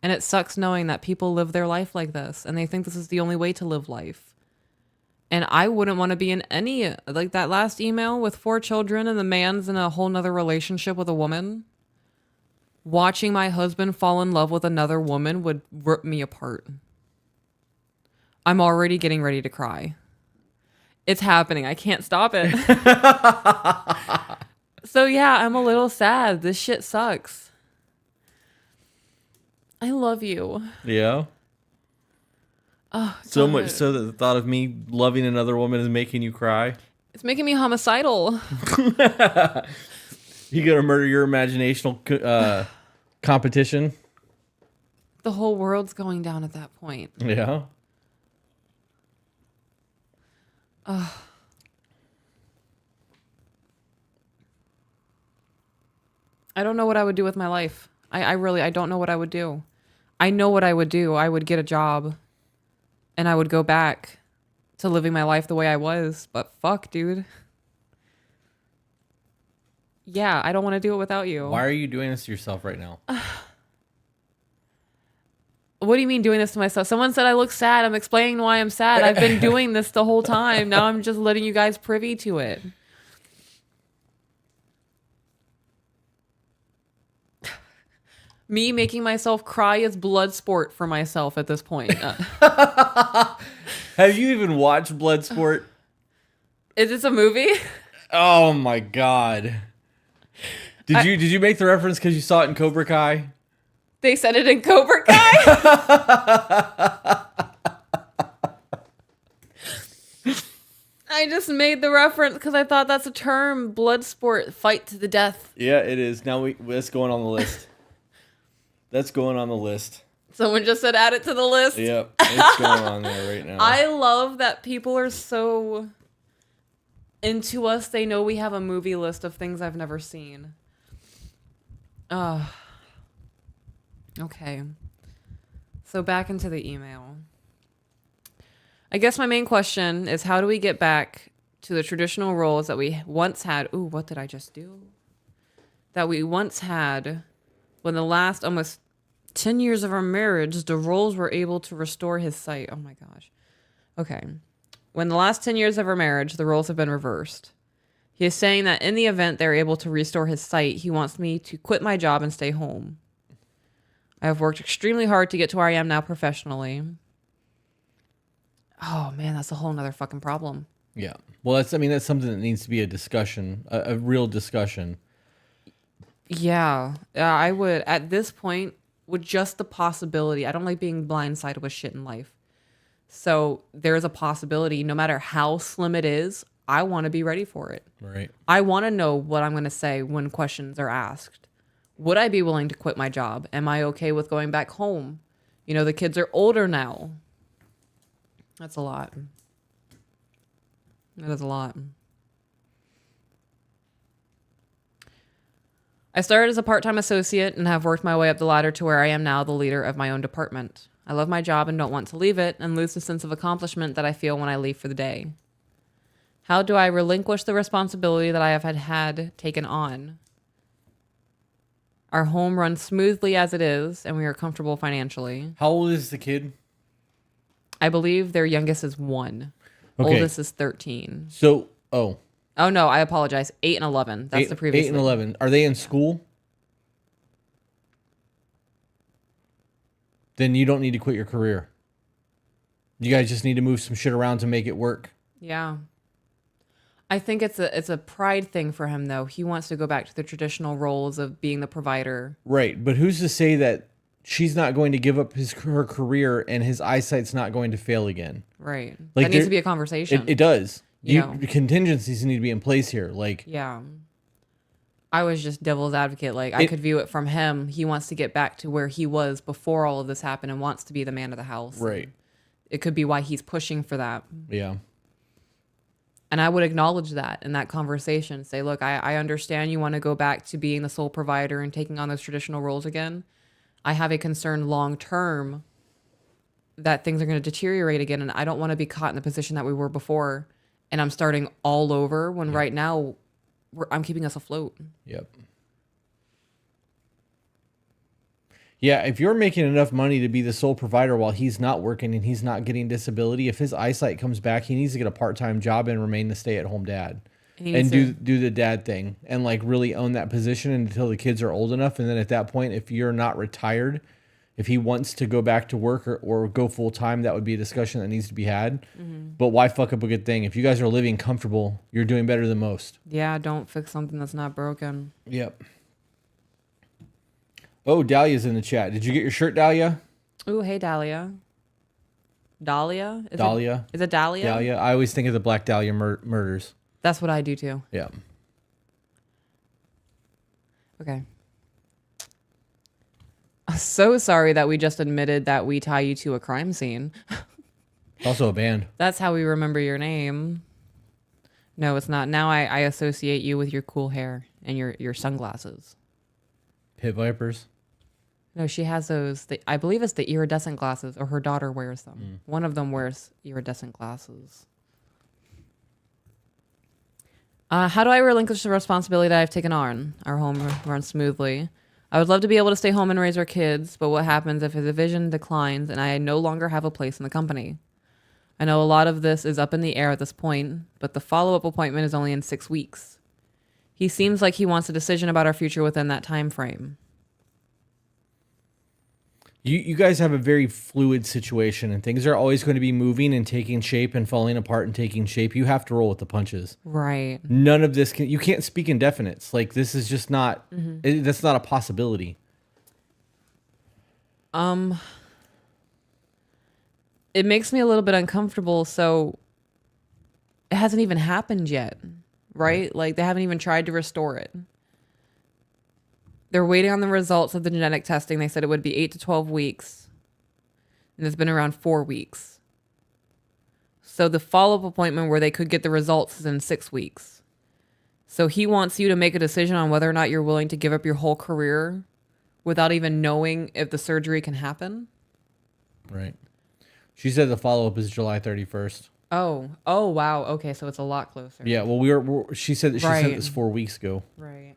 And it sucks knowing that people live their life like this and they think this is the only way to live life. And I wouldn't want to be in any, like that last email with 4 children and the man's in a whole nother relationship with a woman. Watching my husband fall in love with another woman would rip me apart. I'm already getting ready to cry. It's happening. I can't stop it. So yeah, I'm a little sad. This shit sucks. I love you. Yeah. Oh, so much so that the thought of me loving another woman is making you cry. It's making me homicidal. You gonna murder your imaginational competition? The whole world's going down at that point. Yeah. I don't know what I would do with my life. I don't know what I would do. I know what I would do. I would get a job and I would go back to living my life the way I was. But fuck, dude. Yeah, I don't want to do it without you. Why are you doing this to yourself right now? What do you mean doing this to myself? Someone said I look sad. I'm explaining why I'm sad. I've been doing this the whole time. Now I'm just letting you guys privy to it. Me making myself cry is blood sport for myself at this point. Have you even watched Bloodsport? Is this a movie? Oh my god. Did you make the reference because you saw it in Cobra Kai? They said it in Cobra Kai? I just made the reference because I thought that's a term. Blood sport, fight to the death. Yeah, it is. Now that's going on the list. That's going on the list. Someone just said add it to the list. Yep, it's going on there right now. I love that people are so into us. They know we have a movie list of things I've never seen. Okay. So back into the email. I guess my main question is how do we get back to the traditional roles that we once had? Ooh, what did I just do? That we once had when the last almost 10 years of our marriage, the roles were able to restore his sight. Oh my gosh. Okay. When the last 10 years of our marriage, the roles have been reversed. He is saying that in the event they're able to restore his sight, he wants me to quit my job and stay home. I have worked extremely hard to get to where I am now professionally. Oh man, that's a whole nother fucking problem. Yeah. Well, that's something that needs to be a discussion, a real discussion. Yeah. I would, at this point, with just the possibility, I don't like being blindsided with shit in life. So there's a possibility, no matter how slim it is, I want to be ready for it. Right. I want to know what I'm going to say when questions are asked. Would I be willing to quit my job? Am I okay with going back home? You know, the kids are older now. That's a lot. That is a lot. I started as a part-time associate and have worked my way up the ladder to where I am now the leader of my own department. I love my job and don't want to leave it and lose the sense of accomplishment that I feel when I leave for the day. How do I relinquish the responsibility that I have had taken on? Our home runs smoothly as it is, and we are comfortable financially. How old is the kid? I believe their youngest is 1. Okay. Oldest is 13. So, Oh, no, I apologize. 8 and 11. That's the previous 8 and 11. Are they in school? Then you don't need to quit your career. You guys just need to move some shit around to make it work. Yeah. I think it's a pride thing for him, though. He wants to go back to the traditional roles of being the provider. Right, but who's to say that she's not going to give up her career and his eyesight's not going to fail again? Right. Like that needs to be a conversation. It does. You know. Contingencies need to be in place here. Like, yeah. I was just devil's advocate. Like, I could view it from him. He wants to get back to where he was before all of this happened and wants to be the man of the house. right. It could be why he's pushing for that. Yeah. And I would acknowledge that in that conversation. Say, look, I understand you want to go back to being the sole provider and taking on those traditional roles again. I have a concern long term that things are going to deteriorate again. And I don't want to be caught in the position that we were before. And I'm starting all over when right now I'm keeping us afloat. Yep. Yeah, if you're making enough money to be the sole provider while he's not working and he's not getting disability, if his eyesight comes back, he needs to get a part-time job and remain the stay-at-home dad. And do the dad thing and like really own that position until the kids are old enough. And then at that point, if you're not retired, if he wants to go back to work or go full-time, that would be a discussion that needs to be had. Mm-hmm. But why fuck up a good thing? If you guys are living comfortable, you're doing better than most. Yeah, don't fix something that's not broken. Yep. Oh, Dahlia's in the chat. Did you get your shirt, Dahlia? Ooh, hey, Dahlia. Dahlia? Dahlia. Is it Dahlia? Dahlia. I always think of the Black Dahlia murders. That's what I do, too. Yeah. Okay. I'm so sorry that we just admitted that we tie you to a crime scene. Also a band. That's how we remember your name. No, it's not. Now I associate you with your cool hair and your sunglasses. Pit Vipers. No, she has those. I believe it's the iridescent glasses, or her daughter wears them. One of them wears iridescent glasses. How do I relinquish the responsibility that I've taken on? Our home runs smoothly. I would love to be able to stay home and raise our kids, but what happens if his vision declines and I no longer have a place in the company? I know a lot of this is up in the air at this point, but the follow-up appointment is only in 6 weeks. He seems like he wants a decision about our future within that time frame. You guys have a very fluid situation, and things are always going to be moving and taking shape and falling apart and taking shape. You have to roll with the punches. Right. None of this you can't speak in definites. Like, this is just not, that's not a possibility. It makes me a little bit uncomfortable. So it hasn't even happened yet, right? Like, they haven't even tried to restore it. They're waiting on the results of the genetic testing. They said it would be 8 to 12 weeks. And it's been around 4 weeks. So the follow-up appointment where they could get the results is in 6 weeks. So he wants you to make a decision on whether or not you're willing to give up your whole career without even knowing if the surgery can happen. Right. She said the follow-up is July 31st. Oh, wow. Okay, so it's a lot closer. Yeah, well, she said that she sent this 4 weeks ago. Right.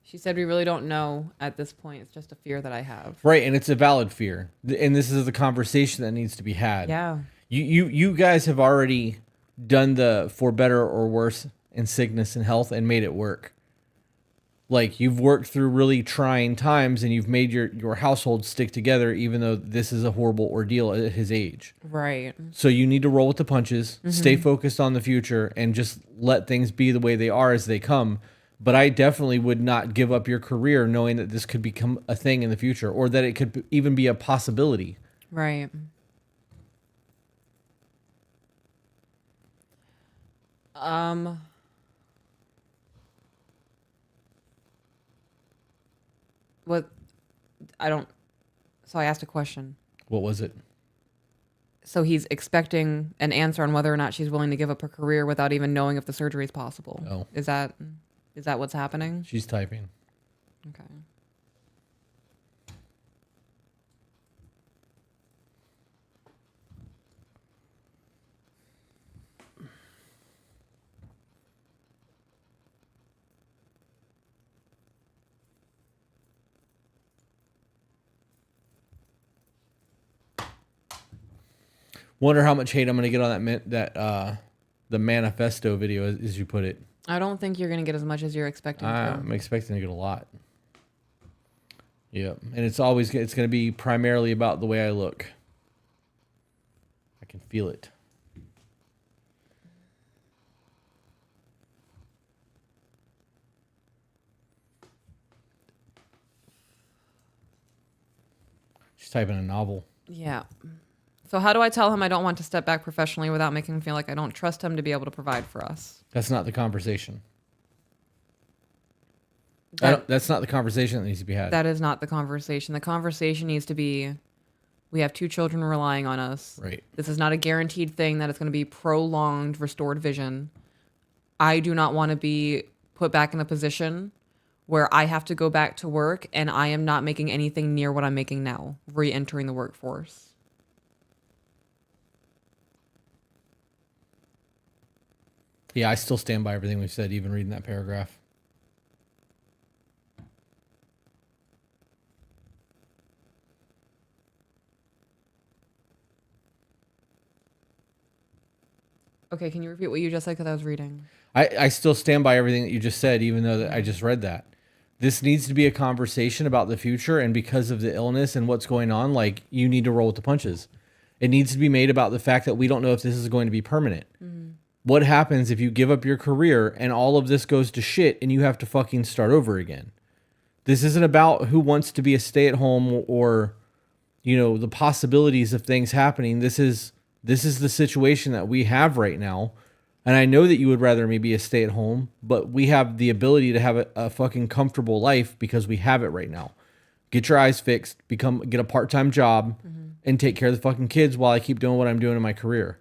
She said, we really don't know at this point. It's just a fear that I have. Right, and it's a valid fear. And this is the conversation that needs to be had. Yeah. You guys have already done the for better or worse in sickness and health and made it work. Like, you've worked through really trying times and you've made your household stick together, even though this is a horrible ordeal at his age. Right. So you need to roll with the punches, stay focused on the future, and just let things be the way they are as they come. But I definitely would not give up your career knowing that this could become a thing in the future, or that it could even be a possibility. Right. What I don't. So I asked a question. What was it? So he's expecting an answer on whether or not she's willing to give up her career without even knowing if the surgery is possible. No. Is that what's happening? She's typing. Okay. Wonder how much hate I'm gonna get on the manifesto video, as you put it. I don't think you're going to get as much as you're expecting to. I'm expecting to get a lot. Yeah, and it's going to be primarily about the way I look. I can feel it. She's typing a novel. Yeah. So how do I tell him I don't want to step back professionally without making him feel like I don't trust him to be able to provide for us? That's not the conversation. That, that's not the conversation that needs to be had. that is not the conversation. The conversation needs to be, we have 2 children relying on us. Right. This is not a guaranteed thing that it's going to be prolonged, restored vision. I do not want to be put back in a position where I have to go back to work and I am not making anything near what I'm making now, re-entering the workforce. Yeah, I still stand by everything we've said, even reading that paragraph. Okay, can you repeat what you just said because I was reading? I still stand by everything that you just said, even though that I just read that. This needs to be a conversation about the future, and because of the illness and what's going on, like, you need to roll with the punches. It needs to be made about the fact that we don't know if this is going to be permanent. Mm-hmm. What happens if you give up your career and all of this goes to shit and you have to fucking start over again? This isn't about who wants to be a stay-at-home or, you know, the possibilities of things happening. This is the situation that we have right now. And I know that you would rather me be a stay-at-home, but we have the ability to have a fucking comfortable life because we have it right now. Get your eyes fixed, get a part-time job, and take care of the fucking kids while I keep doing what I'm doing in my career.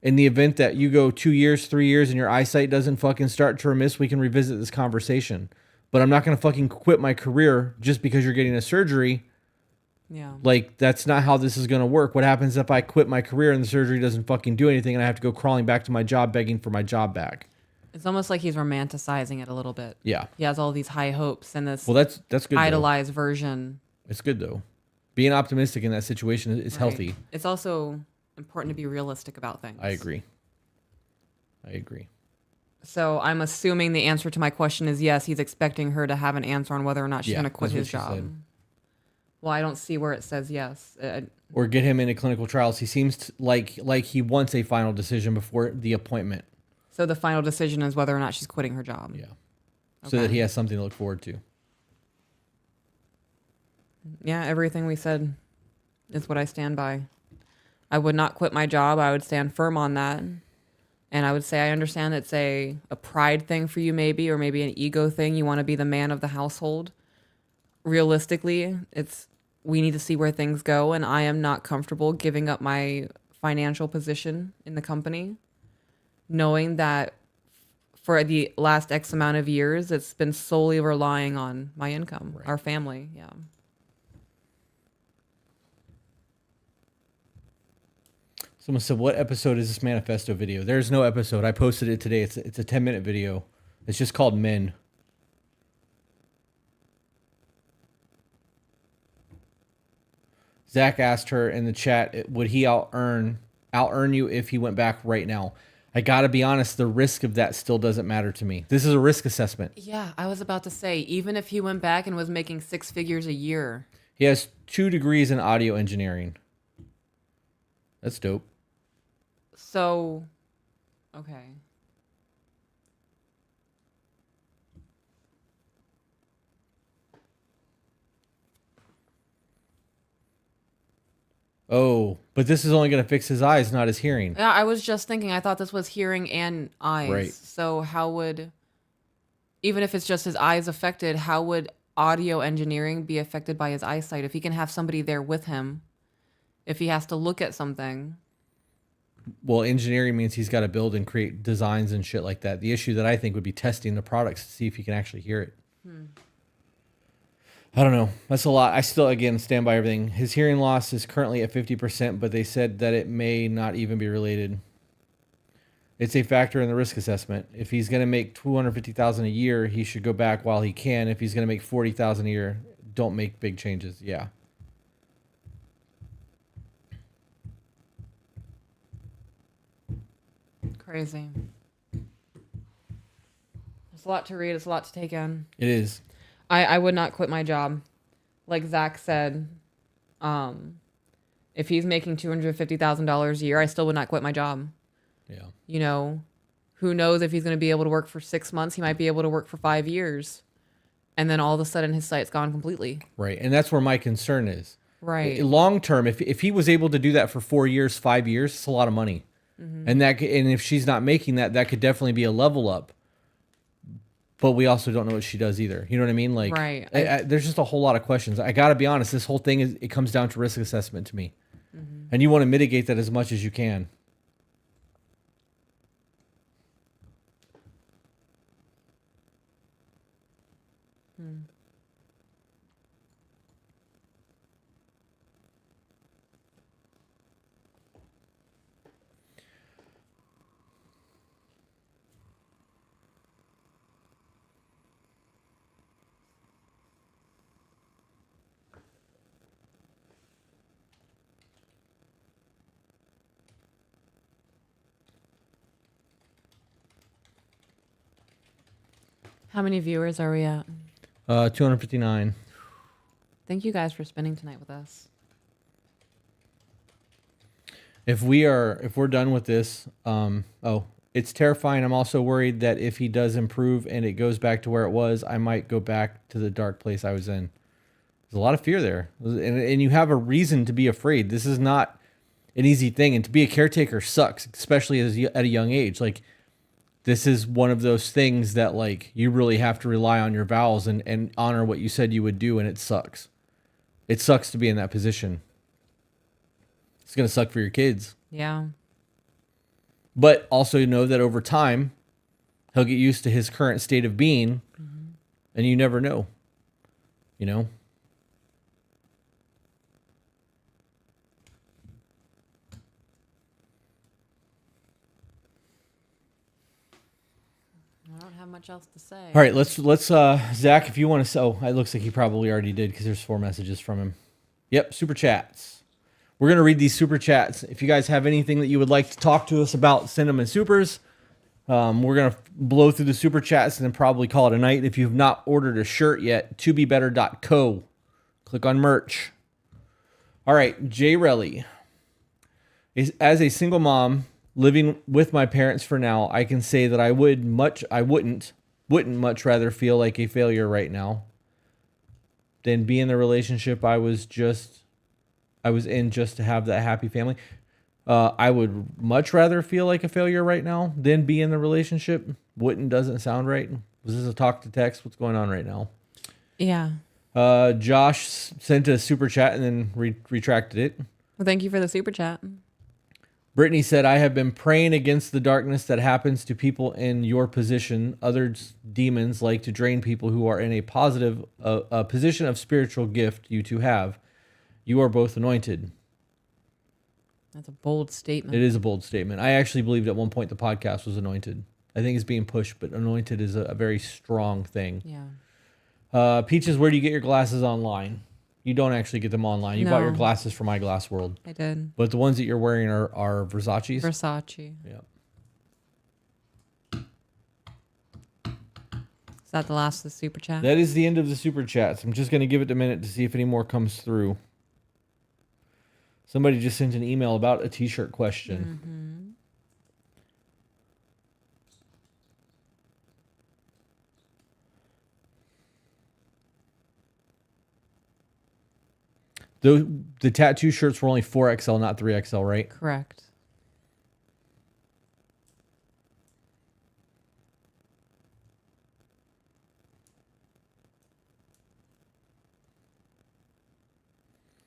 In the event that you go 2 years, 3 years, and your eyesight doesn't fucking start to remiss, we can revisit this conversation. But I'm not going to fucking quit my career just because you're getting a surgery. Yeah. Like, that's not how this is going to work. What happens if I quit my career and the surgery doesn't fucking do anything and I have to go crawling back to my job begging for my job back? It's almost like he's romanticizing it a little bit. Yeah. He has all these high hopes and this that's good. Idolized version. It's good, though. Being optimistic in that situation is healthy. It's also important to be realistic about things. I agree. So I'm assuming the answer to my question is yes, he's expecting her to have an answer on whether or not she's going to quit his job. Said. Well, I don't see where it says yes. Or get him into clinical trials. He seems like he wants a final decision before the appointment. So the final decision is whether or not she's quitting her job. Yeah. Okay. So that he has something to look forward to. Yeah, everything we said is what I stand by. I would not quit my job. I would stand firm on that. And I would say I understand it's a pride thing for you maybe, or maybe an ego thing. You want to be the man of the household. Realistically, we need to see where things go, and I am not comfortable giving up my financial position in the company, knowing that for the last X amount of years, it's been solely relying on my income, right. Our family, yeah. Someone said, what episode is this manifesto video? There's no episode. I posted it today. It's a 10-minute video. It's just called Men. Zach asked her in the chat, would he out-earn you if he went back right now? I got to be honest, the risk of that still doesn't matter to me. This is a risk assessment. Yeah, I was about to say, even if he went back and was making 6 figures a year. He has 2 degrees in audio engineering. That's dope. So, okay. Oh, but this is only going to fix his eyes, not his hearing. Yeah, I was just thinking, I thought this was hearing and eyes. Right. So how would, even if it's just his eyes affected, how would audio engineering be affected by his eyesight? If he can have somebody there with him, if he has to look at something. Well, engineering means he's got to build and create designs and shit like that. The issue that I think would be testing the products to see if he can actually hear it. I don't know. That's a lot. I still, again, stand by everything. His hearing loss is currently at 50%, but they said that it may not even be related. It's a factor in the risk assessment. If he's going to make $250,000 a year, he should go back while he can. If he's going to make $40,000 a year, don't make big changes. Yeah. Crazy. It's a lot to read. It's a lot to take in. It is. I would not quit my job. Like Zach said, if he's making $250,000 a year, I still would not quit my job. Yeah. You know, who knows if he's going to be able to work for 6 months? He might be able to work for 5 years. And then all of a sudden his sight's gone completely. Right. And that's where my concern is. Right. Long term, if he was able to do that for 4 years, 5 years, it's a lot of money. And if she's not making that, that could definitely be a level up. But we also don't know what she does either. You know what I mean? Like, right. There's just a whole lot of questions. I got to be honest. This whole thing it comes down to risk assessment to me, and you want to mitigate that as much as you can. How many viewers are we at? 259. Thank you guys for spending tonight with us. If we're done with this, it's terrifying. I'm also worried that if he does improve and it goes back to where it was, I might go back to the dark place I was in. There's a lot of fear there, and you have a reason to be afraid. This is not an easy thing, and to be a caretaker sucks, especially at a young age. Like, this is one of those things that, like, you really have to rely on your vows and honor what you said you would do, and it sucks. It sucks to be in that position. It's going to suck for your kids. Yeah. But also know that over time, he'll get used to his current state of being, and you never know. You know? I don't have much else to say. All right, let's Zach, if you want to, it looks like he probably already did because there's 4 messages from him. Yep, super chats. We're going to read these super chats. If you guys have anything that you would like to talk to us about, send them in supers. We're going to blow through the super chats and then probably call it a night. If you've not ordered a shirt yet, tobebetter.co. Click on merch. All right, Jay Relly. As a single mom living with my parents for now, I can say that I wouldn't much rather feel like a failure right now than be in the relationship I was in just to have that happy family. I would much rather feel like a failure right now than be in the relationship. Wouldn't doesn't sound right. Was this a talk to text? What's going on right now? Yeah. Josh sent a super chat and then retracted it. Well, thank you for the super chat. Brittany said, I have been praying against the darkness that happens to people in your position. Other demons like to drain people who are in a positive position of spiritual gift you two have. You are both anointed. That's a bold statement. It is a bold statement. I actually believed at one point the podcast was anointed. I think it's being pushed, but anointed is a very strong thing. Yeah. Peaches, where do you get your glasses online? You don't actually get them online. You bought your No. glasses from Eyeglass World. I did. But the ones that you're wearing are Versace's? Versace. Yeah. Is that the last of the super chat? That is the end of the super chats. I'm just going to give it a minute to see if any more comes through. Somebody just sent an email about a t-shirt question. The tattoo shirts were only 4XL, not 3XL, right? Correct.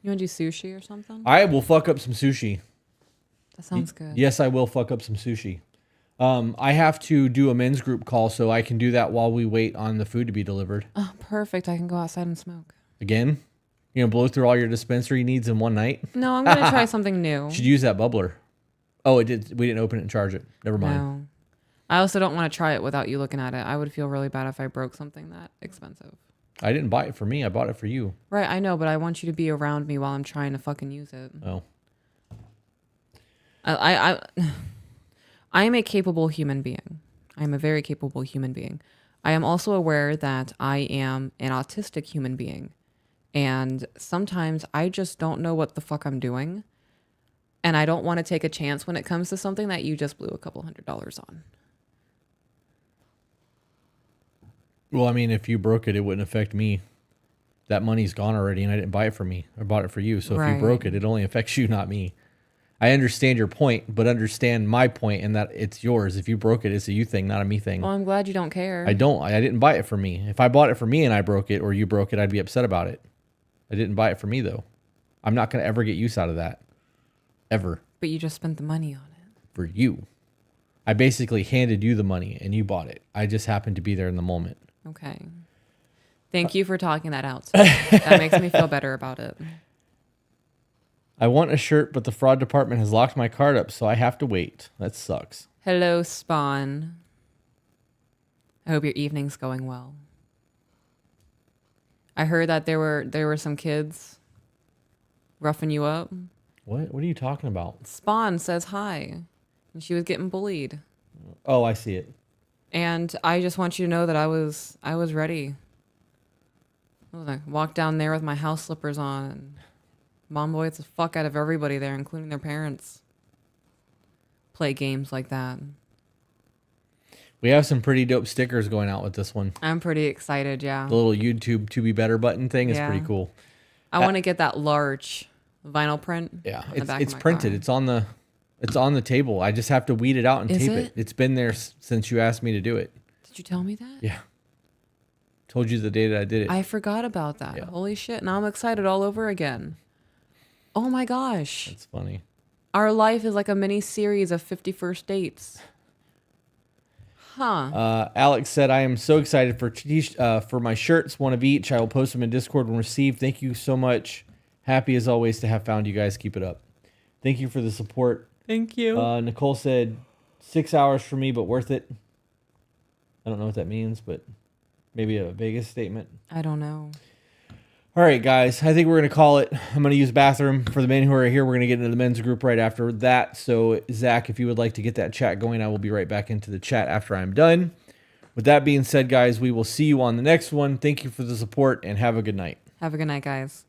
You want to do sushi or something? I will fuck up some sushi. That sounds good. Yes, I will fuck up some sushi. I have to do a men's group call, so I can do that while we wait on the food to be delivered. Oh, perfect. I can go outside and smoke. Again? You know, blow through all your dispensary needs in one night? No, I'm going to try something new. Should use that bubbler. Oh, it did. We didn't open it and charge it. Never mind. No. I also don't want to try it without you looking at it. I would feel really bad if I broke something that expensive. I didn't buy it for me. I bought it for you. Right, I know, but I want you to be around me while I'm trying to fucking use it. Oh. I am a capable human being. I am a very capable human being. I am also aware that I am an autistic human being. And sometimes I just don't know what the fuck I'm doing. And I don't want to take a chance when it comes to something that you just blew a couple $100s on. Well, I mean, if you broke it, it wouldn't affect me. That money's gone already, and I didn't buy it for me. I bought it for you. So if you broke it, it only affects you, not me. I understand your point, but understand my point in that it's yours. If you broke it, it's a you thing, not a me thing. Well, I'm glad you don't care. I don't. I didn't buy it for me. If I bought it for me and I broke it, or you broke it, I'd be upset about it. I didn't buy it for me, though. I'm not going to ever get use out of that. Ever. But you just spent the money on it. For you. I basically handed you the money, and you bought it. I just happened to be there in the moment. Okay. Thank you for talking that out. That makes me feel better about it. I want a shirt, but the fraud department has locked my card up, so I have to wait. That sucks. Hello, Spawn. I hope your evening's going well. I heard that there were some kids roughing you up. What are you talking about? Spawn says hi. And she was getting bullied. Oh, I see it. And I just want you to know that I was ready. I walked down there with my house slippers on and mom boys the fuck out of everybody there, including their parents. Play games like that. We have some pretty dope stickers going out with this one. I'm pretty excited, yeah. The little YouTube to be better button thing is pretty cool. I want to get that large vinyl print. Yeah, on the back it's of my printed. car. It's on the table. I just have to weed it out and Is tape it? it. It's been there since you asked me to do it. Did you tell me that? Yeah. Told you the day that I did it. I forgot about that. Yeah. Holy shit. Now I'm excited all over again. Oh my gosh. That's funny. Our life is like a mini series of 51st dates. Huh. Alex said, I am so excited for my shirts, one of each. I will post them in Discord when received. Thank you so much. Happy as always to have found you guys. Keep it up. Thank you for the support. Thank you. Nicole said 6 hours for me, but worth it. I don't know what that means, but maybe a Vegas statement. I don't know. All right, guys. I think we're going to call it. I'm going to use the bathroom. For the men who are here, we're going to get into the men's group right after that. So, Zach, if you would like to get that chat going, I will be right back into the chat after I'm done. With that being said, guys, we will see you on the next one. Thank you for the support, and have a good night. Have a good night, guys.